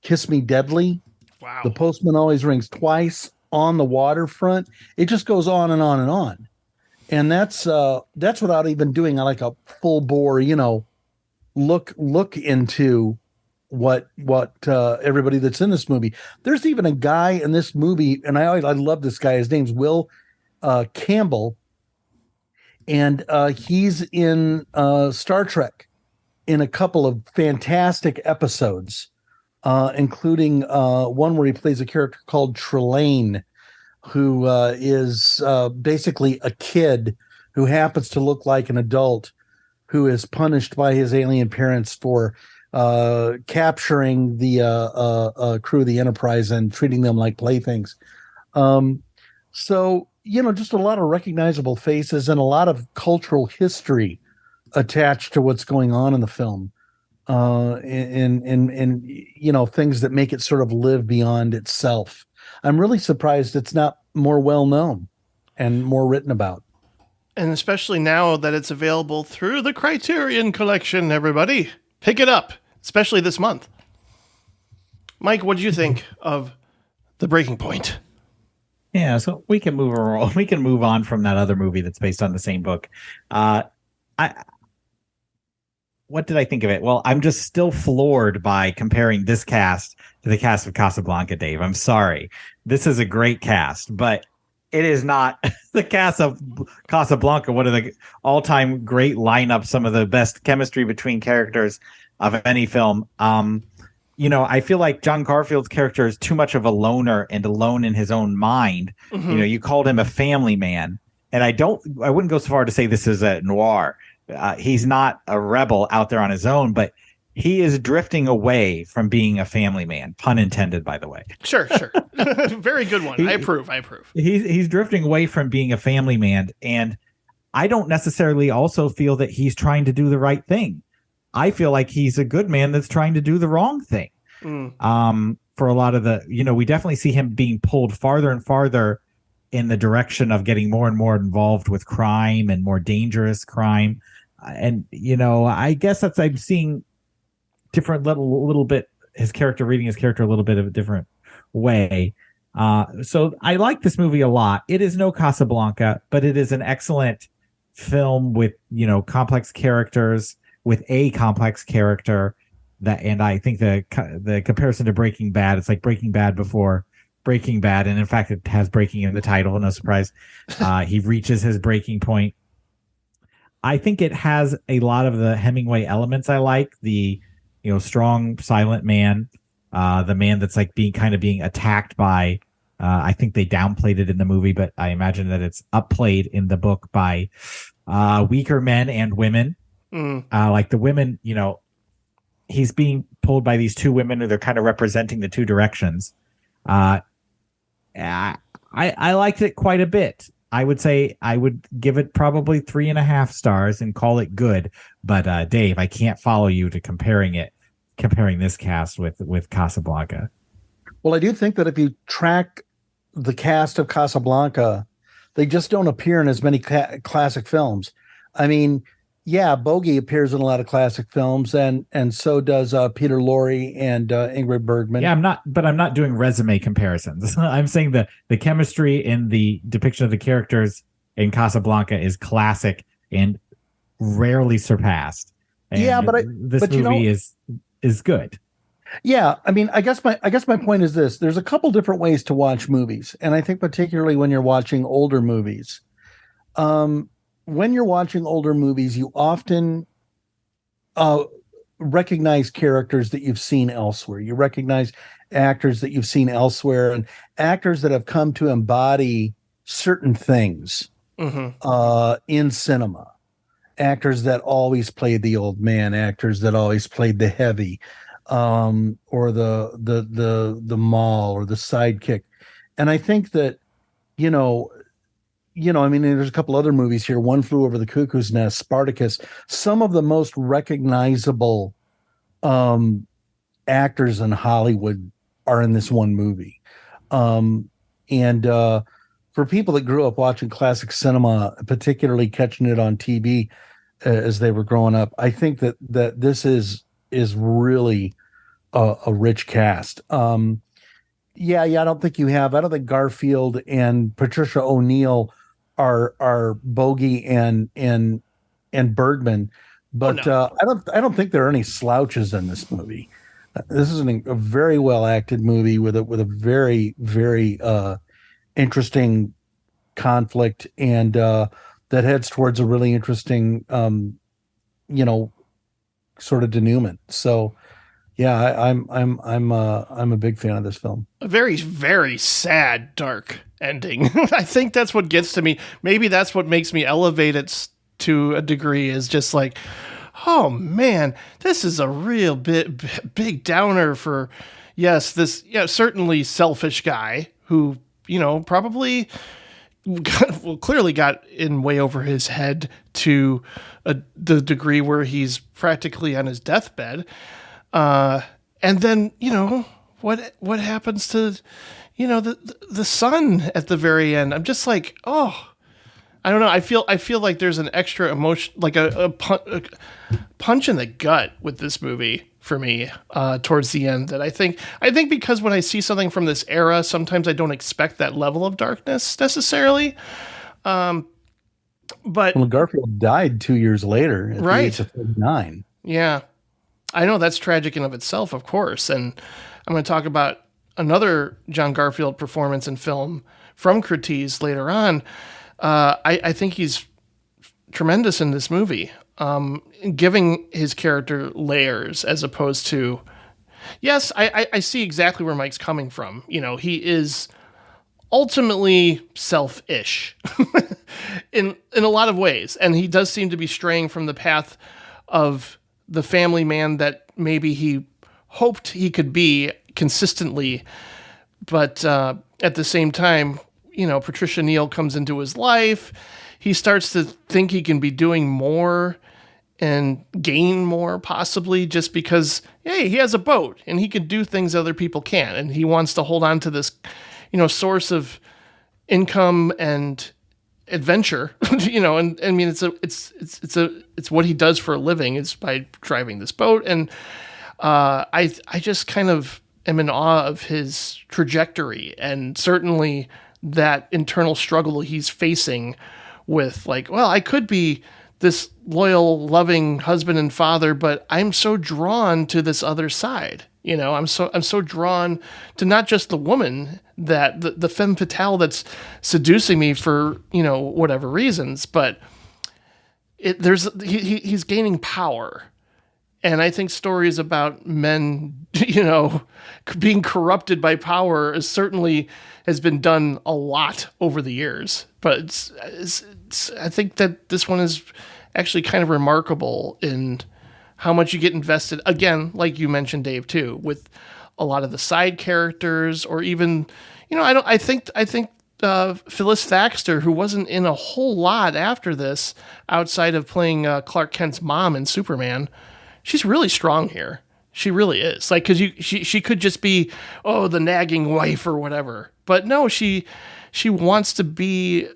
Kiss Me Deadly, Wow. The Postman Always Rings Twice, On the Waterfront. It just goes on and on and on. And that's without even doing like a full bore, look into what everybody that's in this movie. There's even a guy in this movie, and I love this guy. His name's Will Campbell, and he's in Star Trek in a couple of fantastic episodes, including one where he plays a character called Trelane, who is basically a kid who happens to look like an adult who is punished by his alien parents for capturing the crew of the Enterprise and treating them like playthings. So, just a lot of recognizable faces and a lot of cultural history attached to what's going on in the film. And things that make it sort of live beyond itself. I'm really surprised it's not more well known and more written about. And especially now that it's available through the Criterion Collection, everybody. Pick it up, especially this month. Mike, what do you think of The Breaking Point? Yeah, so we can move on from that other movie that's based on the same book. What did I think of it? Well, I'm just still floored by comparing this cast to the cast of Casablanca, Dave. I'm sorry. This is a great cast, but it is not the cast of Casablanca, one of the all-time great lineups, some of the best chemistry between characters of any film. I feel like John Garfield's character is too much of a loner and alone in his own mind. Mm-hmm. You called him a family man, and I wouldn't go so far to say this is a noir. He's not a rebel out there on his own, but he is drifting away from being a family man. Pun intended, by the way. Sure. Very good one. I approve. He's drifting away from being a family man, and I don't necessarily also feel that he's trying to do the right thing. I feel like he's a good man that's trying to do the wrong thing. For a lot of we definitely see him being pulled farther and farther in the direction of getting more and more involved with crime and more dangerous crime. And, I guess I'm seeing different little bit, reading his character a little bit of a different way. So I like this movie a lot. It is no Casablanca, but it is an excellent film with, complex characters, with a complex character and I think the comparison to Breaking Bad, it's like Breaking Bad before Breaking Bad. And in fact, it has breaking in the title. No surprise. He reaches his breaking point. I think it has a lot of the Hemingway elements I like. The, strong, silent man, the man that's like being attacked by, I think they downplayed it in the movie, but I imagine that it's upplayed in the book by weaker men and women. Like the women, he's being pulled by these two women who they're kind of representing the two directions. I liked it quite a bit. I would say I would give it probably 3.5 stars and call it good. But Dave, I can't follow you to comparing this cast with Casablanca. Well, I do think that if you track the cast of Casablanca, they just don't appear in as many classic films. I mean, yeah, Bogey appears in a lot of classic films, and so does Peter Lorre and Ingrid Bergman. Yeah, I'm not doing resume comparisons. I'm saying the chemistry in the depiction of the characters in Casablanca is classic and rarely surpassed. And yeah, but this movie is good. Yeah, I mean, I guess my point is this: there's a couple different ways to watch movies, and I think particularly when you're watching older movies. When you're watching older movies, you often recognize characters that you've seen elsewhere. You recognize actors that you've seen elsewhere, and actors that have come to embody certain things in cinema. Actors that always played the old man, actors that always played the heavy, or the mall or the sidekick. And I think that, I mean, there's a couple other movies here. One Flew Over the Cuckoo's Nest, Spartacus. Some of the most recognizable actors in Hollywood are in this one movie. And for people that grew up watching classic cinema, particularly catching it on TV as they were growing up, I think that this is really a rich cast. Yeah, I don't think Garfield and Patricia O'Neill are Bogey and Bergman, but I don't think there are any slouches in this movie. This is a very well acted movie with a very very interesting conflict, and that heads towards a really interesting sort of denouement. So yeah, I'm a big fan of this film. A very, very sad, dark ending. I think that's what gets to me. Maybe that's what makes me elevate it to a degree, is just like, oh man, this is a real big downer for, yes, this certainly selfish guy who, probably clearly got in way over his head to the degree where he's practically on his deathbed. And then, what happens to, the son at the very end? I'm just like, oh, I don't know. I feel like there's an extra emotion, like a punch in the gut with this movie for me, towards the end, that I think because when I see something from this era, sometimes I don't expect that level of darkness necessarily. But Garfield died 2 years later at the age of 39. Yeah. I know that's tragic in of itself, of course. And I'm going to talk about another John Garfield performance in film from Curtiz later on. I think he's tremendous in this movie, giving his character layers as opposed to, yes, I see exactly where Mike's coming from. He is ultimately selfish in a lot of ways. And he does seem to be straying from the path of the family man that maybe he hoped he could be consistently. But at the same time, Patricia Neal comes into his life. He starts to think he can be doing more and gain more, possibly just because, hey, he has a boat and he can do things other people can't. And he wants to hold on to this, source of income and adventure, and I mean, it's what he does for a living, is by driving this boat. And I just kind of am in awe of his trajectory, and certainly that internal struggle he's facing with, like, well, I could be this loyal, loving husband and father, but I'm so drawn to this other side. I'm so drawn to not just the woman, that the femme fatale that's seducing me for, whatever reasons, but he's gaining power. And I think stories about men, being corrupted by power has been done a lot over the years. But I think that this one is actually kind of remarkable in how much you get invested, again, like you mentioned, Dave, too, with a lot of the side characters, or even, I think Phyllis Thaxter, who wasn't in a whole lot after this, outside of playing Clark Kent's mom in Superman, she's really strong here. She really is. Like, because she could just be, the nagging wife or whatever, but no, she wants to be,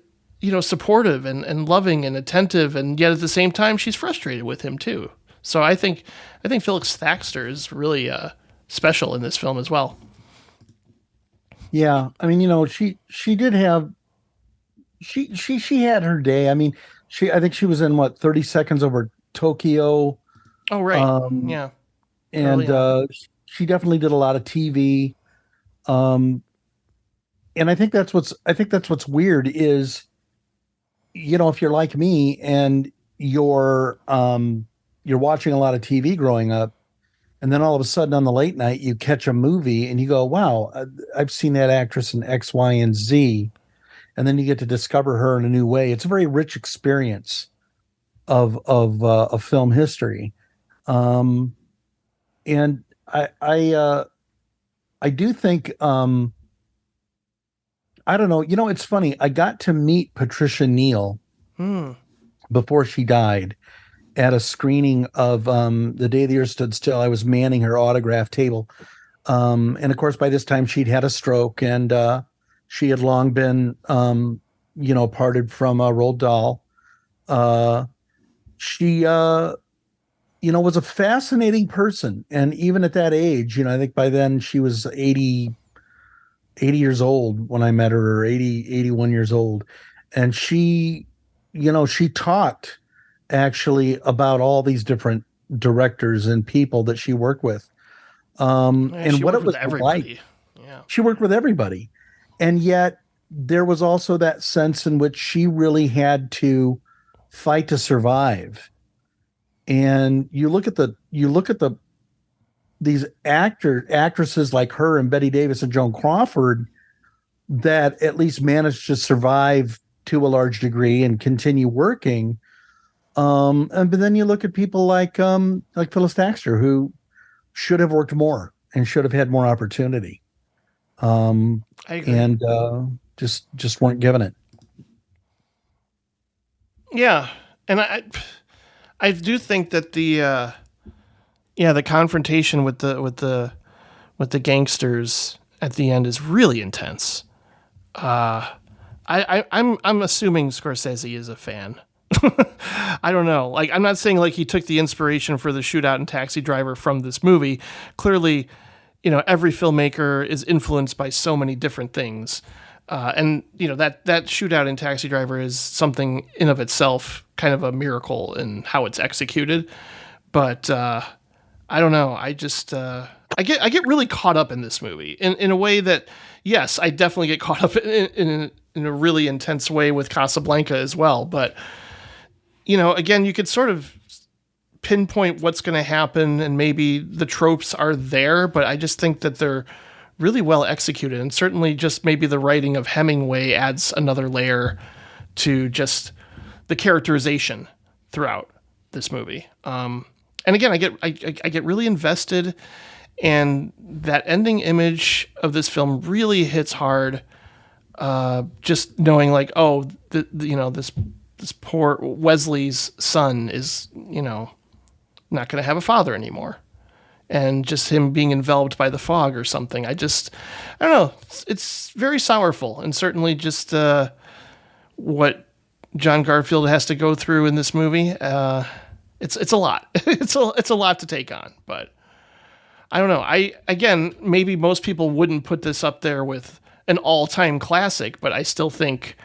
supportive and loving and attentive, and yet at the same time, she's frustrated with him too. So I think Phyllis Thaxter is really special in this film as well. Yeah, I mean, she did have she had her day. I mean, I think she was in 30 Seconds Over Tokyo. Oh right, yeah, and she definitely did a lot of TV. And I think that's what's weird is, if you're like me and you're watching a lot of TV growing up, and then all of a sudden on the late night you catch a movie and you go, wow, I've seen that actress in X, Y, and Z. And then you get to discover her in a new way. It's a very rich experience of film history. And I do think I don't know. It's funny. I got to meet Patricia Neal before she died at a screening of The Day the Earth Stood Still. I was manning her autograph table. And of course, by this time she'd had a stroke, and she had long been, parted from Roald Dahl. She, was a fascinating person. And even at that age, I think by then she was 80 years old when I met her, or 81 years old. And she talked actually about all these different directors and people that she worked with. And what it was like. Yeah. She worked with everybody. And yet there was also that sense in which she really had to fight to survive. And you look at these actresses like her and Betty Davis and Joan Crawford that at least managed to survive to a large degree and continue working. But then you look at people like Phyllis Thaxter, who should have worked more and should have had more opportunity. I agree. And just weren't given it. Yeah. And I do think that the confrontation with the gangsters at the end is really intense. I'm assuming Scorsese is a fan. I don't know. Like, I'm not saying like he took the inspiration for the shootout in Taxi Driver from this movie. Clearly, every filmmaker is influenced by so many different things. And that shootout in Taxi Driver is something in of itself, kind of a miracle in how it's executed. But I don't know. I just I get really caught up in this movie in a way that, yes, I definitely get caught up in a really intense way with Casablanca as well. But again, you could sort of pinpoint what's going to happen, and maybe the tropes are there, but I just think that they're really well executed, and certainly just maybe the writing of Hemingway adds another layer to just the characterization throughout this movie. And again, I get really invested, and that ending image of this film really hits hard. Just knowing like, this poor Wesley's son is, not going to have a father anymore. And just him being enveloped by the fog or something. I don't know. It's very sorrowful, and certainly just what John Garfield has to go through in this movie. It's a lot. It's a lot to take on, but I don't know. Maybe most people wouldn't put this up there with an all-time classic, but I still think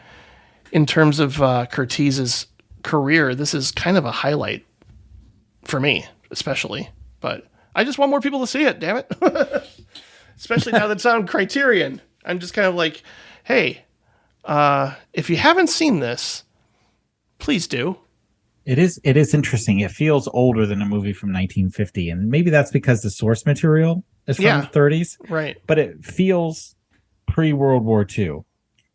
in terms of Curtiz's career, this is kind of a highlight for me, especially. But I just want more people to see it, damn it. Especially now that it's on Criterion. I'm just kind of like, hey, if you haven't seen this, please do. It is interesting. It feels older than a movie from 1950, and maybe that's because the source material is from the 30s. Right. But it feels pre-World War II.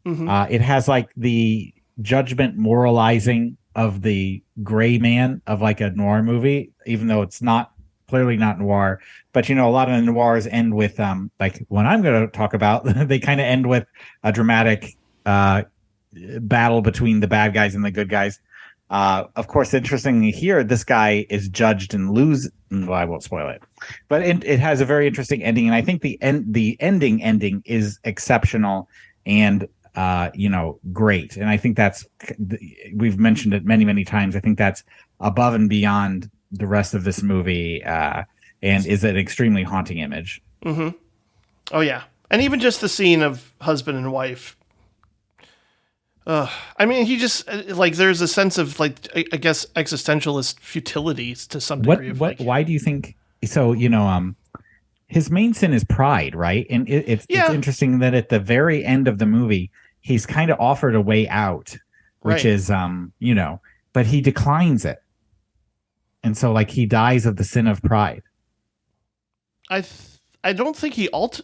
Mm-hmm. It has like the judgment moralizing of the gray man of like a noir movie, even though it's clearly not noir. But a lot of the noirs end with like what I'm going to talk about. They kind of end with a dramatic battle between the bad guys and the good guys. Of course, interestingly here, this guy is judged and lose. Well, I won't spoil it, but it has a very interesting ending, and I think the ending is exceptional and great. And I think we've mentioned it many, many times. I think that's above and beyond the rest of this movie, and is an extremely haunting image. Mm-hmm. Oh yeah, and even just the scene of husband and wife. He just there's a sense of I guess existentialist futility to some degree. Why do you think so? His main sin is pride, right? And it's interesting that at the very end of the movie, he's kind of offered a way out, which is but he declines it, and so he dies of the sin of pride. I don't think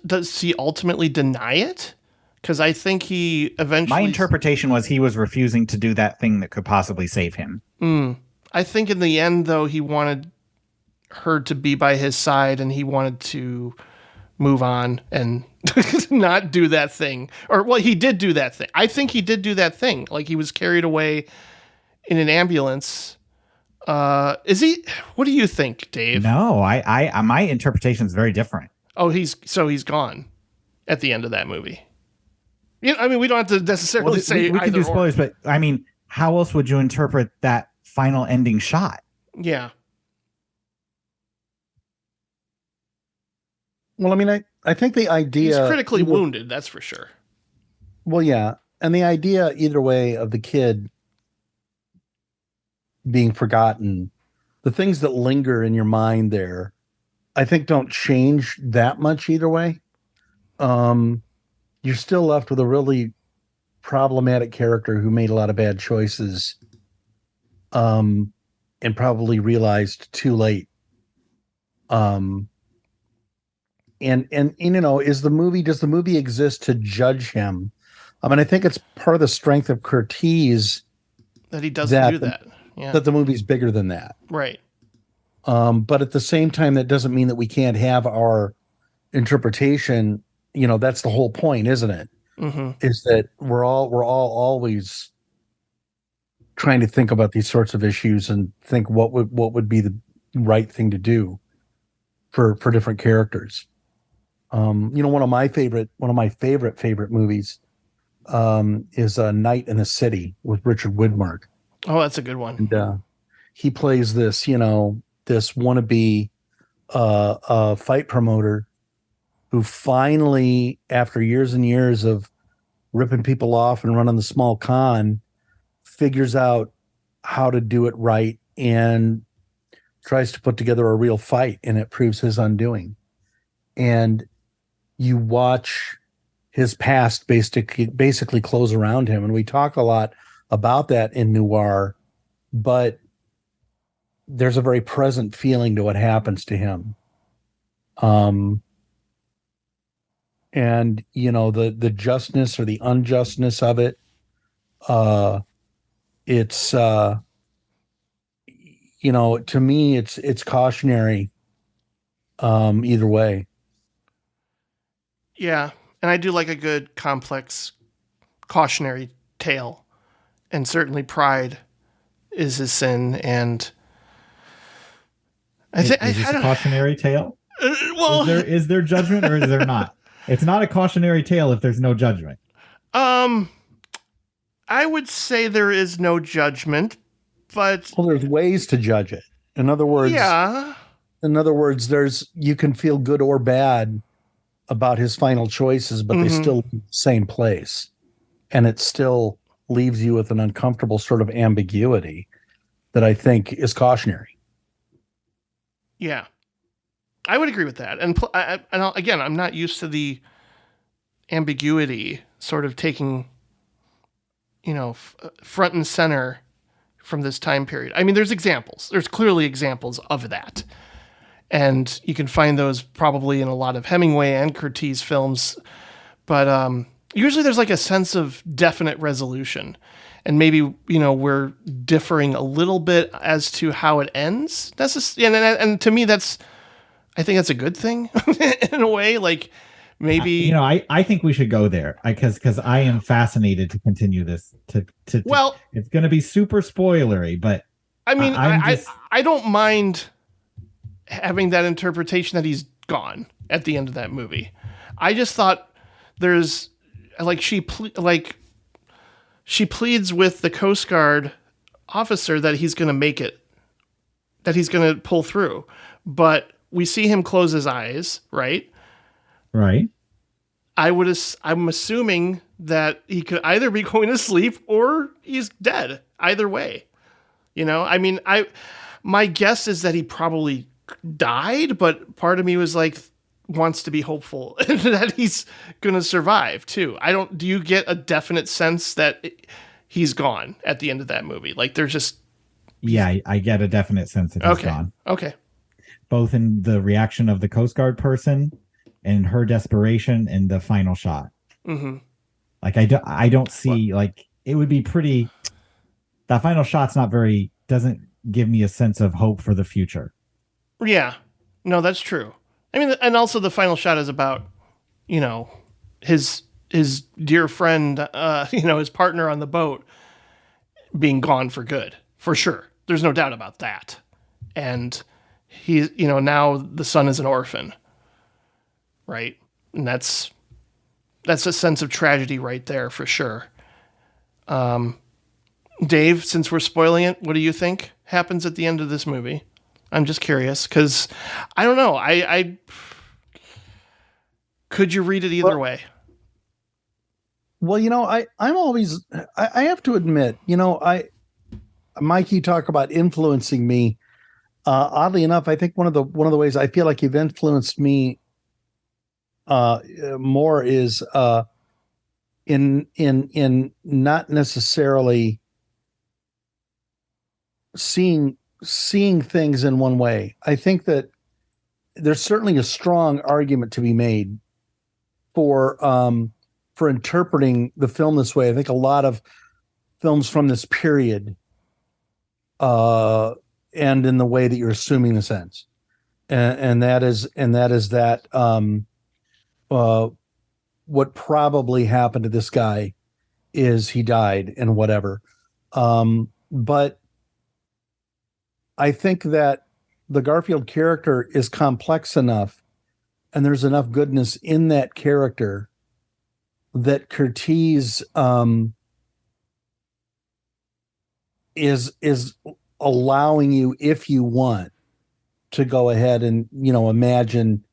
does he ultimately deny it. Because I think he eventually... My interpretation was he was refusing to do that thing that could possibly save him. I think in the end, though, he wanted her to be by his side, and he wanted to move on and not do that thing. Or, well, he did do that thing. I think he did do that thing. Like, he was carried away in an ambulance. Is he? What do you think, Dave? No, I my interpretation is very different. Oh, he's gone at the end of that movie. You know, I mean, we don't have to necessarily say we can do spoilers, but I mean, how else would you interpret that final ending shot? Yeah. Well, I mean, I think the idea... He's critically wounded, that's for sure. Well, yeah. And the idea, either way, of the kid being forgotten, the things that linger in your mind there, I think don't change that much either way. You're still left with a really problematic character who made a lot of bad choices, and probably realized too late. And you know, does the movie exist to judge him? I mean, I think it's part of the strength of Curtiz that he doesn't do that. Yeah. That the movie's bigger than that. Right. But at the same time, that doesn't mean that we can't have our interpretation. You know, that's the whole point, isn't it? Mm-hmm. Is that we're all always trying to think about these sorts of issues and think what would be the right thing to do for different characters. You know, one of my favorite movies is Night in the City with Richard Widmark. Oh, that's a good one. And he plays this wannabe fight promoter who finally, after years and years of ripping people off and running the small con, figures out how to do it right and tries to put together a real fight, and it proves his undoing. And you watch his past basically close around him. And we talk a lot about that in noir, but there's a very present feeling to what happens to him. And you know, the justness or the unjustness of it, it's you know, to me, it's cautionary, either way. Yeah, and I do like a good, complex, cautionary tale, and certainly pride is his sin. And is this a cautionary tale? Well, is there judgment or is there not? It's not a cautionary tale if there's no judgment. I would say there is no judgment, but there's ways to judge it. In other words, you can feel good or bad about his final choices, but they still leave the same place. And it still leaves you with an uncomfortable sort of ambiguity that I think is cautionary. Yeah, I would agree with that. And again, I'm not used to the ambiguity sort of taking, you know, front and center from this time period. I mean, there's clearly examples of that. And you can find those probably in a lot of Hemingway and Curtiz films. But usually there's like a sense of definite resolution. And maybe, you know, we're differing a little bit as to how it ends. And to me, I think that's a good thing in a way. Like, maybe, you know, I think we should go there because I am fascinated to continue this. Well, it's going to be super spoilery, but I mean, I don't mind having that interpretation that he's gone at the end of that movie. I just thought there's like she pleads with the Coast Guard officer that he's going to make it, that he's going to pull through, but we see him close his eyes, right? Right. I'm assuming that he could either be going to sleep or he's dead. Either way, you know. I mean, my guess is that he probably died, but part of me was like wants to be hopeful that he's going to survive too. Do you get a definite sense that he's gone at the end of that movie? Like there's just. Yeah, I get a definite sense that he's gone. Okay. Both in the reaction of the Coast Guard person and her desperation in the final shot. Mm-hmm. Like I don't see like it would be pretty. That final shot's doesn't give me a sense of hope for the future. Yeah, no, that's true. I mean, and also the final shot is about, you know, his dear friend, you know, his partner on the boat being gone for good, for sure. There's no doubt about that. And he, you know, now the son is an orphan, right? And that's a sense of tragedy right there for sure. Dave, since we're spoiling it, what do you think happens at the end of this movie? I'm just curious because I don't know. I could you read it either way? Well, you know, I'm always, I have to admit, you know, Mike, you talk about influencing me. Oddly enough, I think one of the ways I feel like you've influenced me more is in not necessarily seeing things in one way. I think that there's certainly a strong argument to be made for interpreting the film this way. I think a lot of films from this period end in the way that you're assuming this ends, and that is that what probably happened to this guy is he died and whatever. But I think that the Garfield character is complex enough, and there's enough goodness in that character that Curtiz is allowing you, if you want, to go ahead and, you know, imagine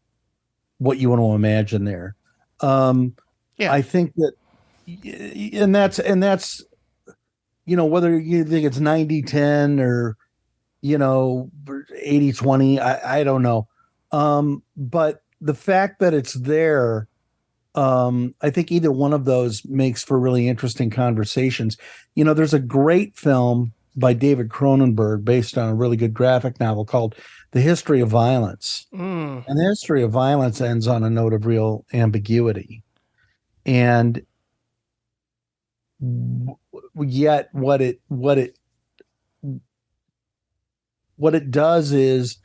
what you want to imagine there. I think that, and that's, you know, whether you think it's 90-10 or, you know, 80-20, I don't know. But the fact that it's there, I think either one of those makes for really interesting conversations. You know, there's a great film by David Cronenberg based on a really good graphic novel called The History of Violence. And The History of Violence ends on a note of real ambiguity. And yet what it does is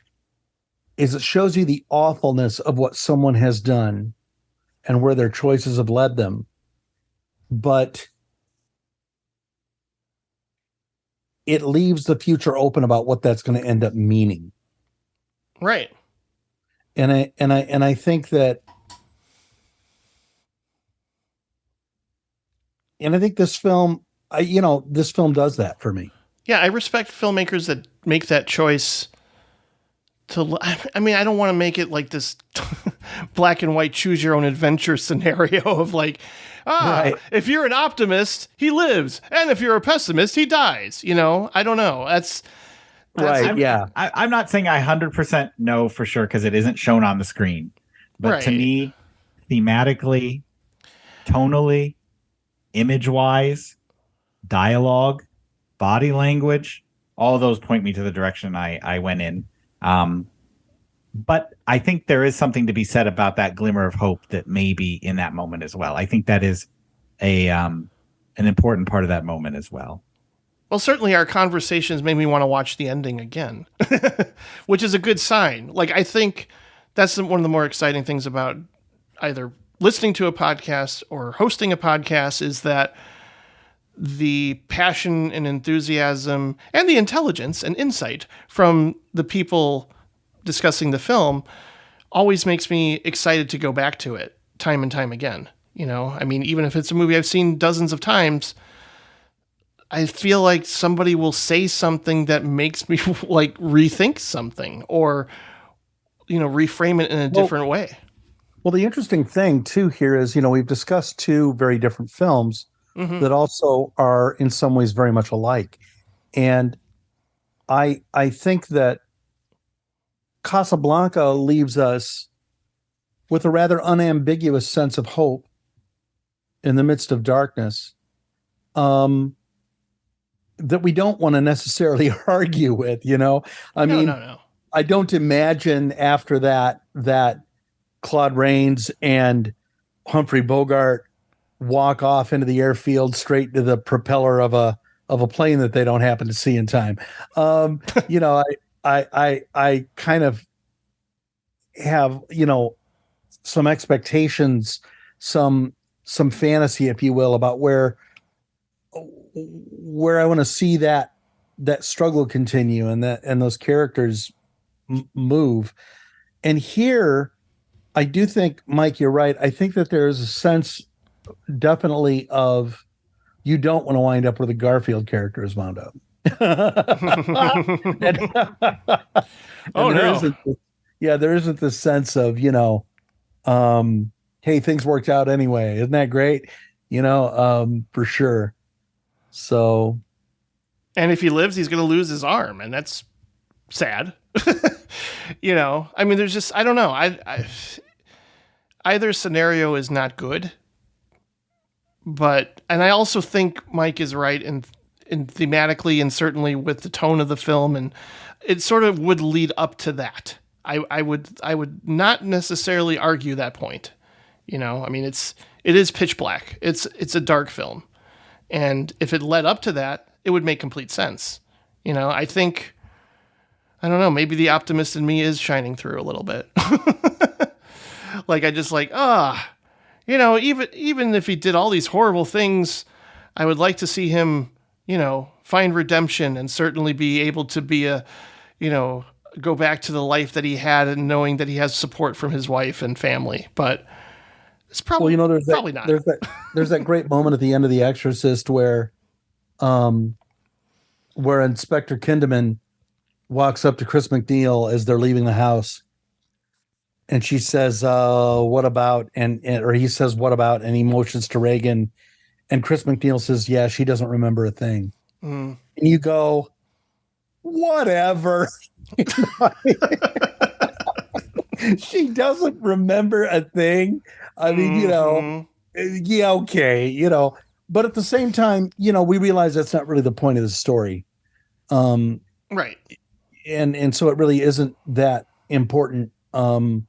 it shows you the awfulness of what someone has done and where their choices have led them. But it leaves the future open about what that's going to end up meaning. Right. And I think that, and I think this film, this film does that for me. Yeah, I respect filmmakers that make that choice to, I mean, I don't want to make it like this black and white choose your own adventure scenario of like, right. If you're an optimist, he lives. And if you're a pessimist, he dies. You know, I don't know. That's right. Yeah. I'm not saying I 100% know for sure because it isn't shown on the screen. But to me, thematically, tonally, image-wise, dialogue, body language, all of those point me to the direction I went in. But I think there is something to be said about that glimmer of hope that may be in that moment as well. I think that is an important part of that moment as well. Well, certainly our conversations made me want to watch the ending again, which is a good sign. Like, I think that's one of the more exciting things about either listening to a podcast or hosting a podcast is that the passion and enthusiasm and the intelligence and insight from the people discussing the film always makes me excited to go back to it time and time again. You know, I mean, even if it's a movie I've seen dozens of times, I feel like somebody will say something that makes me like rethink something or, you know, reframe it in a different way. Well, the interesting thing too here is, you know, we've discussed two very different films that also are in some ways very much alike. And I think that Casablanca leaves us with a rather unambiguous sense of hope in the midst of darkness that we don't want to necessarily argue with, you know? I mean, I don't imagine after that Claude Rains and Humphrey Bogart walk off into the airfield straight to the propeller of a plane that they don't happen to see in time. You know, I kind of, have, some expectations, some fantasy, if you will, about where I want to see that struggle continue and those characters move. And here, I do think, Mike, you're right. I think that there is a sense definitely of you don't want to wind up where the Garfield character is wound up. There isn't this sense of, hey, things worked out anyway. Isn't that great? For sure. So. And if he lives, he's going to lose his arm, and that's sad. I mean, there's just, I don't know. Either scenario is not good, and I also think Mike is right in thematically and certainly with the tone of the film, and it sort of would lead up to that. I would not necessarily argue that point. I mean, it is pitch black. It's a dark film. And if it led up to that, it would make complete sense. I think, I don't know, maybe the optimist in me is shining through a little bit. Like, I just even if he did all these horrible things, I would like to see him, find redemption and certainly be able to be go back to the life that he had and knowing that he has support from his wife and family. But it's probably, probably not. There's that great moment at the end of The Exorcist where Inspector Kinderman walks up to Chris McNeil as they're leaving the house. And she says, what about? Or he says, what about? And he motions to Reagan. And Chris McNeil says, yeah, she doesn't remember a thing. And you go, whatever. She doesn't remember a thing. I mean, yeah, okay, but at the same time, we realize that's not really the point of the story. Right. And so it really isn't that important in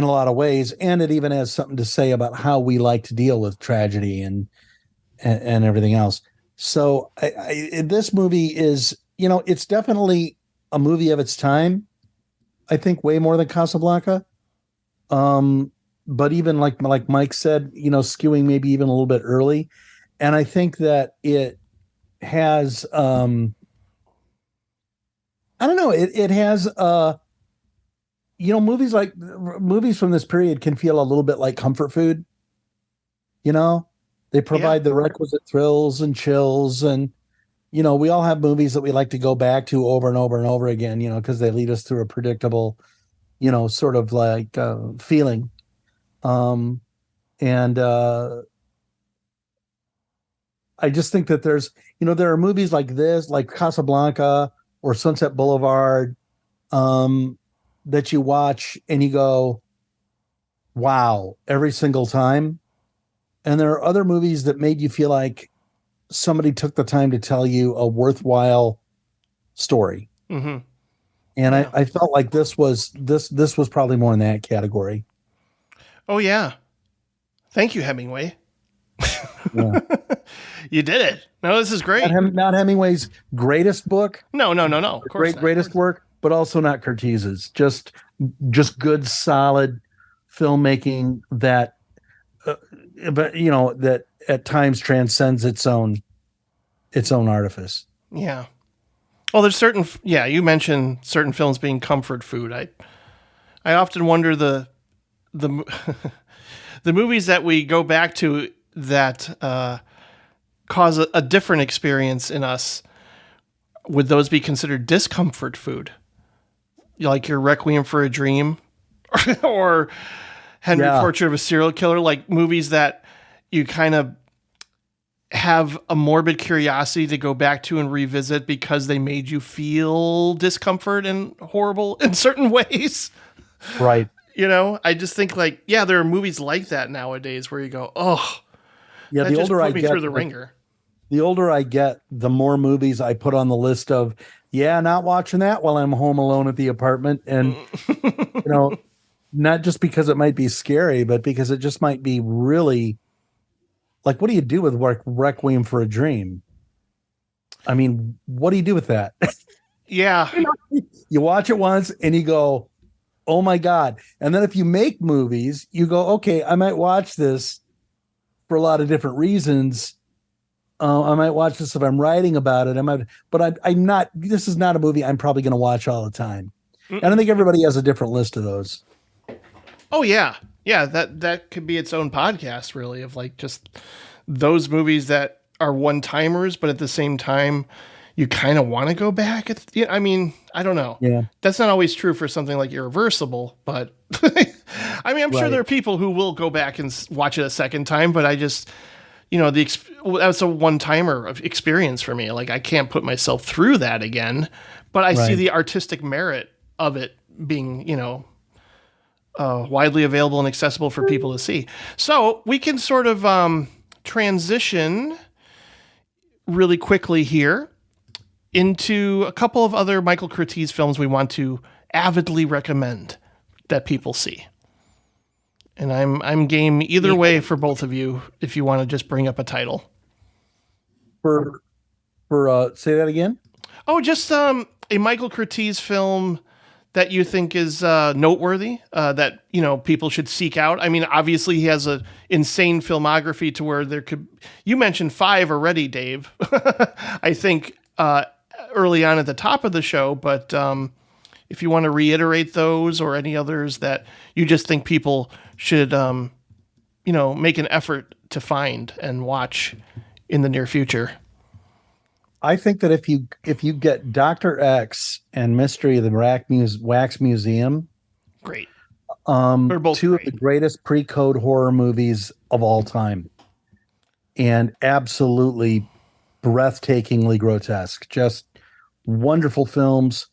a lot of ways. And it even has something to say about how we like to deal with tragedy and everything else. So this movie is, it's definitely a movie of its time. I think way more than Casablanca. But even like Mike said, skewing maybe even a little bit early. And I think that it has, I don't know, it has, movies from this period can feel a little bit like comfort food. They provide the requisite thrills and chills, and we all have movies that we like to go back to over and over and over again, because they lead us through a predictable, sort of like feeling. I just think that there's, there are movies like this, like Casablanca or Sunset Boulevard, that you watch and you go, wow, every single time. And there are other movies that made you feel like somebody took the time to tell you a worthwhile story. Mm-hmm. And yeah. I felt like this was probably more in that category. Oh yeah. Thank you, Hemingway. Yeah. You did it. No, this is great. Not Hemingway's greatest book. No. Of course not. Greatest work, but also not Curtiz's. Just good, solid filmmaking that, that at times transcends its own artifice. Yeah. Well, there's you mentioned certain films being comfort food. I often wonder the movies that we go back to that cause a different experience in us. Would those be considered discomfort food? Like your Requiem for a Dream or Henry Portrait of a Serial Killer, like movies that you kind of have a morbid curiosity to go back to and revisit because they made you feel discomfort and horrible in certain ways. Right. I just think there are movies like that nowadays where you go, oh, yeah. The older I get, through the ringer. The older I get, the more movies I put on the list of, not watching that while I'm home alone at the apartment. And, not just because it might be scary, but because it just might be really like, what do you do with Requiem for a Dream? I mean, what do you do with that? Yeah. You watch it once and you go, oh my God. And then if you make movies, you go, okay, I might watch this for a lot of different reasons. I might watch this if I'm writing about it. I'm not, this is not a movie I'm probably going to watch all the time. And I think everybody has a different list of those. Oh yeah. Yeah. That could be its own podcast, really, of like just those movies that are one timers, but at the same time, you kind of want to go back. I mean, I don't know. Yeah. That's not always true for something like Irreversible, but I mean, I'm sure there are people who will go back and watch it a second time, but I just, that's a one-timer experience for me. Like, I can't put myself through that again, but I see the artistic merit of it being, widely available and accessible for people to see. So we can sort of transition really quickly here into a couple of other Michael Curtiz films we want to avidly recommend that people see. And I'm game either way for both of you if you want to just bring up a title. For say that again? Oh, just a Michael Curtiz film that you think is noteworthy, that people should seek out. I mean, obviously he has an insane filmography to where you mentioned 5 already, Dave. I think early on at the top of the show, but if you want to reiterate those or any others that you just think people should, make an effort to find and watch in the near future. I think that if you get Dr. X and Mystery of the Wax Museum, great. They're both two of the greatest pre-code horror movies of all time, and absolutely breathtakingly grotesque. Just wonderful films,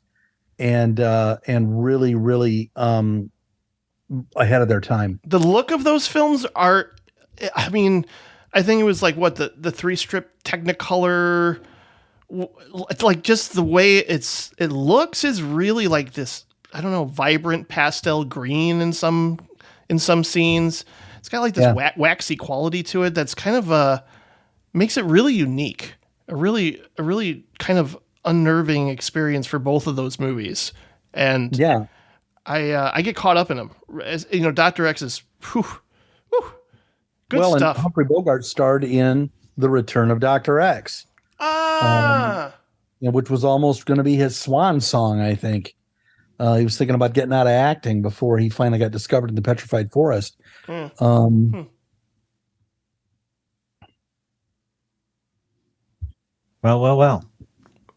and really, really ahead of their time. The look of those films are, I mean, I think it was like the 3-strip Technicolor. It's like just the way it looks is really like this, I don't know, vibrant pastel green in some scenes. It's got like this waxy quality to it that's kind of makes it really unique. A really kind of unnerving experience for both of those movies. And I get caught up in them. As, Dr. X is good stuff. And Humphrey Bogart starred in The Return of Dr. X. Which was almost going to be his swan song, I think. He was thinking about getting out of acting before he finally got discovered in the Petrified Forest. Well.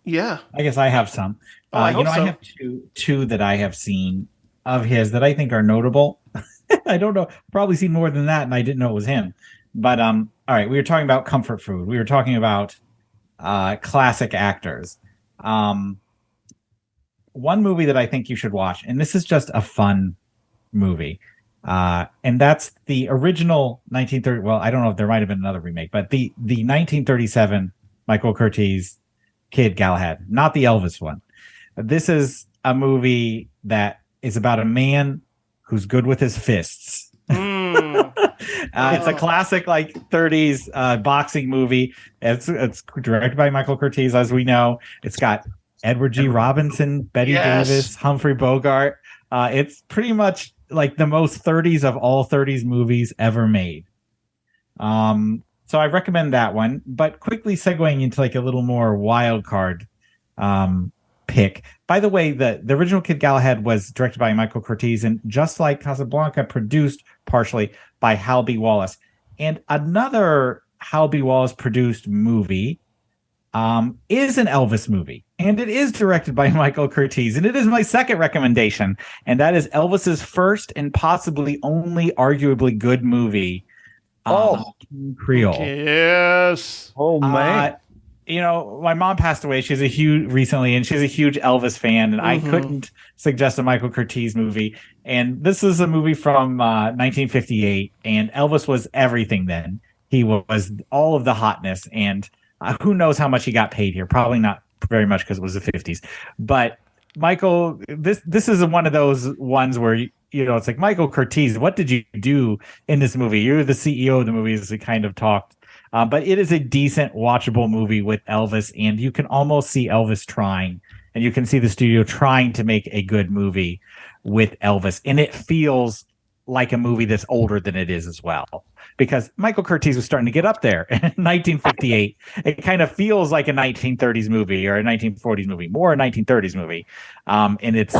Yeah. I guess I have some. I have two that I have seen of his that I think are notable. I don't know. Probably seen more than that, and I didn't know it was him. But all right, we were talking about comfort food. We were talking about classic actors. One movie that I think you should watch, and this is just a fun movie, and that's the original 1930. Well, I don't know if there might have been another remake, but the 1937 Michael Curtiz Kid Galahad, not the Elvis one. This is a movie that is about a man who's good with his fists. It's a classic 30s boxing movie. It's directed by Michael Curtiz, as we know. It's got Edward G. Robinson, Betty Davis, Humphrey Bogart. It's pretty much like the most 30s of all 30s movies ever made. So I recommend that one. But quickly segueing into a little more wild card pick. By the way, the original Kid Galahad was directed by Michael Curtiz, and just like Casablanca, produced partially by Hal B. Wallace. And another Hal B. Wallace produced movie is an Elvis movie, and it is directed by Michael Curtiz, and it is my second recommendation, and that is Elvis's first and possibly only arguably good movie, Creole. Yes. Oh man. My mom passed away. She's a huge Elvis fan, and I couldn't suggest a Michael Curtiz movie. And this is a movie from 1958, and Elvis was everything then. He was all of the hotness, and who knows how much he got paid here? Probably not very much because it was the 50s. But Michael, this is one of those ones where it's like, Michael Curtiz, what did you do in this movie? You're the CEO of the movie, as we kind of talked. But it is a decent, watchable movie with Elvis, and you can almost see Elvis trying, and you can see the studio trying to make a good movie with Elvis, and it feels like a movie that's older than it is as well. Because Michael Curtiz was starting to get up there in 1958. It kind of feels like a 1930s movie or a 1940s movie, more a 1930s movie, in its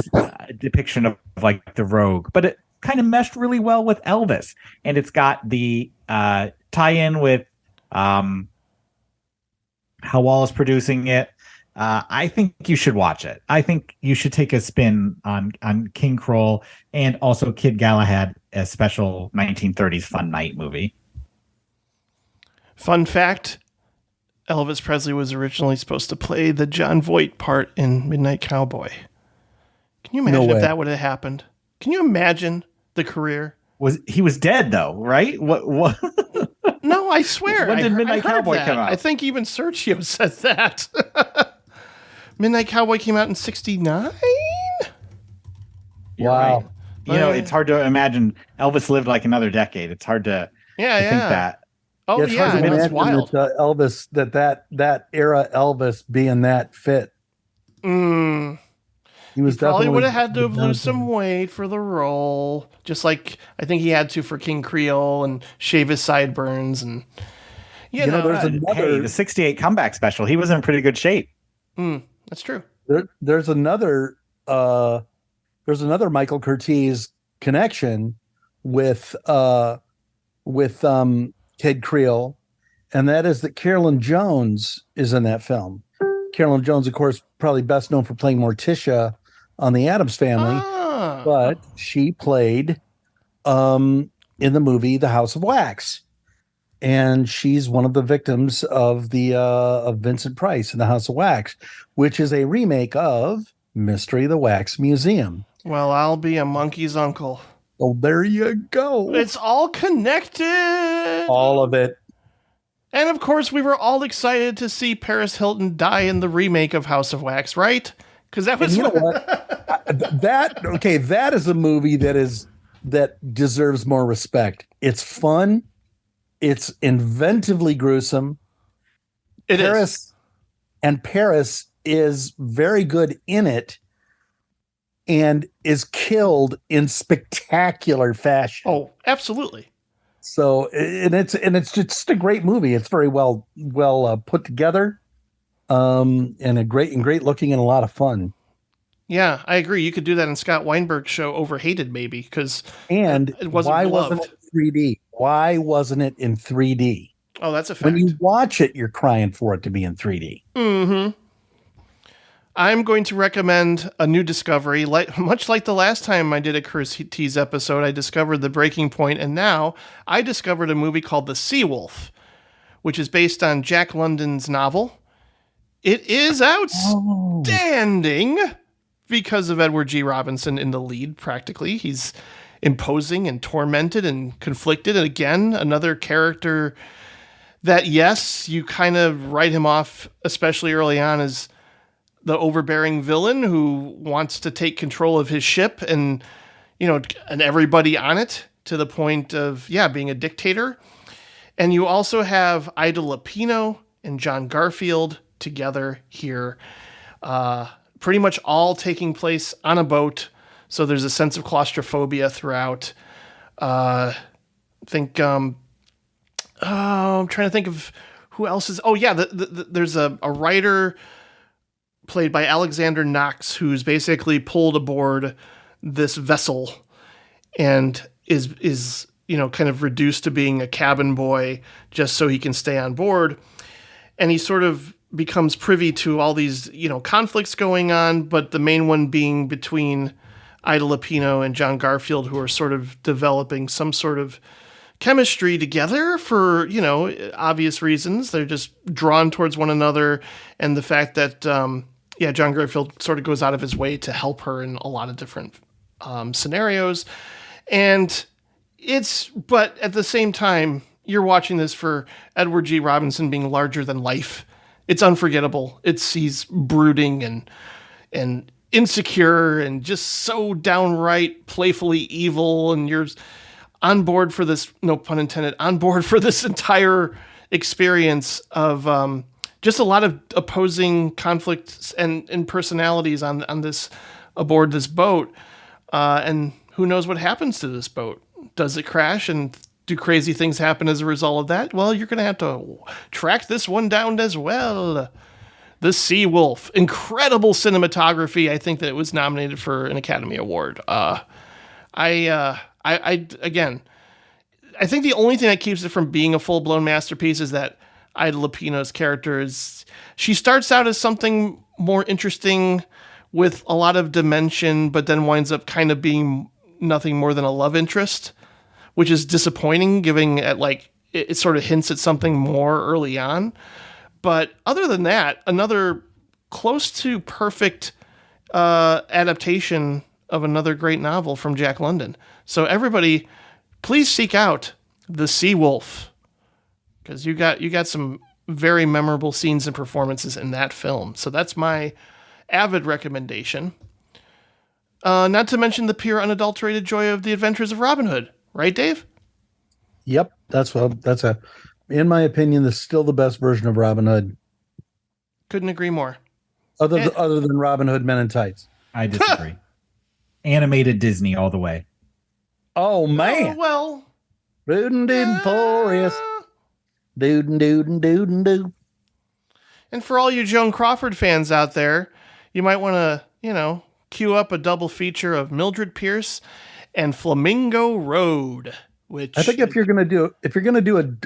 depiction of like the Rogue. But it kind of meshed really well with Elvis, and it's got the tie-in with how Wallace producing it. I think you should watch it. I think you should take a spin on King Kroll and also Kid Galahad, a special 1930s fun night movie. Fun fact, Elvis Presley was originally supposed to play the John Voight part in Midnight Cowboy. Can you imagine if that would have happened? Can you imagine the career? He was dead though, right? What? No, I swear. When did Midnight Cowboy come out? I think even Sergio said that. Midnight Cowboy came out in 1969? You're right. You know, it's hard to imagine Elvis lived like another decade. It's hard to think that. Oh, it's hard to that's wild. that, Elvis, that era Elvis being that fit. He was probably would have had to lose some weight for the role, just like I think he had to for King Creole, and shave his sideburns. And you know there's another the 68 comeback special. He was in pretty good shape. That's true. There's another Michael Curtiz connection with Kid Creole, and that is that Carolyn Jones is in that film. Carolyn Jones, of course, probably best known for playing Morticia on The Addams Family, but she played in the movie The House of Wax, and she's one of the victims of of Vincent Price in The House of Wax, which is a remake of Mystery of the Wax Museum. Well, I'll be a monkey's uncle. Oh, there you go. It's all connected. All of it. And of course, we were all excited to see Paris Hilton die in the remake of House of Wax, right? Because that was that is a movie that deserves more respect. It's fun. It's inventively gruesome. Paris is very good in it, and is killed in spectacular fashion. Oh, absolutely. So, and it's just a great movie. It's very well put together, and great looking and a lot of fun. Yeah, I agree. You could do that in Scott Weinberg's show Overhated, maybe, because it wasn't why beloved. wasn't it 3D? Why wasn't it in 3D? Oh, that's a fact. When you watch it, you're crying for it to be in 3D. Mm-hmm. I'm going to recommend a new discovery. Much like the last time I did a Curtiz episode, I discovered The Breaking Point, and now I discovered a movie called The Seawolf, which is based on Jack London's novel. It is outstanding because of Edward G. Robinson in the lead, practically. He's imposing and tormented and conflicted. And again, another character that, yes, you kind of write him off, especially early on, as the overbearing villain who wants to take control of his ship and everybody on it, to the point of, being a dictator. And you also have Ida Lupino and John Garfield together here, pretty much all taking place on a boat. So there's a sense of claustrophobia throughout. I'm trying to think of who else is. Oh yeah, there's a writer played by Alexander Knox, who's basically pulled aboard this vessel and is kind of reduced to being a cabin boy just so he can stay on board. And he sort of becomes privy to all these, conflicts going on, but the main one being between Ida Lupino and John Garfield, who are sort of developing some sort of chemistry together for, obvious reasons. They're just drawn towards one another. And the fact that, John Garfield sort of goes out of his way to help her in a lot of different scenarios. But at the same time, you're watching this for Edward G. Robinson being larger than life. It's unforgettable. He's brooding and insecure and just so downright playfully evil. And you're on board for this, no pun intended, on board for this entire experience of just a lot of opposing conflicts and personalities on this aboard this boat. And who knows what happens to this boat? Does it crash and do crazy things happen as a result of that? Well, you're going to have to track this one down as well. The Sea Wolf. Incredible cinematography. I think that it was nominated for an Academy Award. Again, I think the only thing that keeps it from being a full-blown masterpiece is that Ida Lupino's character she starts out as something more interesting with a lot of dimension, but then winds up kind of being nothing more than a love interest, which is disappointing, given it sort of hints at something more early on. But other than that, another close to perfect adaptation of another great novel from Jack London. So everybody, please seek out The Sea Wolf, because you got some very memorable scenes and performances in that film. So that's my avid recommendation. Not to mention the pure unadulterated joy of The Adventures of Robin Hood, right, Dave? Yep, in my opinion, this is still the best version of Robin Hood. Couldn't agree more. Other than Robin Hood Men in Tights. I disagree. Animated Disney all the way. Oh man. Oh, well. Doodin' doodin' forest. Doodin' doodin' doodin' doo. And for all you Joan Crawford fans out there, you might want to, queue up a double feature of Mildred Pierce and Flamingo Road. Which I think if you're gonna do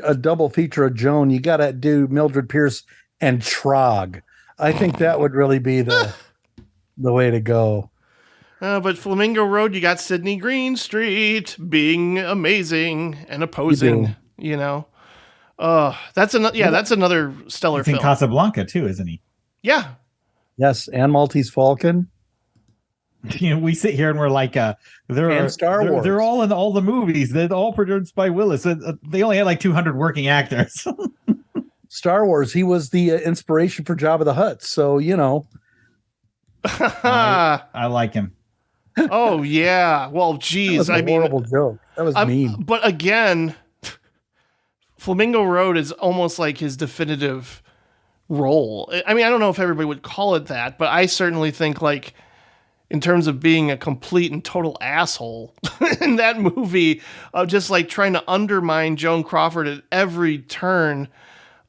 a double feature of Joan, you gotta do Mildred Pierce and Trog. I think that would really be the way to go. But Flamingo Road, you got Sydney Greenstreet being amazing and opposing. That's another stellar film. In Casablanca too, isn't he? Yeah. Yes, and Maltese Falcon. We sit here and we're like, Star Wars. They're all in all the movies. They're all produced by Willis. They only had like 200 working actors. Star Wars. He was the inspiration for Jabba the Hutt. So I like him. Oh yeah. Well, geez. That was a horrible joke. That was mean. But again, Flamingo Road is almost like his definitive role. I mean, I don't know if everybody would call it that, but I certainly think in terms of being a complete and total asshole in that movie of just trying to undermine Joan Crawford at every turn.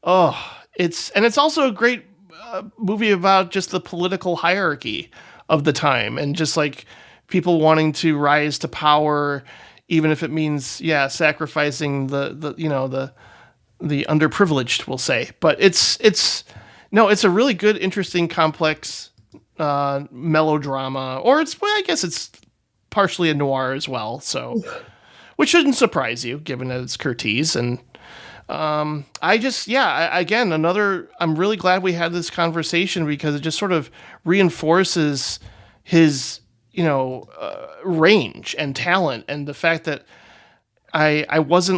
Oh, it's also a great movie about just the political hierarchy of the time and just people wanting to rise to power, even if it means, sacrificing the underprivileged, we'll say. But it's a really good, interesting, complex melodrama, or I guess it's partially a noir as well. So, which shouldn't surprise you, given that it's Curtiz. And I'm really glad we had this conversation because it just sort of reinforces his, range and talent, and the fact that I was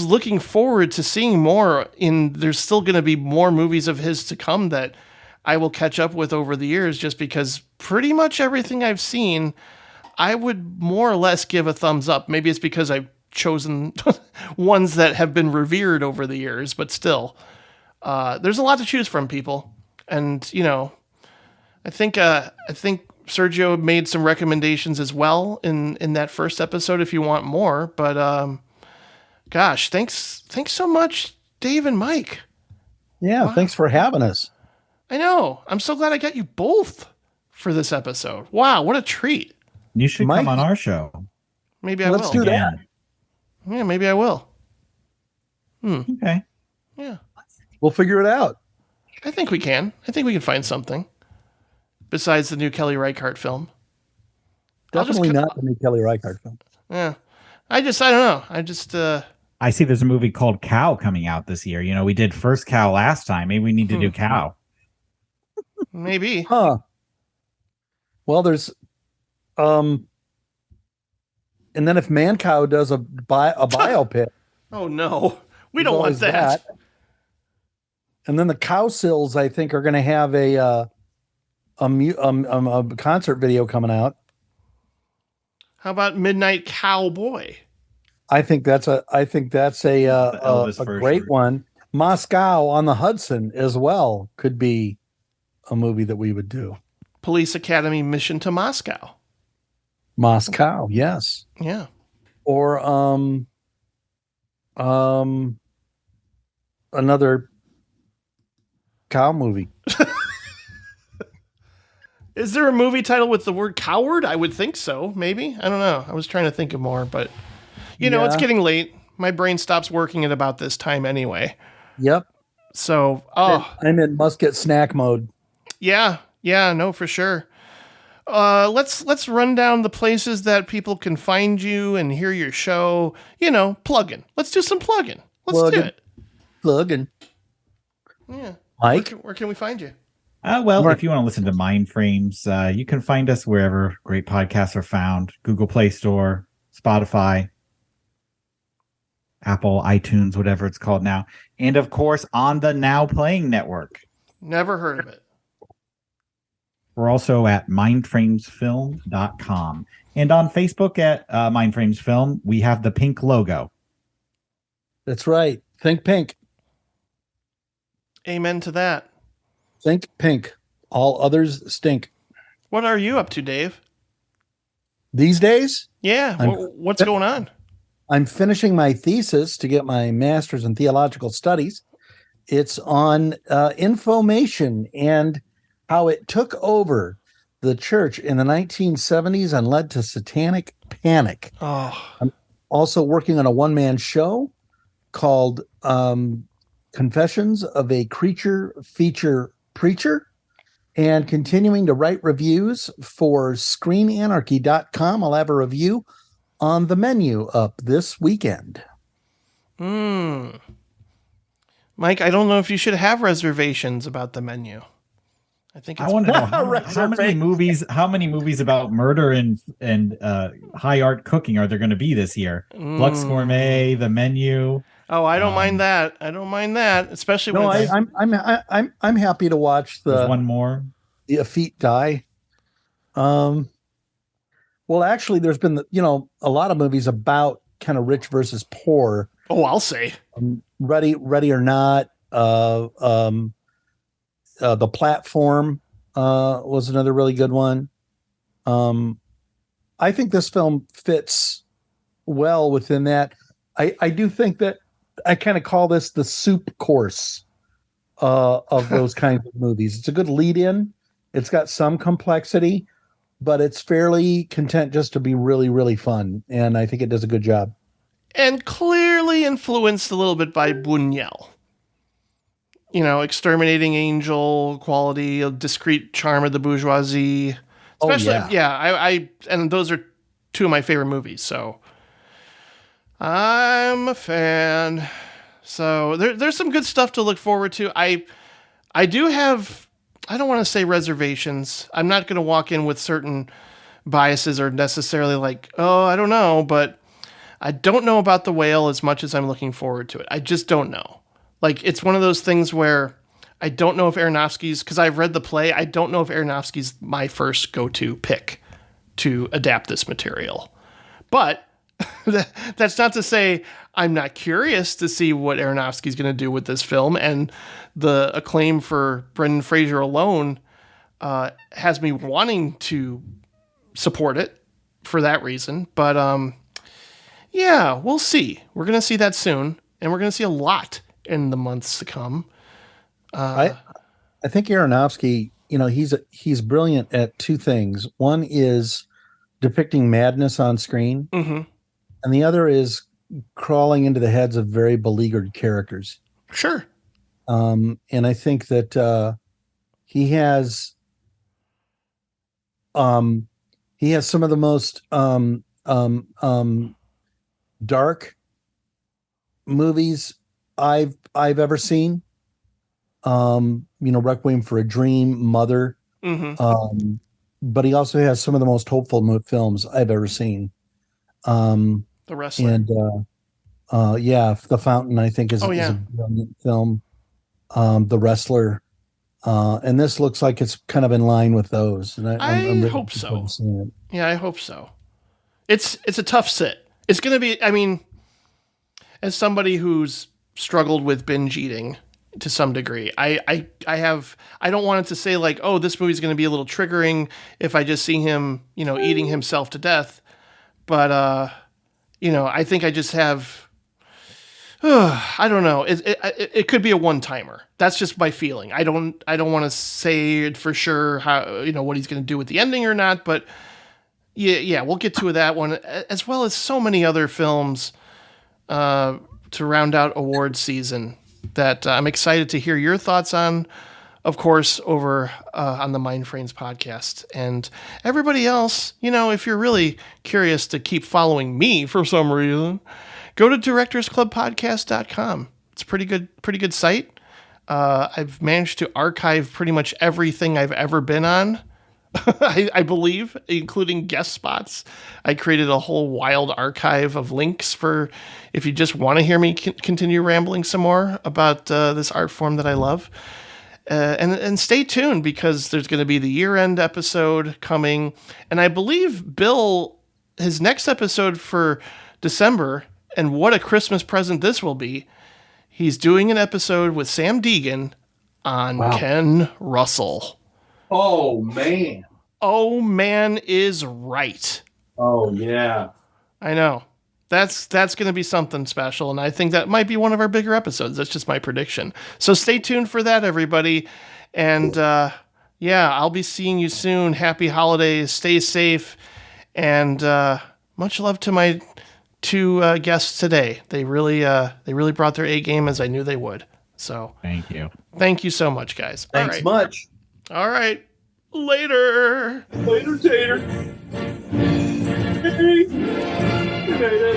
looking forward to seeing more. There's still going to be more movies of his to come that I will catch up with over the years, just because pretty much everything I've seen, I would more or less give a thumbs up. Maybe it's because I've chosen ones that have been revered over the years, but still, there's a lot to choose from, people. And, I think Sergio made some recommendations as well in that first episode if you want more, but, gosh, thanks so much, Dave and Mike. Yeah. Wow. Thanks for having us. I know. I'm so glad I got you both for this episode. Wow, what a treat. You should come on our show. Maybe I will. Let's do that. Yeah, maybe I will. Okay. Yeah. We'll figure it out. I think we can. I think we can find something besides the new Kelly Reichardt film. Definitely not the new Kelly Reichardt film. Yeah. I don't know. I see there's a movie called Cow coming out this year. We did first Cow last time. Maybe we need to do Cow. Maybe. Huh. Well, there's and then if Mancow does a biopic. Oh no. We don't want that. And then the Cowsills, I think, are going to have a concert video coming out. How about Midnight Cowboy? I think that's a great one. Moscow on the Hudson as well could be a movie that we would do. Police Academy Mission to Moscow. Moscow, yes. Yeah. Or another cow movie. Is there a movie title with the word coward? I would think so. Maybe. I don't know. I was trying to think of more, but you know, it's getting late. My brain stops working at about this time anyway. Yep. So, I'm in must get snack mode. Yeah, no, for sure. Let's run down the places that people can find you and hear your show. You know, plugging. Let's do some plugging. Let's do it. Plugging. Yeah. Mike, where can we find you? Well, if you want to listen to Mind Frames, you can find us wherever great podcasts are found. Google Play Store, Spotify, Apple, iTunes, whatever it's called now. And of course, on the Now Playing Network. Never heard of it. We're also at mindframesfilm.com. And on Facebook at Mindframesfilm, we have the pink logo. That's right. Think pink. Amen to that. Think pink. All others stink. What are you up to, Dave? These days? Yeah. What's going on? I'm finishing my thesis to get my master's in theological studies. It's on information and how it took over the church in the 1970s and led to satanic panic. Oh. I'm also working on a one-man show called Confessions of a Creature Feature Preacher, and continuing to write reviews for ScreenAnarchy.com. I'll have a review on The Menu up this weekend. Mike, I don't know if you should have reservations about The Menu. I think it's I want to know how many movies about murder and high art cooking are there going to be this year? Flux Gourmet, The Menu. Oh, I don't mind that. I don't mind that, especially when I'm happy to watch there's one more. The Effete Die. Well, actually, there's been a lot of movies about kind of rich versus poor. Oh, I'll say Ready or Not. The Platform was another really good one. I think this film fits well within that. I do think that I kind of call this the soup course of those kinds of movies. It's a good lead in. It's got some complexity, but it's fairly content just to be really, really fun. And I think it does a good job. And clearly influenced a little bit by Buñuel. You know, Exterminating Angel, quality, a discreet charm of the bourgeoisie. Especially, I and those are two of my favorite movies, so I'm a fan. So there's some good stuff to look forward to. I do have, I don't want to say reservations. I'm not going to walk in with certain biases or necessarily like, oh, I don't know, but I don't know about The Whale as much as I'm looking forward to it. I just don't know. Like, it's one of those things where I don't know if Aronofsky's, because I've read the play, I don't know if Aronofsky's my first go-to pick to adapt this material. But that's not to say I'm not curious to see what Aronofsky's going to do with this film, and the acclaim for Brendan Fraser alone has me wanting to support it for that reason. But yeah, we'll see. We're going to see that soon, and we're going to see a lot in the months to come. I think Aronofsky, he's brilliant at two things. One is depicting madness on screen, mm-hmm. and the other is crawling into the heads of very beleaguered characters. Sure. And I think that he has some of the most dark movies I've ever seen. Requiem for a Dream, Mother. Mm-hmm. But he also has some of the most hopeful films I've ever seen. The Wrestler. And The Fountain, I think, is a brilliant film. The Wrestler. And this looks like it's kind of in line with those. And I'm really hope so. It. Yeah, I hope so. It's a tough sit. It's going to be, I mean, as somebody who's struggled with binge eating to some degree. I don't want it to say like, oh, this movie's going to be a little triggering if I just see him, eating himself to death. But, I think I just have, I don't know. It could be a one-timer. That's just my feeling. I don't want to say it for sure how, what he's going to do with the ending or not, but yeah, we'll get to that one, as well as so many other films, to round out award season that I'm excited to hear your thoughts on, of course, over on the Mindframes podcast. And everybody else, if you're really curious to keep following me for some reason, go to directorsclubpodcast.com. It's a pretty good site. I've managed to archive pretty much everything I've ever been on, I believe, including guest spots. I created a whole wild archive of links for if you just want to hear me continue rambling some more about this art form that I love. And stay tuned, because there's going to be the year-end episode coming. And I believe Bill, his next episode for December, and what a Christmas present this will be, he's doing an episode with Sam Deegan on Ken Russell. Oh, man. Oh, man is right. Oh, yeah. I know. That's going to be something special, and I think that might be one of our bigger episodes. That's just my prediction. So stay tuned for that, everybody. And, I'll be seeing you soon. Happy holidays. Stay safe. And much love to my two guests today. They really brought their A game, as I knew they would. So thank you so much, guys. Thanks much. All right. Later. Later, Tater. Hey. You made it.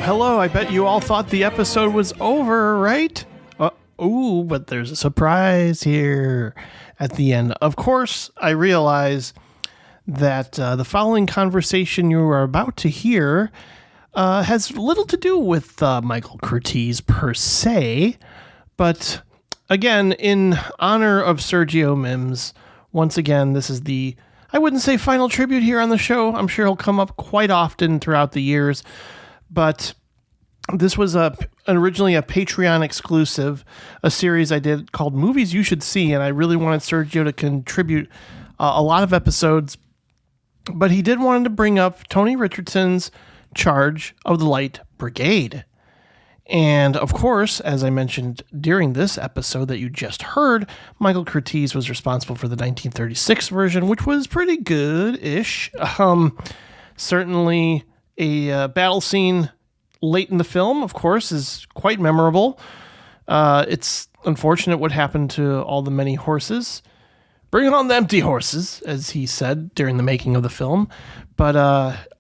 Hello, I bet you all thought the episode was over, right? But there's a surprise here at the end. Of course, I realize that the following conversation you are about to hear has little to do with Michael Curtiz per se, but again, in honor of Sergio Mims, once again, this is the, I wouldn't say final tribute here on the show. I'm sure he'll come up quite often throughout the years, but this was originally a Patreon exclusive, a series I did called Movies You Should See, and I really wanted Sergio to contribute a lot of episodes, but he did want to bring up Tony Richardson's Charge of the Light Brigade. And of course, as I mentioned during this episode that you just heard, Michael Curtiz was responsible for the 1936 version, which was pretty good-ish. Certainly a battle scene late in the film, of course, is quite memorable. It's unfortunate what happened to all the many horses. Bring on the empty horses, as he said during the making of the film. But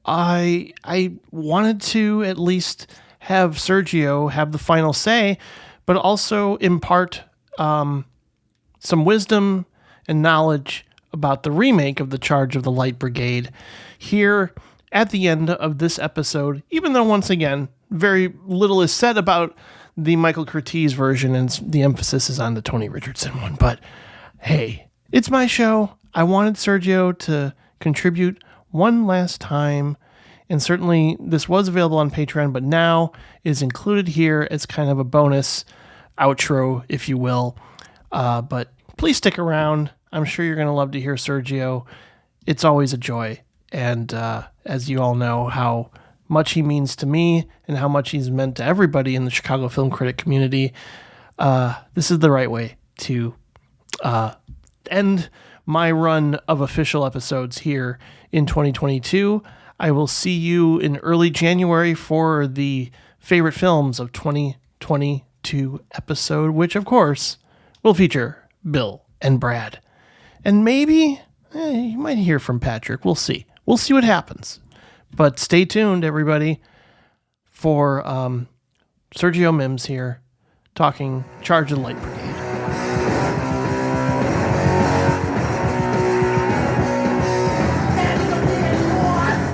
I wanted to at least have Sergio have the final say, but also impart some wisdom and knowledge about the remake of the Charge of the Light Brigade here at the end of this episode, even though, once again, very little is said about the Michael Curtiz version and the emphasis is on the Tony Richardson one. But hey, it's my show. I wanted Sergio to contribute one last time, and certainly this was available on Patreon, but now is included here as kind of a bonus outro, if you will. But please stick around. I'm sure you're going to love to hear Sergio. It's always a joy. And as you all know, how much he means to me and how much he's meant to everybody in the Chicago film critic community, this is the right way to end my run of official episodes here in 2022. I will see you in early January for the favorite films of 2022 episode, which, of course, will feature Bill and Brad. And maybe you might hear from Patrick. We'll see. We'll see what happens. But stay tuned, everybody, for Sergio Mims here talking Charge of the Light Brigade.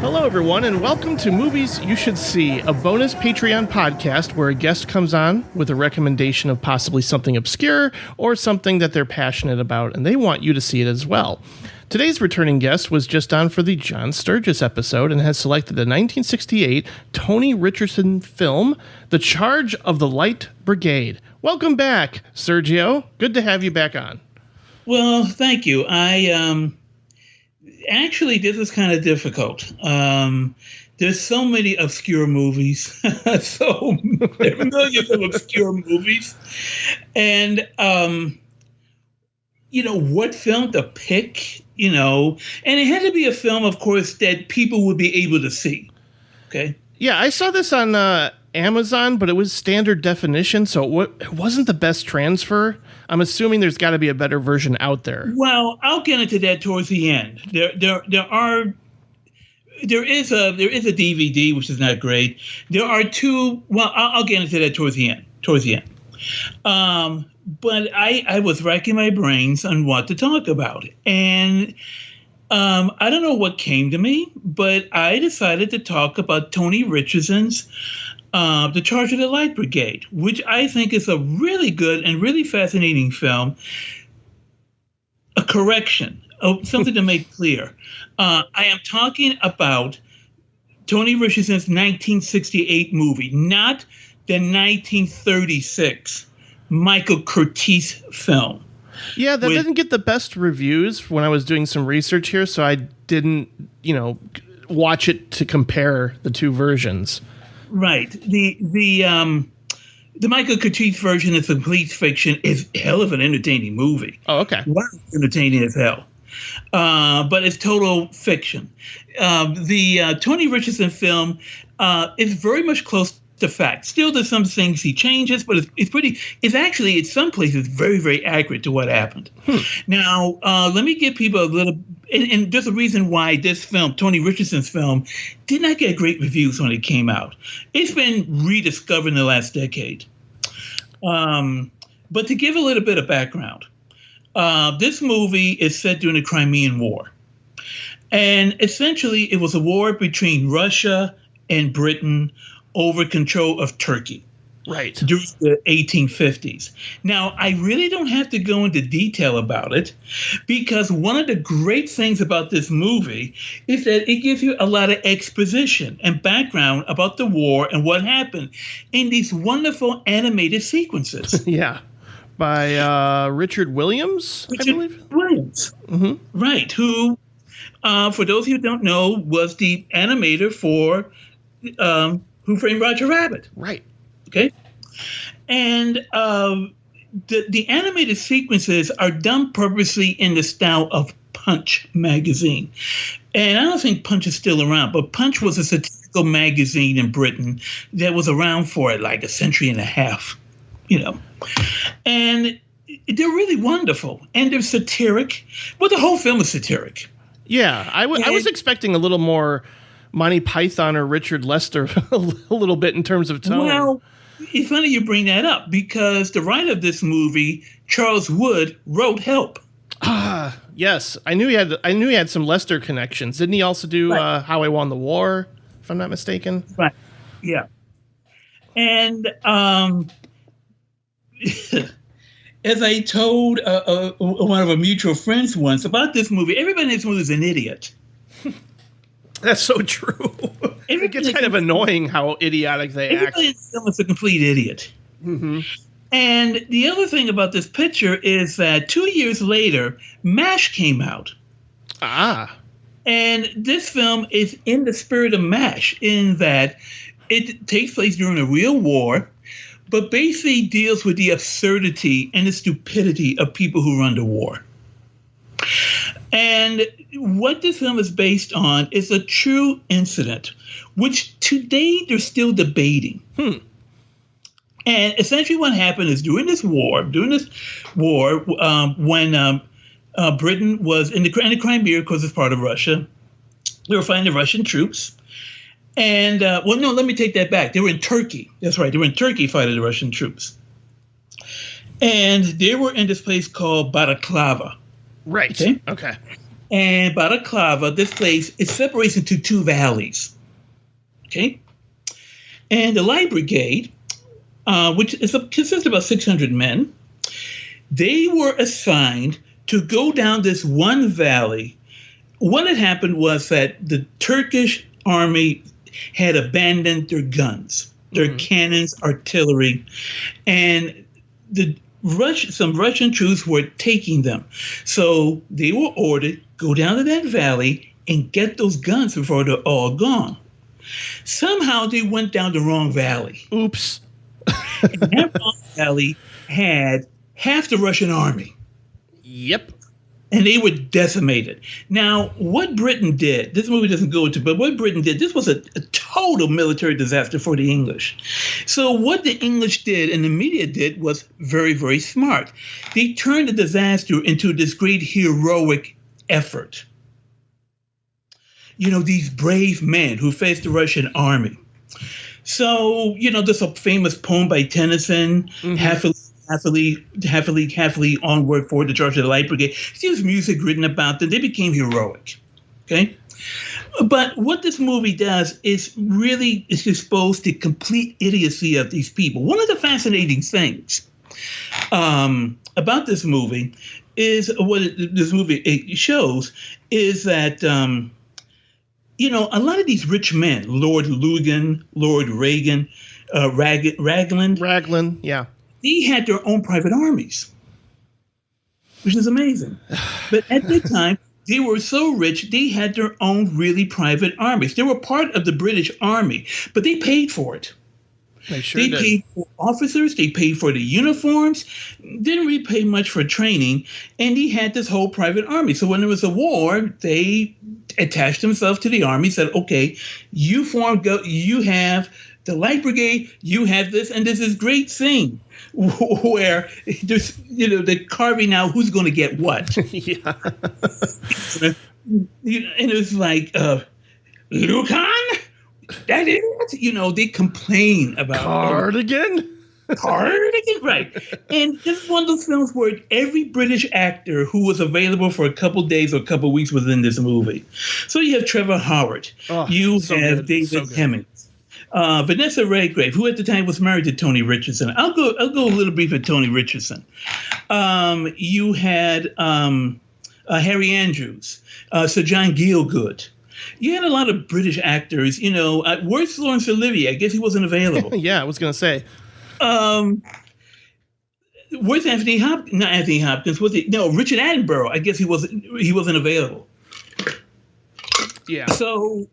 Hello, everyone, and welcome to Movies You Should See, a bonus Patreon podcast where a guest comes on with a recommendation of possibly something obscure or something that they're passionate about, and they want you to see it as well. Today's returning guest was just on for the John Sturgis episode and has selected the 1968 Tony Richardson film, The Charge of the Light Brigade. Welcome back, Sergio. Good to have you back on. Well, thank you. Actually, this is kind of difficult. There's so many obscure movies. There are millions of obscure movies. And, what film to pick, and it had to be a film, of course, that people would be able to see. Okay? Yeah, I saw this on Amazon, but it was standard definition, so it wasn't the best transfer. I'm assuming there's got to be a better version out there. Well, I'll get into that towards the end. There is a DVD, which is not great. There are two. Well, I'll get into that towards the end. But I was racking my brains on what to talk about, and I don't know what came to me, but I decided to talk about Tony Richardson's The Charge of the Light Brigade, which I think is a really good and really fascinating film. A correction, something to make clear. I am talking about Tony Richardson's 1968 movie, not the 1936 Michael Curtiz film. Yeah, that didn't get the best reviews when I was doing some research here, so I didn't, watch it to compare the two versions. Right. The Michael Curtiz version of complete fiction is a hell of an entertaining movie. Oh, okay. Wow, entertaining as hell. But it's total fiction. The Tony Richardson film is very much close to fact. Still, there's some things he changes, but it's actually, in some places, very, very accurate to what happened. Now, let me give people a little, and there's a reason why this film, Tony Richardson's film, did not get great reviews when it came out. It's been rediscovered in the last decade. But to give a little bit of background, this movie is set during the Crimean War. And essentially, it was a war between Russia and Britain over control of Turkey. Right. During the 1850s. Now, I really don't have to go into detail about it, because one of the great things about this movie is that it gives you a lot of exposition and background about the war and what happened in these wonderful animated sequences. Yeah. By Richard Williams, I believe? Williams. Mm-hmm. Right. Who, for those who don't know, was the animator for Who Framed Roger Rabbit. Right. Okay. And the animated sequences are done purposely in the style of Punch magazine. And I don't think Punch is still around, but Punch was a satirical magazine in Britain that was around for like a century and a half, And they're really wonderful. And they're satiric. Well, the whole film is satiric. Yeah. I was expecting a little more Monty Python or Richard Lester a little bit in terms of tone. Well, it's funny you bring that up, because the writer of this movie, Charles Wood, wrote Help. Ah, yes. I knew he had some Lester connections. Didn't he also do How I Won the War, if I'm not mistaken? Right. Yeah. And as I told one of our mutual friends once about this movie, everybody in this movie is an idiot. That's so true. It gets kind of annoying how idiotic they act. Everybody in this film is a complete idiot. Mm-hmm. And the other thing about this picture is that 2 years later, MASH came out. Ah. And this film is in the spirit of MASH, in that it takes place during a real war, but basically deals with the absurdity and the stupidity of people who run the war. And what this film is based on is a true incident, which today they're still debating. And essentially what happened is during this war, when Britain was in the Crimea, because it's part of Russia, they were fighting the Russian troops. And, let me take that back. They were in Turkey. That's right. They were in Turkey fighting the Russian troops. And they were in this place called Balaclava. Right. Okay. And Balaclava, this place, it separates into two valleys. Okay? And the Light Brigade, which consists of about 600 men, they were assigned to go down this one valley. What had happened was that the Turkish army had abandoned their guns, their cannons, artillery, and some Russian troops were taking them. So they were ordered, go down to that valley and get those guns before they're all gone. Somehow they went down the wrong valley. Oops. And that wrong valley had half the Russian army. Yep. And they were decimated. Now, what Britain did, this movie doesn't go into, but what Britain did, this was a total military disaster for the English. So what the English did and the media did was very, very smart. They turned the disaster into this great heroic effort. You know, these brave men who faced the Russian army. So, you know, there's a famous poem by Tennyson, happily onward for the charge of the Light Brigade. There's music written about them. They became heroic. Okay? But what this movie does is really expose the complete idiocy of these people. One of the fascinating things about this movie is what this movie shows is that, you know, a lot of these rich men, Lord Lugan, Lord Reagan, Raglan, yeah. They had their own private armies, which is amazing. But at that time, they were so rich, they had their own really private armies. They were part of the British Army, but they paid for it. They did. Paid for officers, they paid for the uniforms, didn't really pay much for training, and he had this whole private army. So when there was a war, they attached themselves to the army, said, okay, you have the Light Brigade, you have this, and there's this great thing where there's, you know, they're carving out who's going to get what. Yeah. And it was like, Lucan? That is it? You know, they complain about Cardigan, right. And this is one of those films where every British actor who was available for a couple days or a couple weeks was in this movie. So you have Trevor Howard. You have David Hemmings. Vanessa Redgrave, who at the time was married to Tony Richardson. I'll go a little brief with Tony Richardson. You had Harry Andrews, Sir John Gielgud. You had a lot of British actors. You know, where's Laurence Olivier? I guess he wasn't available. Yeah, I was going to say. Where's Anthony Hopkins? Not Anthony Hopkins. Richard Attenborough. I guess he wasn't available. Yeah. So,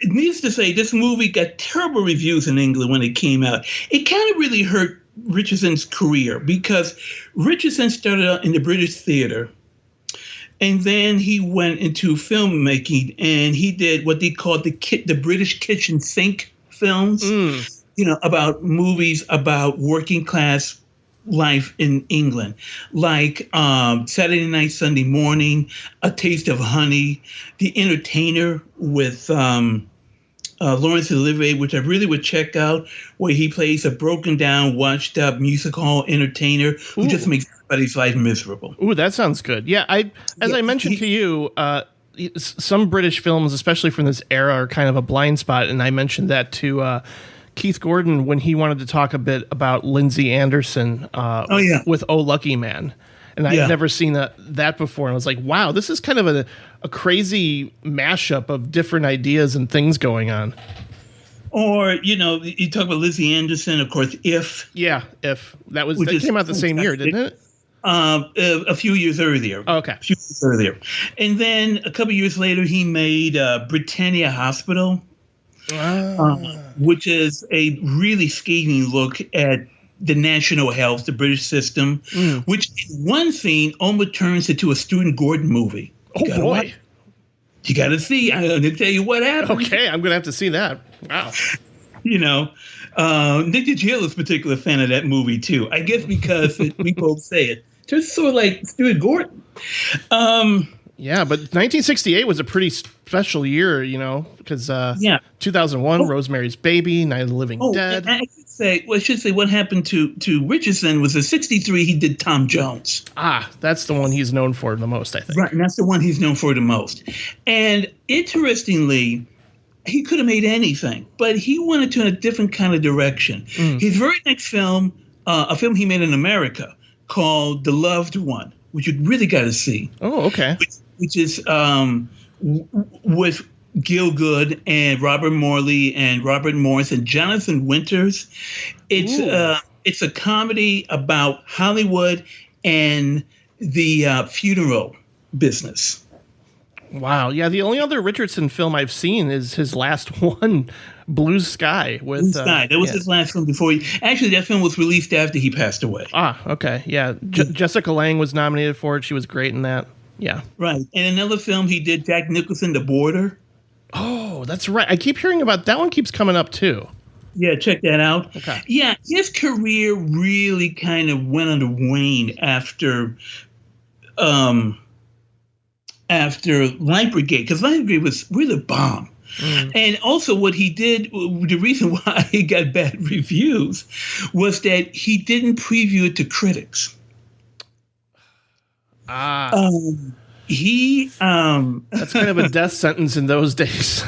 needless to say, this movie got terrible reviews in England when it came out. It kind of really hurt Richardson's career because Richardson started out in the British theater, and then he went into filmmaking, and he did what they called the British kitchen sink films. You know, about movies about working class life in England, like Saturday Night, Sunday Morning, A Taste of Honey, The Entertainer with Laurence Olivier, which I really would check out, where he plays a broken down, washed up music hall entertainer who just makes everybody's life miserable. Ooh, that sounds good. Yeah, I mentioned to you, some British films, especially from this era, are kind of a blind spot, and I mentioned that to Keith Gordon when he wanted to talk a bit about Lindsay Anderson with Oh Lucky Man. And I had never seen that before. And I was like, wow, this is kind of a crazy mashup of different ideas and things going on. Or, you know, you talk about Lizzie Anderson, of course, If. Yeah, If. That came out the same year, didn't it? A few years earlier. Okay. A few years earlier. And then a couple years later, he made Britannia Hospital. Which is a really scathing look at the national health, the British system, which in one scene almost turns into a Stuart Gordon movie. Boy. You got to see. I'm going to tell you what happened. Okay, I'm going to have to see that. Wow. You know, Nick DiGiello is a particular fan of that movie, too. I guess because we both say it. Just sort of like Stuart Gordon. Yeah, but 1968 was a pretty special year, you know, because 2001, Rosemary's Baby, Night of the Living Dead. should say what happened to Richardson was in '63 he did Tom Jones. That's the one he's known for the most, I think. Right, and that's the one he's known for the most. And interestingly, he could have made anything, but he went into a different kind of direction. His very next film, a film he made in America called The Loved One, which you really got to see. Oh, okay. Which is with Gil Good and Robert Morley and Robert Morris and Jonathan Winters. It's a comedy about Hollywood and the funeral business. Wow. Yeah, the only other Richardson film I've seen is his last one, Blue Sky. Blue Sky. That was his last film before actually, that film was released after he passed away. Okay. Yeah. Jessica Lange was nominated for it. She was great in that. Yeah. Right. And another film he did, Jack Nicholson, The Border. Oh, that's right. I keep hearing about that one. Keeps coming up too. Yeah, check that out. Okay. Yeah, his career really kind of went under wane after Light Brigade, because Light Brigade was really a bomb. And also what he did, the reason why he got bad reviews was that he didn't preview it to critics. That's kind of a death sentence in those days.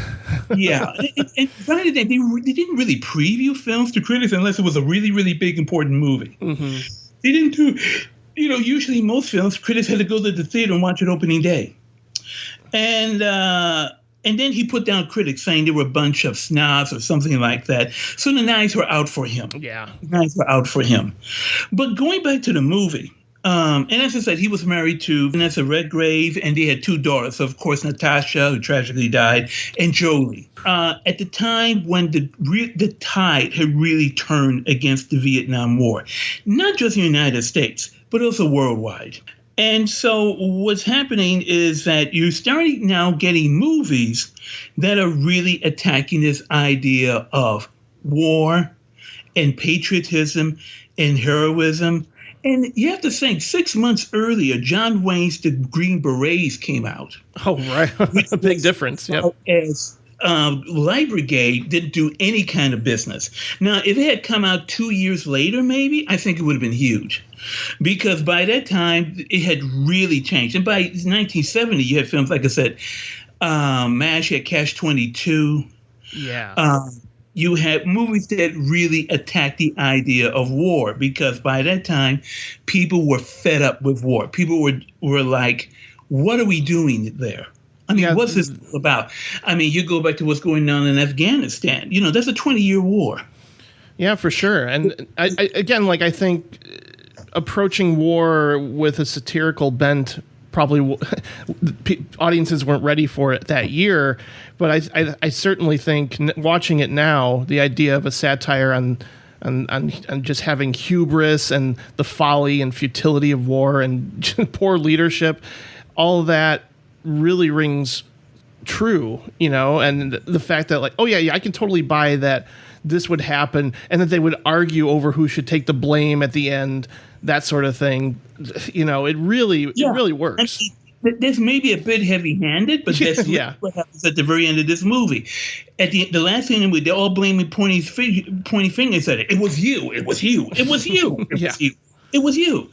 Yeah. And back in the day, they didn't really preview films to critics unless it was a really, really big, important movie. Mm-hmm. They didn't do, usually most films, critics had to go to the theater and watch it opening day. And then he put down critics saying they were a bunch of snobs or something like that. So the knives were out for him. Yeah. The knives were out for him. But going back to the movie, and as I said, he was married to Vanessa Redgrave, and they had two daughters. So, of course, Natasha, who tragically died, and Jolie. At the time when the tide had really turned against the Vietnam War, not just in the United States, but also worldwide. And so what's happening is that you're starting now getting movies that are really attacking this idea of war and patriotism and heroism. And you have to think, 6 months earlier, John Wayne's The Green Berets came out. Oh, right. A big difference. Yep. As Light Brigade didn't do any kind of business. Now, if it had come out 2 years later, maybe, I think it would have been huge. Because by that time, it had really changed. And by 1970, you had films, like I said, MASH, you had Catch-22. Yeah. You had movies that really attacked the idea of war, because by that time, people were fed up with war. People were like, what are we doing there? I mean, what's this about? I mean, you go back to what's going on in Afghanistan. That's a 20-year war. Yeah, for sure. And I think approaching war with a satirical bent, probably audiences weren't ready for it that year. But I certainly think watching it now, the idea of a satire on just having hubris and the folly and futility of war and poor leadership, all of that really rings true, and the fact that like, oh yeah, I can totally buy that this would happen, and that they would argue over who should take the blame at the end, that sort of thing. It really works. This may be a bit heavy-handed, but that's what happens at the very end of this movie. At the last scene, they're all blaming, pointing fingers at it. It was you. It was you. It was you. It was you. It was you.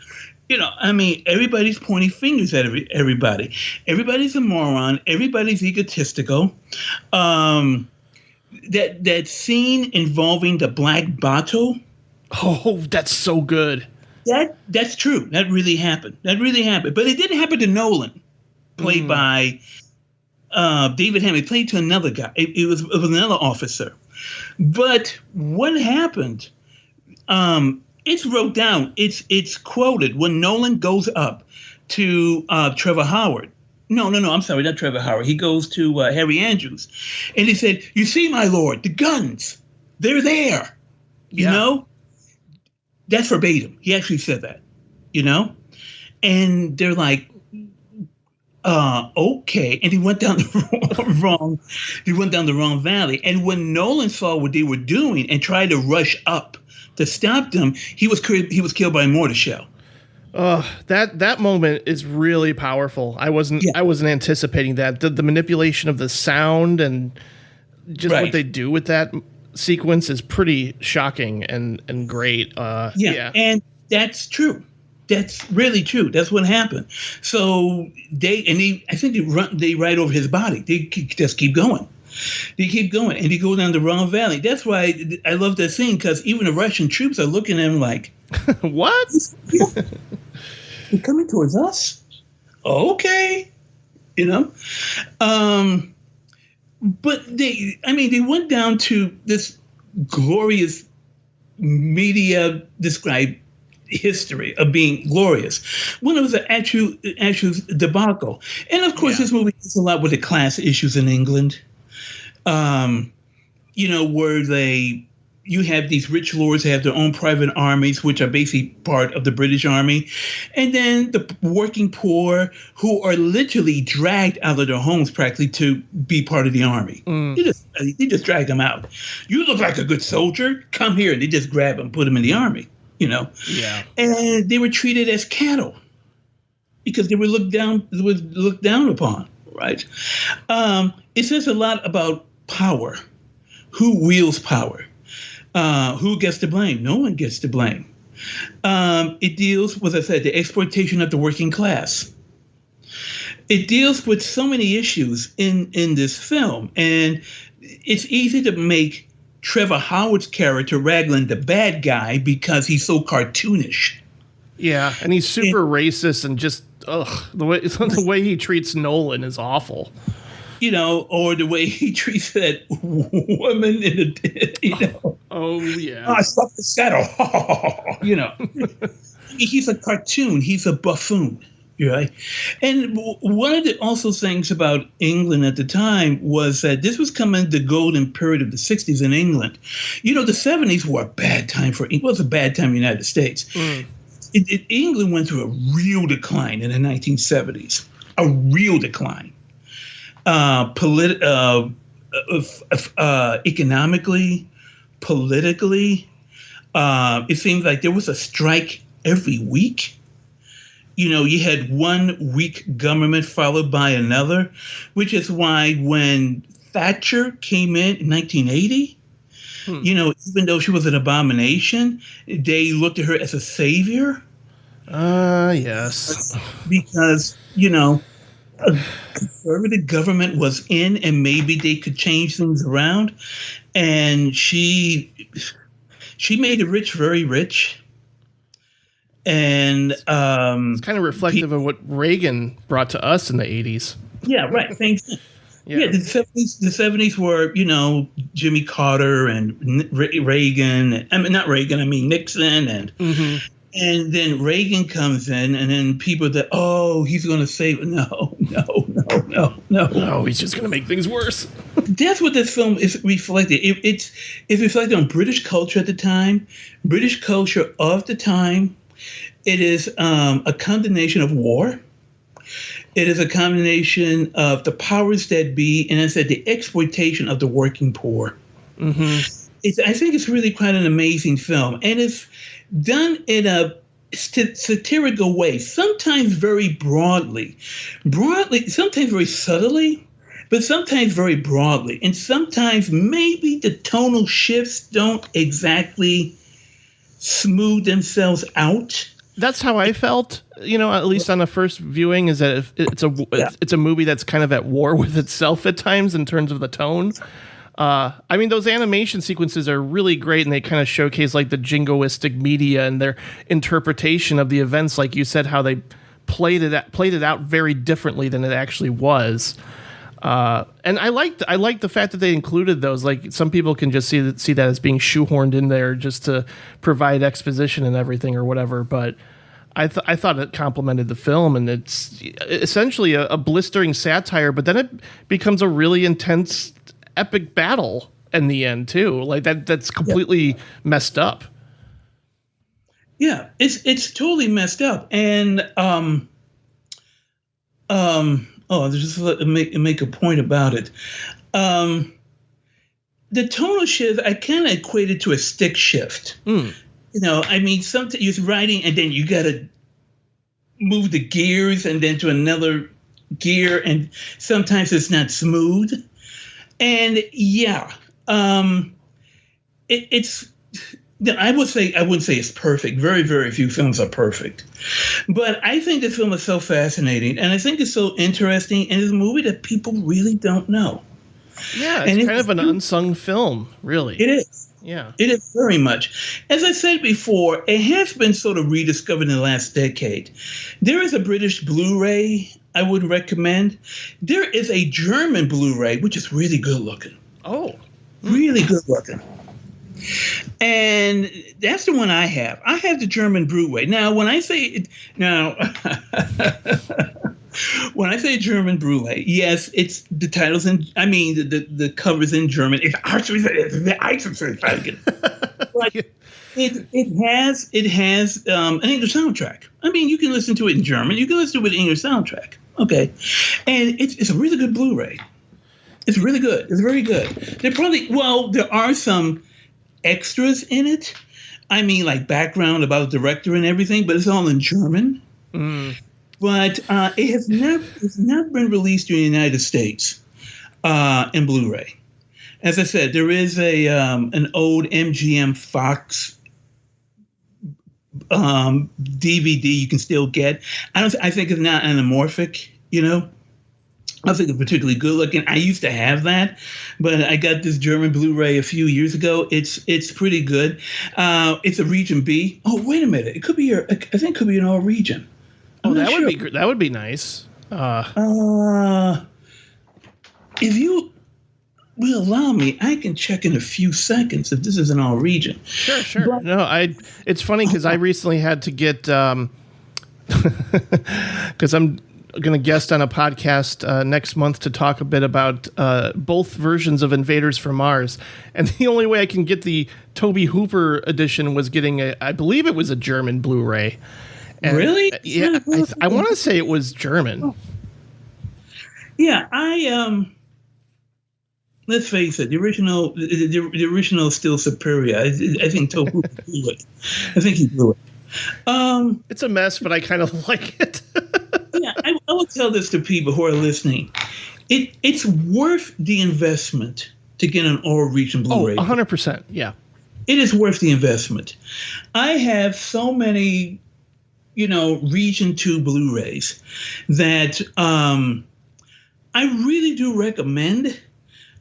Everybody's pointing fingers at everybody. Everybody's a moron. Everybody's egotistical. That scene involving the black bottle. Oh, that's so good. That's true. That really happened. But it didn't happen to Nolan, played by David Hammond. Played to another guy. It was another officer. But what happened? It's wrote down. It's quoted when Nolan goes up to Trevor Howard. No, I'm sorry, not Trevor Howard. He goes to Harry Andrews, and he said, "You see, my lord, the guns, they're there." You know. That's verbatim. He actually said that, and they're like, okay. And he went down the wrong valley. And when Nolan saw what they were doing and tried to rush up to stop them, he was killed by a mortar shell. That moment is really powerful. I wasn't anticipating that. The manipulation of the sound and just what they do with that sequence is pretty shocking and great. Yeah, and that's true. That's really true. That's what happened. So I think they ride over his body. They just keep going. They keep going, and they go down the wrong valley. That's why I love that scene, because even the Russian troops are looking at him like, "What? They're coming towards us? Okay, you know." But they went down to this glorious media described history of being glorious when it was an actual debacle. And of course, this movie has a lot with the class issues in England. Where you have these rich lords that have their own private armies, which are basically part of the British Army. And then the working poor who are literally dragged out of their homes practically to be part of the army. They just drag them out. You look like a good soldier. Come here. And they just grab them, put them in the army, Yeah. And they were treated as cattle because they were looked down upon, right? It says a lot about power. Who wields power? Who gets to blame? No one gets to blame. It deals with, as I said, the exploitation of the working class. It deals with so many issues in this film, and it's easy to make Trevor Howard's character Raglan the bad guy because he's so cartoonish. Yeah, and he's super racist, and just the way he treats Nolan is awful. Or the way he treats that woman in the, Oh, yeah. I stuck the saddle. He's a cartoon. He's a buffoon, right? And one of the also things about England at the time was that this was coming the golden period of the 60s in England. The 70s were a bad time for England. It was a bad time in the United States. England went through a real decline in the 1970s. A real decline. Economically, politically, it seems like there was a strike every week. You had one weak government followed by another, which is why when Thatcher came in 1980, even though she was an abomination, they looked at her as a savior. Yes. Because, a conservative government was in, and maybe they could change things around. And she made the rich very rich. And it's kind of reflective of what Reagan brought to us in the 80s. Yeah, right. Thanks. Yeah, the 70s were, Jimmy Carter and Reagan. Nixon and. Mm-hmm. And then Reagan comes in, and then people that, he's going to save. No. No, he's just going to make things worse. That's what this film is reflecting. It's reflected on British culture at the time, British culture of the time. It is a condemnation of war. It is a combination of the powers that be, and I said the exploitation of the working poor. Mm-hmm. I think it's really quite an amazing film, and it's done in a satirical way, sometimes very broadly, sometimes very subtly, but sometimes very broadly. And sometimes maybe the tonal shifts don't exactly smooth themselves out. That's how I felt, at least on the first viewing, is that it's a movie that's kind of at war with itself at times in terms of the tone. Those animation sequences are really great, and they kind of showcase like the jingoistic media and their interpretation of the events, like you said, how they played it out very differently than it actually was. And I liked the fact that they included those. Like, some people can just see that as being shoehorned in there just to provide exposition and everything or whatever. But I thought it complemented the film, and it's essentially a blistering satire. But then it becomes a really intense, epic battle in the end too. Like that's completely messed up. Yeah, it's totally messed up. And just make a point about it. The tonal shift I kind of equated to a stick shift. Sometimes you're riding and then you gotta move the gears and then to another gear, and sometimes it's not smooth. And it's. I wouldn't say it's perfect. Very, very few films are perfect. But I think this film is so fascinating, and I think it's so interesting, and it's a movie that people really don't know. Yeah, it's kind of an unsung film, really. It is. Yeah. It is very much. As I said before, it has been sort of rediscovered in the last decade. There is a British Blu-ray I would recommend. There is a German Blu-ray, which is really good looking. Oh. Really good looking. And that's the one I have. I have the German Blu-ray. Now, when I say when I say German Blu-ray, yes, it's the titles the covers in German. It's but it has an English soundtrack. I mean, you can listen to it in German. You can listen to it with an English soundtrack. Okay, and it's a really good Blu-ray. It's really good. It's very good. There are some extras in it. I mean, like background about the director and everything, but it's all in German. But it has never been released in the United States in Blu-ray. As I said, there is an old MGM Fox DVD you can still get. I think it's not anamorphic, you know. I think it's particularly good looking. I used to have that, but I got this German Blu-ray a few years ago. It's pretty good. It's a region B. Oh, wait a minute. I think it could be an all region. That would be nice. If you will allow me, I can check in a few seconds if this is an all region. Sure. But, no, it's funny because I recently had to get because I'm going to guest on a podcast next month to talk a bit about both versions of Invaders from Mars. And the only way I can get the Toby Hooper edition was getting I believe it was a German Blu-ray. And, really? Yeah, I want to say it was German. Oh. Yeah, let's face it, the original is still superior. I think Toby Hooper blew it. I think he blew it. It's a mess, but I kind of like it. Yeah, I will tell this to people who are listening. It's worth the investment to get an all-region Blu-ray. 100%, yeah. It is worth the investment. I have so many, Region 2 Blu-rays that I really do recommend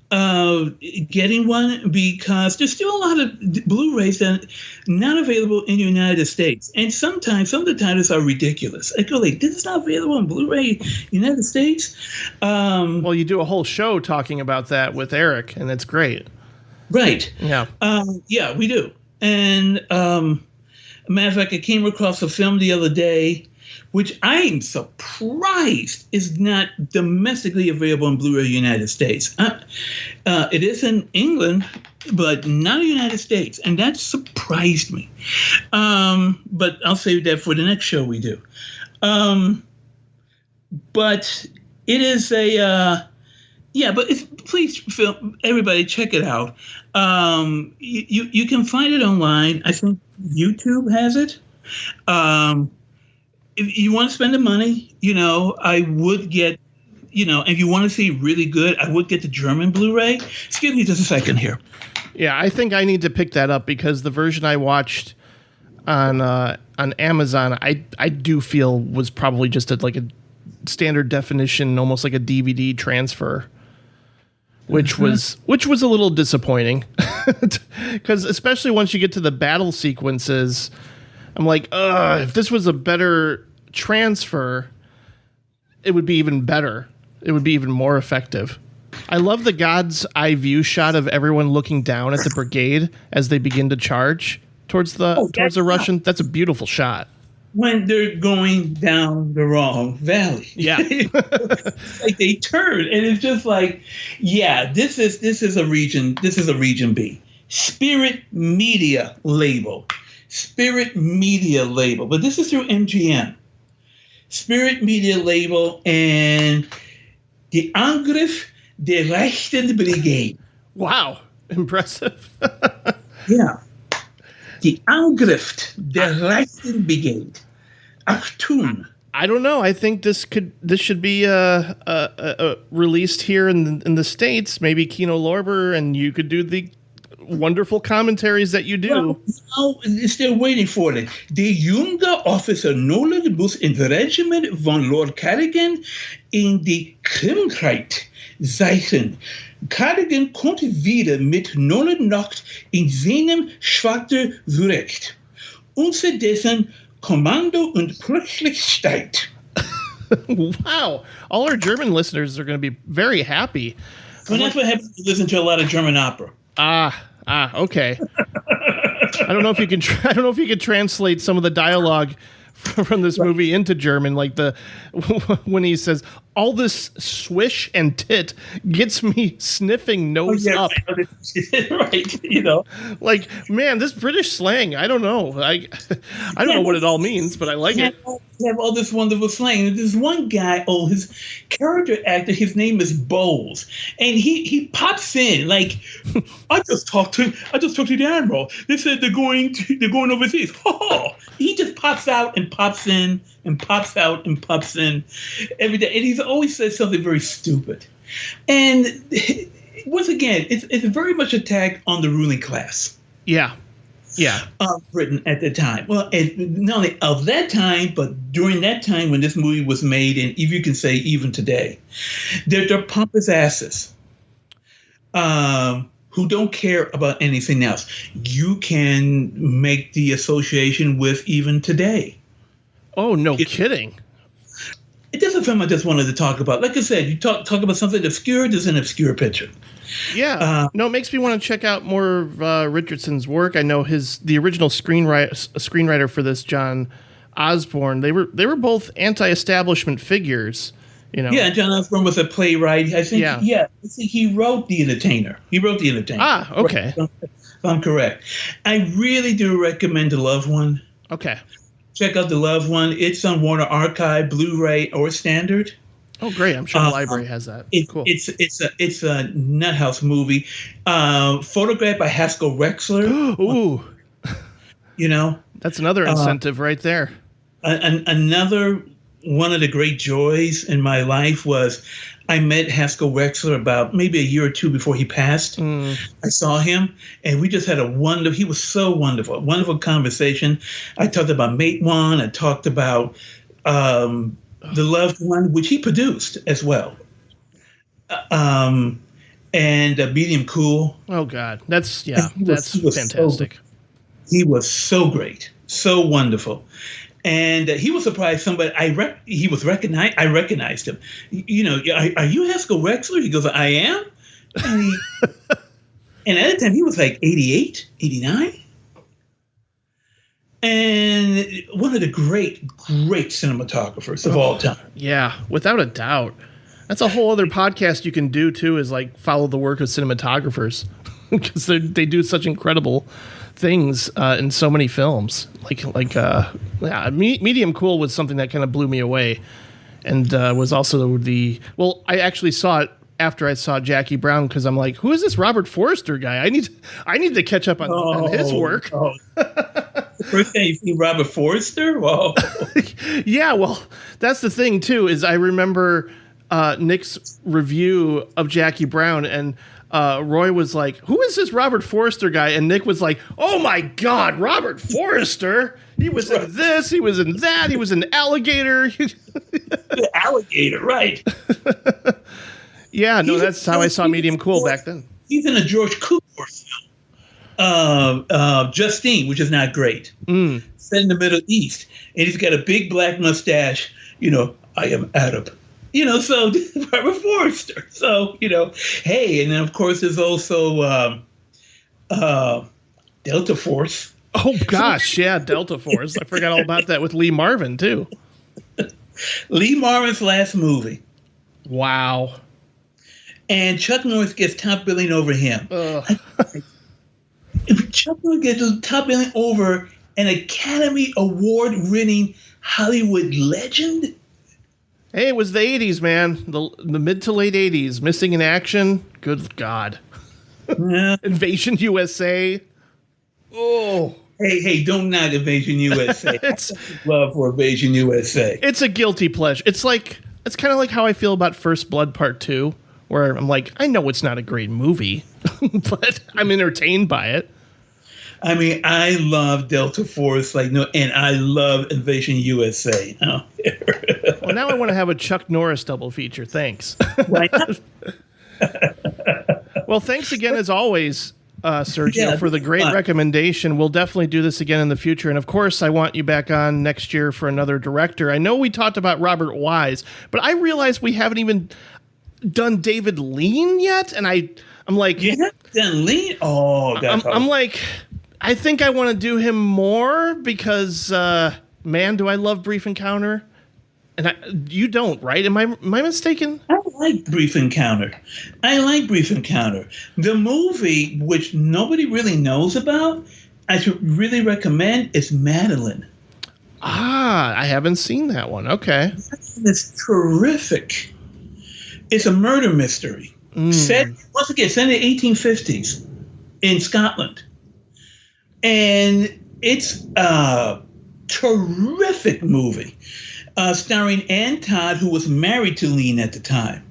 getting one because there's still a lot of Blu-rays that are not available in the United States. And sometimes some of the titles are ridiculous. I go like, this is not available on Blu-ray United States? Well, you do a whole show talking about that with Eric, and it's great. Right. Yeah. Yeah, we do. And a matter of fact, I came across a film the other day which I'm surprised is not domestically available in Blu-ray United States. It is in England, but not in the United States, and that surprised me. But I'll save that for the next show we do. But it is a... but please, everybody, check it out. You can find it online. I think YouTube has it. If you want to spend the money, I would get, if you want to see really good, I would get the German Blu-ray. Excuse me just a second here. Yeah, I think I need to pick that up because the version I watched on Amazon, I do feel was probably just like a standard definition, almost like a DVD transfer. Which was a little disappointing, because especially once you get to the battle sequences, I'm like, if this was a better transfer, it would be even better. It would be even more effective. I love the God's eye view shot of everyone looking down at the brigade as they begin to charge towards the Russian. That's a beautiful shot. When they're going down the wrong valley. Yeah. Like they turn and it's just like, this is a region B. Spirit Media label. But this is through MGM. Spirit Media label and the Angriff der Rechten Brigade. Wow. Impressive. Yeah. The Angriff der Rechten Brigade. Achtung. I don't know. I think this should be released here in the States. Maybe Kino Lorber, and you could do the wonderful commentaries that you do. Well, they're waiting for it. Der junge Officer Nolan muss in Regiment von Lord Cardigan in die Krimkeit zeichnen. Cardigan kommt wieder mit Nolan Nacht in seinem Schwachter zurecht. Unterdessen Kommando und plötzlich steigt. Wow. All our German listeners are going to be very happy. Well, that's what happens when you listen to a lot of German opera. Okay. I don't know if you can. I don't know if you could translate some of the dialogue from this movie into German, like when he says, "All this swish and tit gets me sniffing nose up." Right. Like, man, this British slang. I don't know. I don't know what it all means, but I like it. You have all this wonderful slang. There's one guy, his character actor, his name is Bowles, and he pops in like, I just talked to the admiral. They said they're going overseas. He just pops out and pops in and pops out and pops in every day, and he's always says something very stupid. And once again, it's very much attack on the ruling class. Yeah. Britain at the time. Well, not only of that time, but during that time when this movie was made, and if you can say even today, they're pompous asses who don't care about anything else. You can make the association with even today. Oh, no kidding. It doesn't film I just wanted to talk about. Like I said, you talk about something obscure, there's an obscure picture. Yeah. No, it makes me want to check out more of Richardson's work. I know the original screenwriter for this, John Osborne. They were both anti-establishment figures. Yeah, John Osborne was a playwright. I think. Yeah, I think he wrote The Entertainer. Ah, okay. If I'm correct. I really do recommend The Loved One. Okay. Check out The Loved One. It's on Warner Archive, Blu-ray, or Standard. Oh, great! I'm sure the library has that. Cool. It's a Nuthouse movie, photographed by Haskell Wexler. Ooh, that's another incentive right there. Another one of the great joys in my life was I met Haskell Wexler about maybe a year or two before he passed. I saw him, and we just had he was so wonderful conversation. I talked about Mate One. I talked about The Loved One, which he produced as well. And Medium Cool. Oh, God. That's fantastic. He was so great, so wonderful. And he was surprised somebody, he was recognized. I recognized him. Are you Haskell Wexler? He goes, I am. And at the time, he was like 88, 89. And one of the great cinematographers of all time. Yeah, without a doubt. That's a whole other podcast you can do, too, is like follow the work of cinematographers. Because they do such incredible things in so many films. Medium Cool was something that kind of blew me away. And was also I actually saw it after I saw Jackie Brown, because I'm like, who is this Robert Forster guy? I need to catch up on his work. First time you see Robert Forster? Whoa. Yeah, well, that's the thing, too, is I remember Nick's review of Jackie Brown, and Roy was like, who is this Robert Forster guy? And Nick was like, oh, my God, Robert Forster. He was in this, he was in that, he was in Alligator. The Alligator, right. Yeah, no, that's how I saw Medium Cool back then. He's in a George Cukor film, Justine, which is not great. Set in the Middle East. And he's got a big black mustache. I am Arab. So Robert Forster. So, hey, and then, of course, there's also Delta Force. Oh, gosh, yeah, Delta Force. I forgot all about that with Lee Marvin, too. Lee Marvin's last movie. Wow. And Chuck Norris gets top billing over him. If Chuck Norris gets top billing over an Academy Award-winning Hollywood legend? Hey, it was the 80s, man. The mid to late 80s. Missing in Action. Good God. Yeah. Invasion USA. Oh. Hey, don't knock Invasion USA. It's love for Invasion USA. It's a guilty pleasure. It's kind of like how I feel about First Blood Part 2, where I'm like, I know it's not a great movie. but I'm entertained by it. I mean, I love Delta Force, and I love Invasion USA. Oh. Well, now I want to have a Chuck Norris double feature. Thanks. Well, thanks again as always, Sergio, for the great recommendation. We'll definitely do this again in the future. And of course, I want you back on next year for another director. I know we talked about Robert Wise, but I realized we haven't even done David Lean yet. And I'm like, you haven't done Lean? Oh, that's I'm like, I think I want to do him more because, man, do I love Brief Encounter. And you don't, right? Am I mistaken? I like Brief Encounter. The movie, which nobody really knows about, I should really recommend, is Madeline. I haven't seen that one. Okay. It's terrific. It's a murder mystery. Set in the 1850s in Scotland. And it's a terrific movie. Starring Ann Todd, who was married to Lean at the time.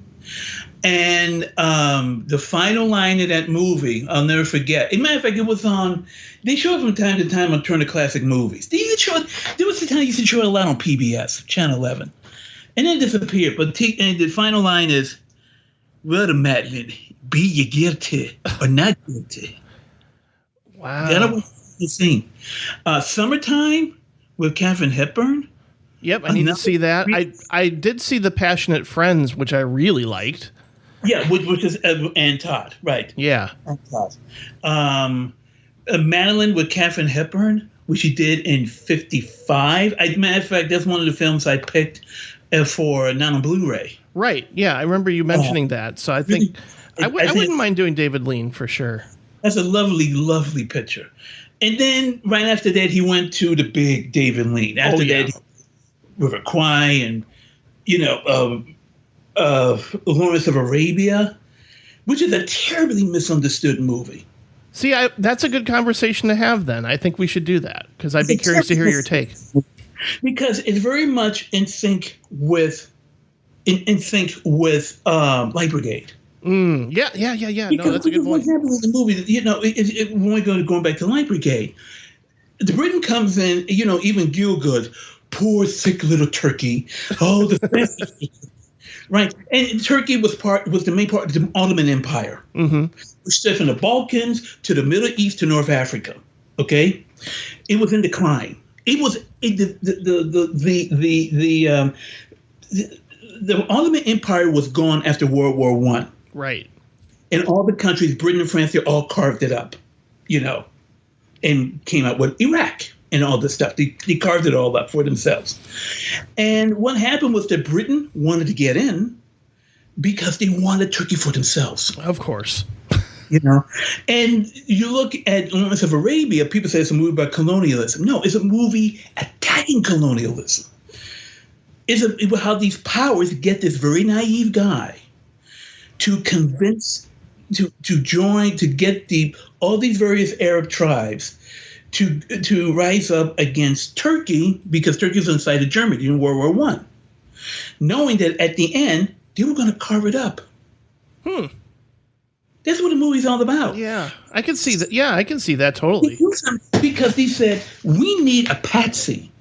And the final line of that movie, I'll never forget. As a matter of fact, it was on, they show it from time to time on Turner Classic Movies. There was the time they used to show it a lot on PBS, Channel 11. And then disappeared. But the final line is, well, Madeline, be you guilty or not guilty? Wow. That was the scene. Summertime with Katharine Hepburn. Yep, I need to see that. I did see The Passionate Friends, which I really liked. Yeah, which is Ann Todd, right? Yeah. Ann Todd. Madeline with Katharine Hepburn, which she did in 1955. Matter of fact, that's one of the films I picked for not on Blu-ray. Right. Yeah, I remember you mentioning that. So I think I wouldn't mind doing David Lean for sure. That's a lovely, lovely picture. And then right after that, he went to the big David Lean. After that. River Kwai and, Lawrence of Arabia, which is a terribly misunderstood movie. See, that's a good conversation to have then. I think we should do that because I'd be curious to hear your take. Because it's very much in sync with Light Brigade. Yeah. Because no, that's a good point. What happened in the movie, when we're going back to Light Brigade, the Britain comes in, even Gielgud, poor sick little Turkey. Oh, right. And Turkey was the main part of the Ottoman Empire, which stretched from the Balkans to the Middle East to North Africa. Okay, it was in decline. It was the Ottoman Empire was gone after World War I. Right. And all the countries, Britain and France, they all carved it up, and came out with Iraq. And all this stuff. They carved it all up for themselves. And what happened was that Britain wanted to get in because they wanted Turkey for themselves. Of course. And you look at Lawrence of Arabia, people say it's a movie about colonialism. No, it's a movie attacking colonialism. It's about how these powers get this very naive guy to convince, to join, to get all these various Arab tribes to rise up against Turkey because Turkey was on the side of Germany in World War I, knowing that at the end they were going to carve it up. That's what the movie's all about. Yeah, I can see that. Yeah, I can see that totally. Because he said we need a patsy.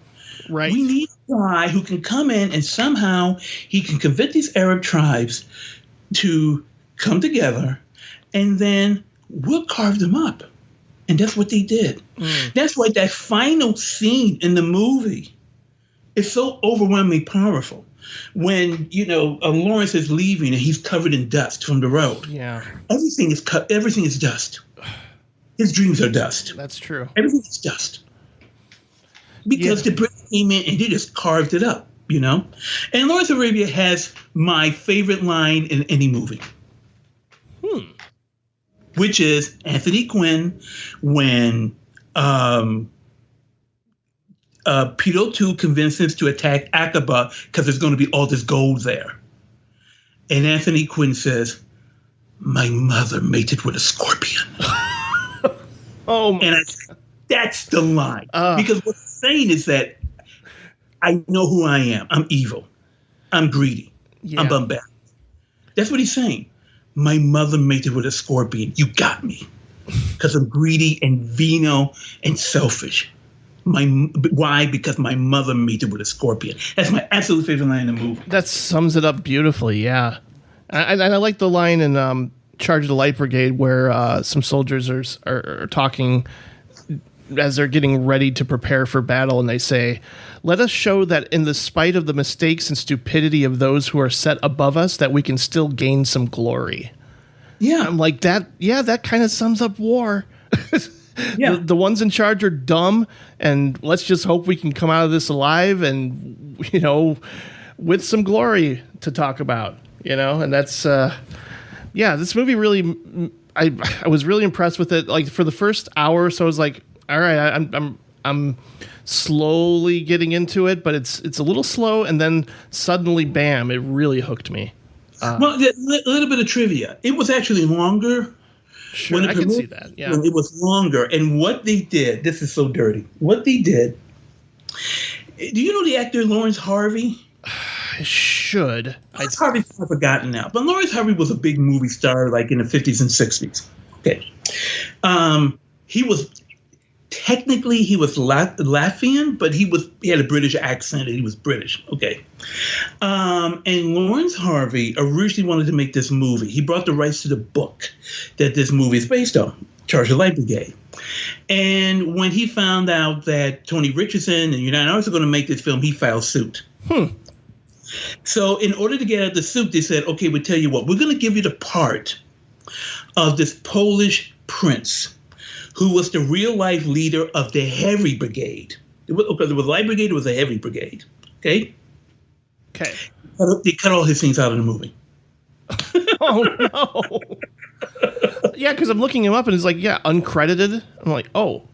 Right. We need a guy who can come in and somehow he can convince these Arab tribes to come together, and then we'll carve them up. And that's what they did. That's why that final scene in the movie is so overwhelmingly powerful. When, Lawrence is leaving and he's covered in dust from the road. Yeah. Everything is dust. His dreams are dust. That's true. Everything is dust. Because the Brits came in and they just carved it up, And Lawrence of Arabia has my favorite line in any movie. Which is Anthony Quinn when Peter O'Toole convinces to attack Aqaba because there's going to be all this gold there. And Anthony Quinn says, my mother mated with a scorpion. That's the line. Because what he's saying is that I know who I am. I'm evil. I'm greedy. Yeah. I'm bombastic. That's what he's saying. my mother mated with a scorpion. You got me. Because I'm greedy and venal and selfish. Why? Because my mother mated with a scorpion. That's my absolute favorite line in the movie. That sums it up beautifully, yeah. And I like the line in Charge of the Light Brigade where some soldiers are talking as they're getting ready to prepare for battle, and they say, "Let us show that in the spite of the mistakes and stupidity of those who are set above us, that we can still gain some glory." Yeah. I'm like, that kind of sums up war. Yeah. The ones in charge are dumb, and let's just hope we can come out of this alive and, with some glory to talk about, and that's, this movie really, I was really impressed with it. Like for the first hour or so, I was like, all right, I'm slowly getting into it, but it's a little slow, and then suddenly, bam, it really hooked me. Well, a little bit of trivia. It was actually longer. Sure, I can see that. Yeah, it was longer, and what they did. This is so dirty. What they did. Do you know the actor Lawrence Harvey? I should. Lawrence Harvey's forgotten now, but Lawrence Harvey was a big movie star, like in the 50s and 60s. Okay, he was. Technically, he was Latvian, but he had a British accent, and he was British. Okay. And Lawrence Harvey originally wanted to make this movie. He brought the rights to the book that this movie is based on, Charge of the Light Brigade. And when he found out that Tony Richardson and United Artists were going to make this film, he filed suit. So in order to get out of the suit, they said, okay, we'll tell you what, we're going to give you the part of this Polish prince who was the real-life leader of the Heavy Brigade. There was the Light Brigade, there was the Heavy Brigade. Okay? Okay. They cut all his scenes out of the movie. Oh, no. Yeah, because I'm looking him up, and it's like, uncredited. I'm like, oh,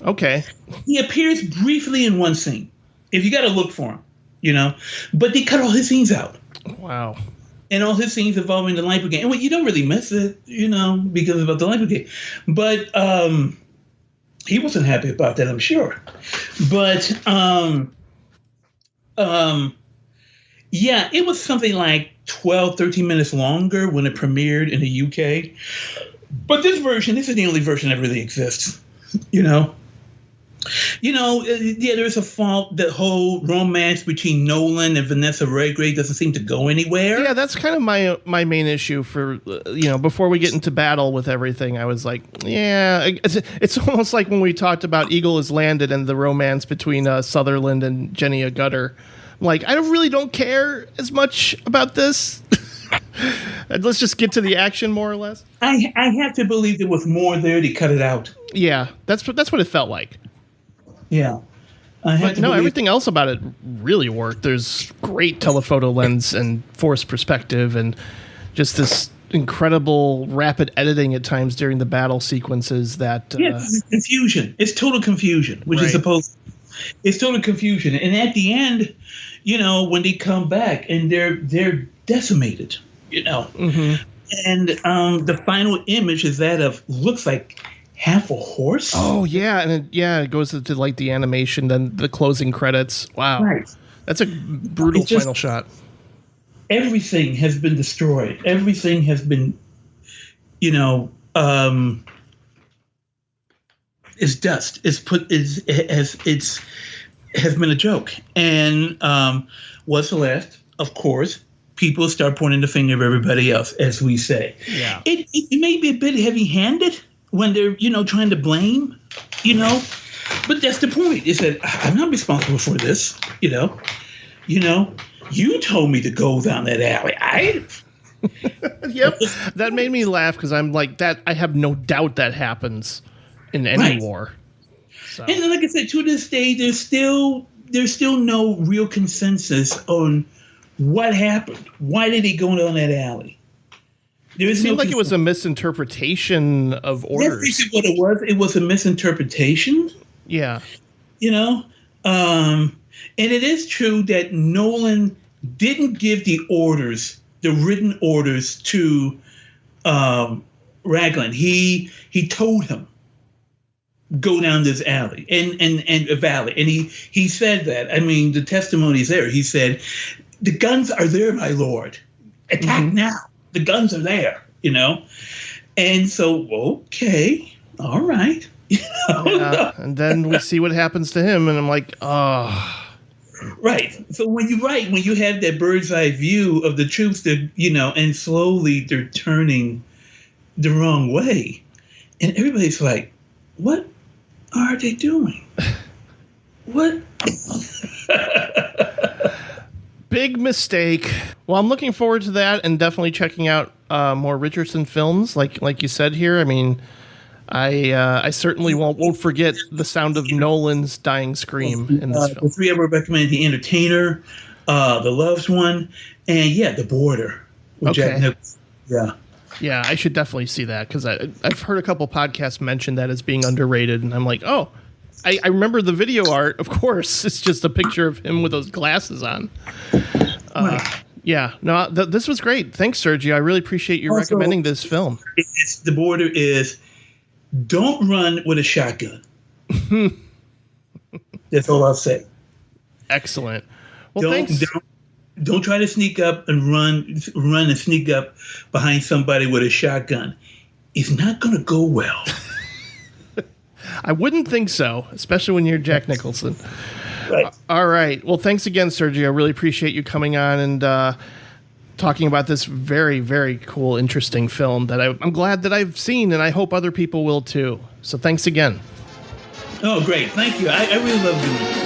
okay. He appears briefly in one scene. If you got to look for him, But they cut all his scenes out. Wow. And all his scenes involving the Light Brigade. And you don't really miss it, because of the Light Brigade. But he wasn't happy about that, I'm sure. But, it was something like 12, 13 minutes longer when it premiered in the UK. But this is the only version that really exists, there's a fault. The whole romance between Nolan and Vanessa Redgrave doesn't seem to go anywhere. Yeah, that's kind of my main issue for, before we get into battle with everything. I was like, it's almost like when we talked about Eagle Has Landed and the romance between Sutherland and Jenny Agutter. I'm like, I really don't care as much about this. Let's just get to the action, more or less. I have to believe there was more there. They cut it out. Yeah, that's what it felt like. Yeah. Everything else about it really worked. There's great telephoto lens and forced perspective and just this incredible rapid editing at times during the battle sequences that... it's confusion. It's total confusion, which is supposed... It's total confusion. And at the end, when they come back and they're decimated, Mm-hmm. And the final image is that of, looks like... half a horse? Oh, yeah. And it goes to like the animation, then the closing credits. Wow. Right. That's a brutal final shot. Everything has been destroyed. Everything has been, is dust. It's has been a joke. And what's left, of course, people start pointing the finger at everybody else, as we say. Yeah. It may be a bit heavy-handed when they're, trying to blame, but that's the point, is that I'm not responsible for this, you told me to go down that alley. Yep. That made me laugh because I'm like, that. I have no doubt that happens in any war. So. And like I said, to this day, there's still no real consensus on what happened. Why did he go down that alley? It seemed like it was a misinterpretation of orders. That's what it was. It was a misinterpretation. Yeah. And it is true that Nolan didn't give the written orders to Raglan. He told him, go down this alley and a valley. And he said that. I mean, the testimony is there. He said, the guns are there, my lord. Attack now. the guns are there, And so, okay, all right. Yeah, and then we see what happens to him, and I'm like, oh. Right. So when you have that bird's eye view of the troops that, and slowly they're turning the wrong way. And everybody's like, what are they doing? What? Big mistake. Well, I'm looking forward to that and definitely checking out more Richardson films, like you said here. I mean, I certainly won't forget the sound of Nolan's dying scream in this film. The three I would recommend: The Entertainer, The Loves One, and The Border with Jack Nicholson. Yeah, I should definitely see that because I've heard a couple podcasts mention that as being underrated, and I'm like, oh, I remember the video art. Of course, it's just a picture of him with those glasses on. Yeah, no, this was great. Thanks, Sergio. I really appreciate you recommending this film. The Border is. Don't run with a shotgun. That's all I'll say. Excellent. Well, thanks. Don't try to sneak up and run and sneak up behind somebody with a shotgun. It's not going to go well. I wouldn't think so, especially when you're Jack Nicholson. Right. All right. Well, thanks again, Sergio. I really appreciate you coming on and talking about this very, very cool, interesting film that I'm glad that I've seen, and I hope other people will too. So thanks again. Oh, great. Thank you. I really love doing it.